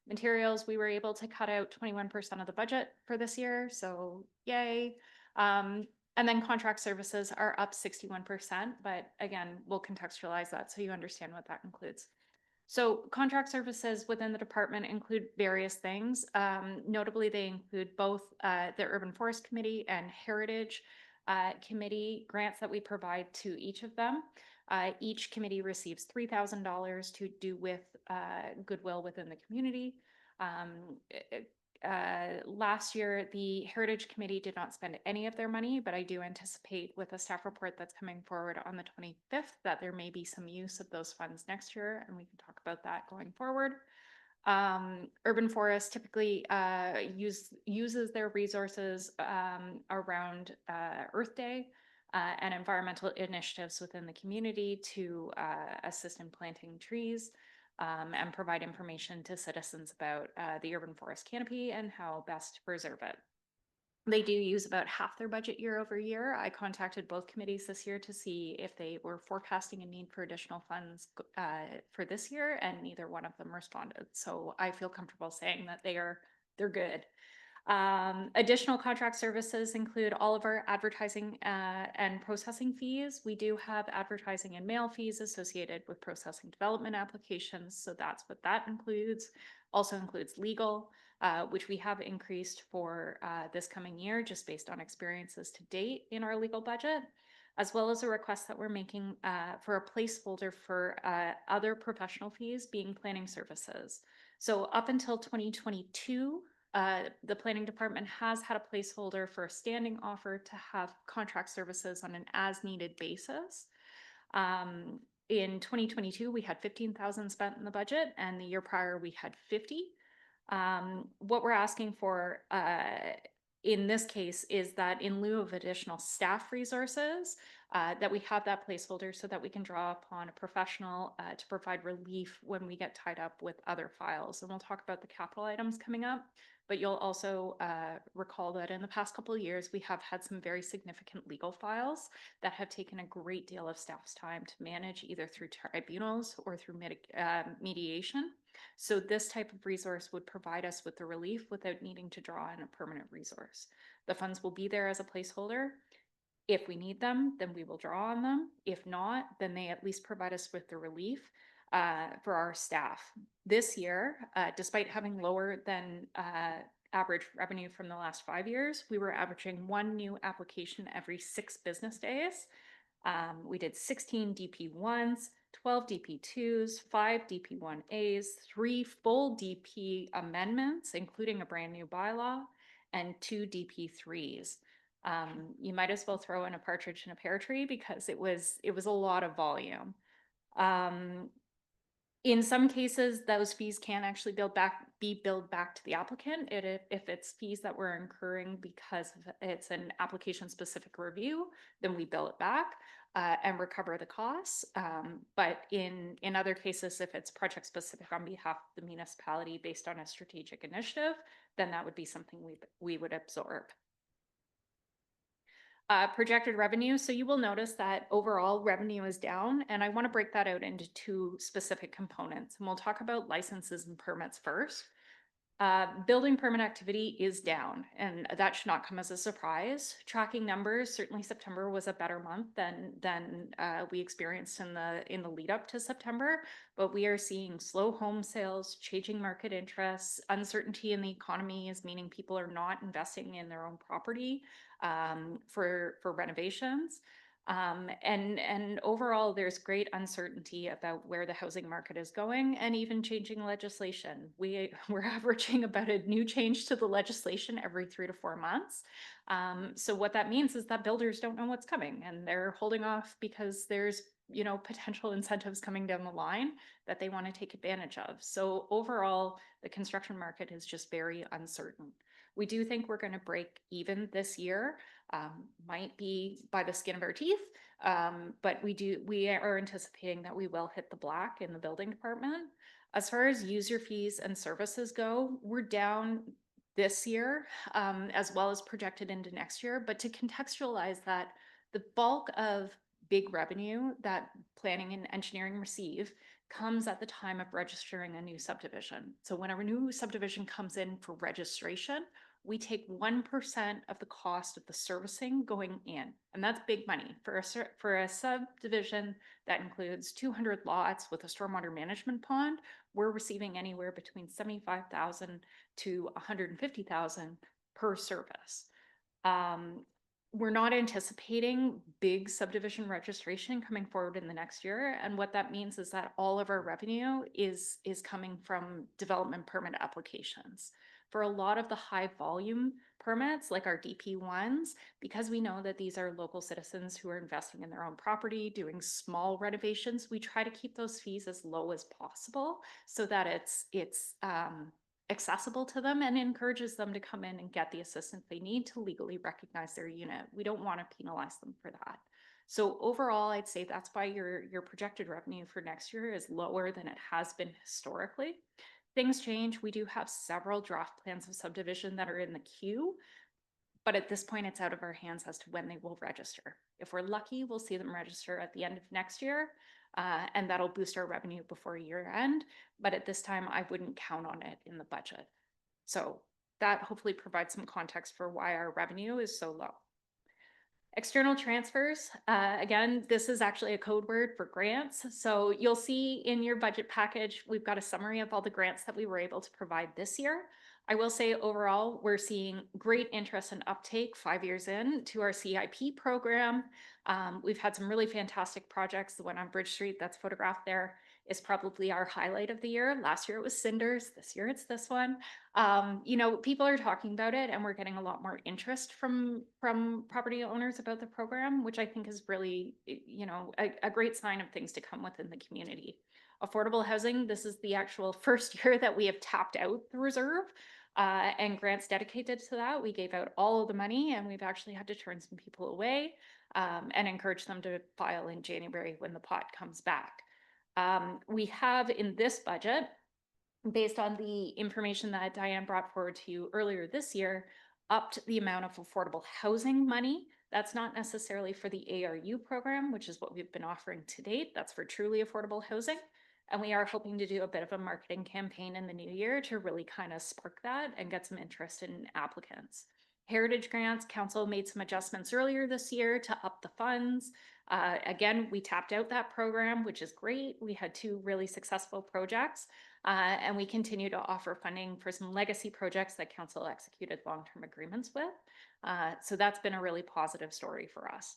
Materials, we were able to cut out 21% of the budget for this year, so yay. And then contract services are up 61%, but again, we'll contextualize that so you understand what that includes. So contract services within the department include various things. Notably, they include both the Urban Forest Committee and Heritage Committee grants that we provide to each of them. Each committee receives $3,000 to do with goodwill within the community. Last year, the Heritage Committee did not spend any of their money, but I do anticipate with a staff report that's coming forward on the 25th that there may be some use of those funds next year, and we can talk about that going forward. Urban Forest typically uses their resources around Earth Day and environmental initiatives within the community to assist in planting trees. And provide information to citizens about the urban forest canopy and how best to preserve it. They do use about half their budget year over year. I contacted both committees this year to see if they were forecasting a need for additional funds for this year, and neither one of them responded. So I feel comfortable saying that they're good. Additional contract services include all of our advertising and processing fees. We do have advertising and mail fees associated with processing development applications, so that's what that includes. Also includes legal, which we have increased for this coming year just based on experiences to date in our legal budget, as well as a request that we're making for a placeholder for other professional fees being planning services. So up until 2022, the planning department has had a placeholder for a standing offer to have contract services on an as-needed basis. In 2022, we had 15,000 spent in the budget, and the year prior we had 50. What we're asking for in this case is that in lieu of additional staff resources, that we have that placeholder so that we can draw upon a professional to provide relief when we get tied up with other files. And we'll talk about the capital items coming up. But you'll also recall that in the past couple of years, we have had some very significant legal files that have taken a great deal of staff's time to manage, either through tribunals or through mediation. So this type of resource would provide us with the relief without needing to draw in a permanent resource. The funds will be there as a placeholder. If we need them, then we will draw on them. If not, then they at least provide us with the relief for our staff. This year, despite having lower than average revenue from the last 5 years, we were averaging 1 new application every 6 business days. We did 16 DP1s, 12 DP2s, 5 DP1As, 3 full DP amendments, including a brand new bylaw, and 2 DP3s. You might as well throw in a partridge in a pear tree because it was a lot of volume. In some cases, those fees can actually be billed back to the applicant if it's fees that we're incurring because it's an application-specific review, then we bill it back and recover the costs. But in other cases, if it's project-specific on behalf of the municipality based on a strategic initiative, then that would be something we would absorb. Projected revenue. So you will notice that overall revenue is down, and I want to break that out into 2 specific components. And we'll talk about licenses and permits first. Building permit activity is down, and that should not come as a surprise. Tracking numbers, certainly September was a better month than we experienced in the lead up to September. But we are seeing slow home sales, changing market interests, uncertainty in the economy is meaning people are not investing in their own property for renovations. And overall, there's great uncertainty about where the housing market is going and even changing legislation. We're averaging about a new change to the legislation every 3 to 4 months. So what that means is that builders don't know what's coming and they're holding off because there's, you know, potential incentives coming down the line that they want to take advantage of. So overall, the construction market is just very uncertain. We do think we're going to break even this year. Might be by the skin of our teeth, but we are anticipating that we will hit the black in the building department. As far as user fees and services go, we're down this year, as well as projected into next year. But to contextualize that, the bulk of big revenue that planning and engineering receive comes at the time of registering a new subdivision. So when a new subdivision comes in for registration, we take 1% of the cost of the servicing going in. And that's big money. For a subdivision that includes 200 lots with a stormwater management pond, we're receiving anywhere between $75,000 to $150,000 per service. We're not anticipating big subdivision registration coming forward in the next year. And what that means is that all of our revenue is coming from development permit applications. For a lot of the high volume permits, like our DP1s, because we know that these are local citizens who are investing in their own property, doing small renovations, we try to keep those fees as low as possible so that it's accessible to them and encourages them to come in and get the assistance they need to legally recognize their unit. We don't want to penalize them for that. So overall, I'd say that's why your projected revenue for next year is lower than it has been historically. Things change. We do have several draft plans of subdivision that are in the queue, but at this point, it's out of our hands as to when they will register. If we're lucky, we'll see them register at the end of next year, and that'll boost our revenue before year end. But at this time, I wouldn't count on it in the budget. So that hopefully provides some context for why our revenue is so low. External transfers, again, this is actually a code word for grants. So you'll see in your budget package, we've got a summary of all the grants that we were able to provide this year. I will say overall, we're seeing great interest and uptake 5 years in to our CIP program. We've had some really fantastic projects. The one on Bridge Street that's photographed there is probably our highlight of the year. Last year it was Cinders. This year it's this one. You know, people are talking about it and we're getting a lot more interest from property owners about the program, which I think is really, you know, a great sign of things to come within the community. Affordable housing, this is the actual first year that we have tapped out the reserve and grants dedicated to that. We gave out all of the money and we've actually had to turn some people away and encourage them to file in January when the pot comes back. We have in this budget, based on the information that Diane brought forward to you earlier this year, upped the amount of affordable housing money. That's not necessarily for the ARU program, which is what we've been offering to date. That's for truly affordable housing. And we are hoping to do a bit of a marketing campaign in the new year to really kind of spark that and get some interest in applicants. Heritage grants, council made some adjustments earlier this year to up the funds. Again, we tapped out that program, which is great. We had 2 really successful projects, and we continue to offer funding for some legacy projects that council executed long-term agreements with. So that's been a really positive story for us.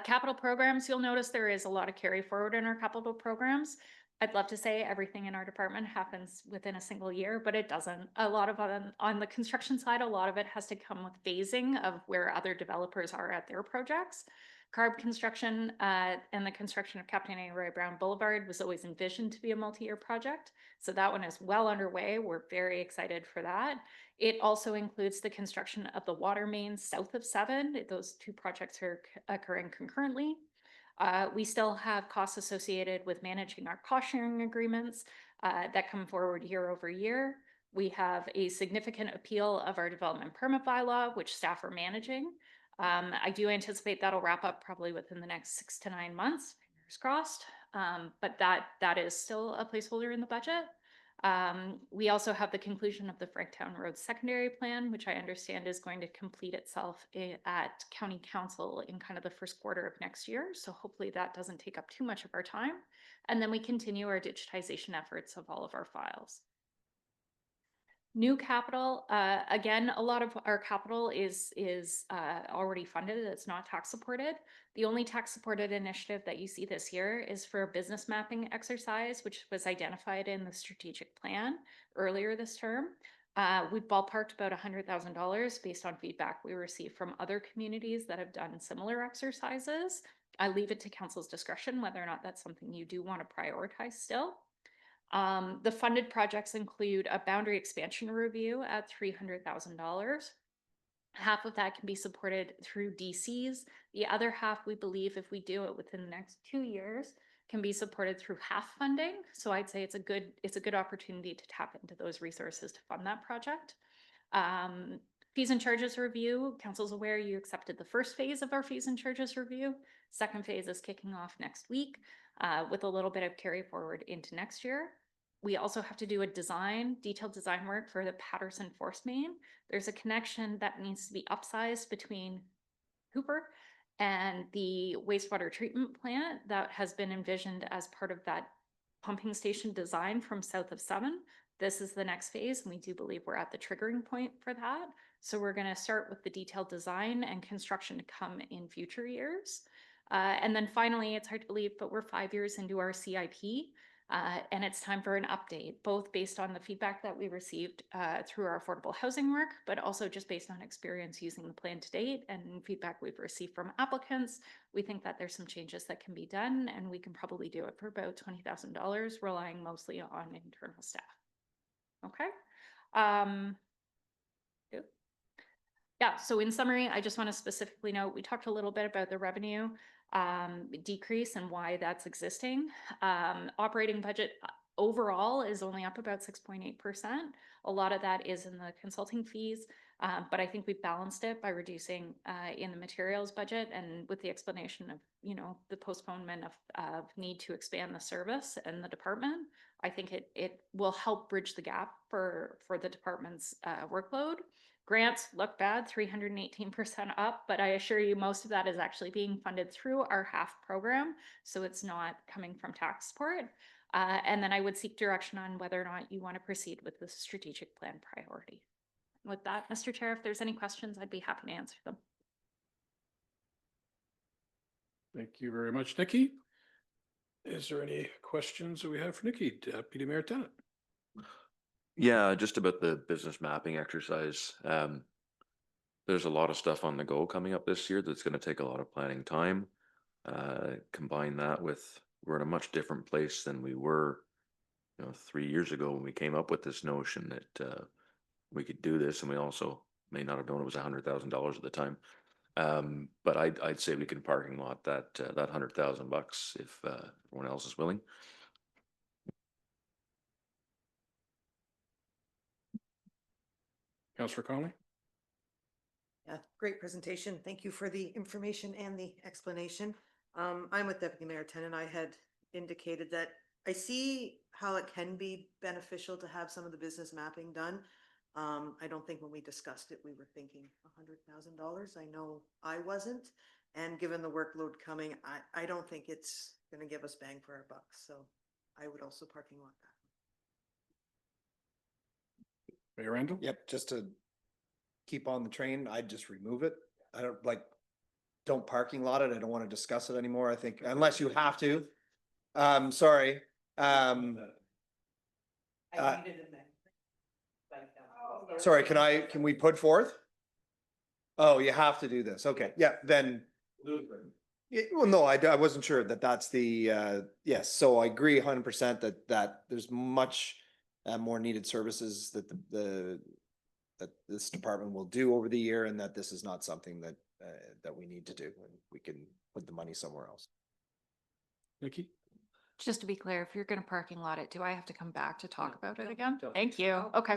Capital programs, you'll notice there is a lot of carry forward in our capital programs. I'd love to say everything in our department happens within a single year, but it doesn't. A lot of on the construction side, a lot of it has to come with phasing of where other developers are at their projects. Carb construction and the construction of Captain A. Roy Brown Boulevard was always envisioned to be a multi-year project. So that one is well underway. We're very excited for that. It also includes the construction of the water main south of 7. Those 2 projects are occurring concurrently. We still have costs associated with managing our cost sharing agreements that come forward year over year. We have a significant appeal of our development permit bylaw, which staff are managing. I do anticipate that'll wrap up probably within the next 6 to 9 months, fingers crossed. But that is still a placeholder in the budget. We also have the conclusion of the Franktown Road Secondary Plan, which I understand is going to complete itself at County Council in kind of the first quarter of next year. So hopefully that doesn't take up too much of our time. And then we continue our digitization efforts of all of our files. New capital, again, a lot of our capital is already funded. It's not tax supported. The only tax supported initiative that you see this year is for a business mapping exercise, which was identified in the strategic plan earlier this term. We ballparked about $100,000 based on feedback we received from other communities that have done similar exercises. I leave it to council's discretion whether or not that's something you do want to prioritize still. The funded projects include a boundary expansion review at $300,000. Half of that can be supported through DCs. The other half, we believe, if we do it within the next 2 years, can be supported through half funding. So I'd say it's a good opportunity to tap into those resources to fund that project. Fees and charges review. Council's aware you accepted the first phase of our fees and charges review. Second phase is kicking off next week with a little bit of carry forward into next year. We also have to do a detailed design work for the Patterson Force Main. There's a connection that needs to be upsized between Hooper and the wastewater treatment plant that has been envisioned as part of that pumping station design from south of 7. This is the next phase, and we do believe we're at the triggering point for that. So we're going to start with the detailed design and construction to come in future years. And then finally, it's hard to believe, but we're 5 years into our CIP. And it's time for an update, both based on the feedback that we received through our affordable housing work, but also just based on experience using the plan to date and feedback we've received from applicants. We think that there's some changes that can be done, and we can probably do it for about $20,000, relying mostly on internal staff. Okay. Yeah, so in summary, I just want to specifically note, we talked a little bit about the revenue decrease and why that's existing. Operating budget overall is only up about 6.8%. A lot of that is in the consulting fees, but I think we balanced it by reducing in the materials budget and with the explanation of, the postponement of need to expand the service and the department. I think it will help bridge the gap for the department's workload. Grants look bad, 318% up, but I assure you most of that is actually being funded through our HAF program, so it's not coming from tax support. And then I would seek direction on whether or not you want to proceed with the strategic plan priority. With that, Mr. Chair, if there's any questions, I'd be happy to answer them. Thank you very much, Nikki. Is there any questions that we have for Nikki, Deputy Mayor Tennant? Yeah, just about the business mapping exercise. There's a lot of stuff on the go coming up this year that's going to take a lot of planning time. Combine that with we're in a much different place than we were, 3 years ago when we came up with this notion that we could do this, and we also may not have known it was $100,000 at the time. But I'd say we can parking lot that $100,000 if everyone else is willing. Councillor Conley? Yeah, great presentation. Thank you for the information and the explanation. I'm with Deputy Mayor Tennant. I had indicated that I see how it can be beneficial to have some of the business mapping done. I don't think when we discussed it, we were thinking $100,000. I know I wasn't. And given the workload coming, I don't think it's going to give us bang for our bucks. So I would also parking lot that. Mayor Randall? Yep, just to keep on the train, I'd just remove it. I don't parking lot it. I don't want to discuss it anymore. I think unless you have to. Sorry. Sorry, can we put forth? Oh, you have to do this. Okay, yeah, then. Well, no, I wasn't sure that's the, yes, so I agree 100% that there's much more needed services that that this department will do over the year, and that this is not something that that we need to do, and we can put the money somewhere else. Nikki? Just to be clear, if you're going to parking lot it, do I have to come back to talk about it again? Thank you. Okay.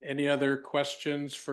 Any other questions for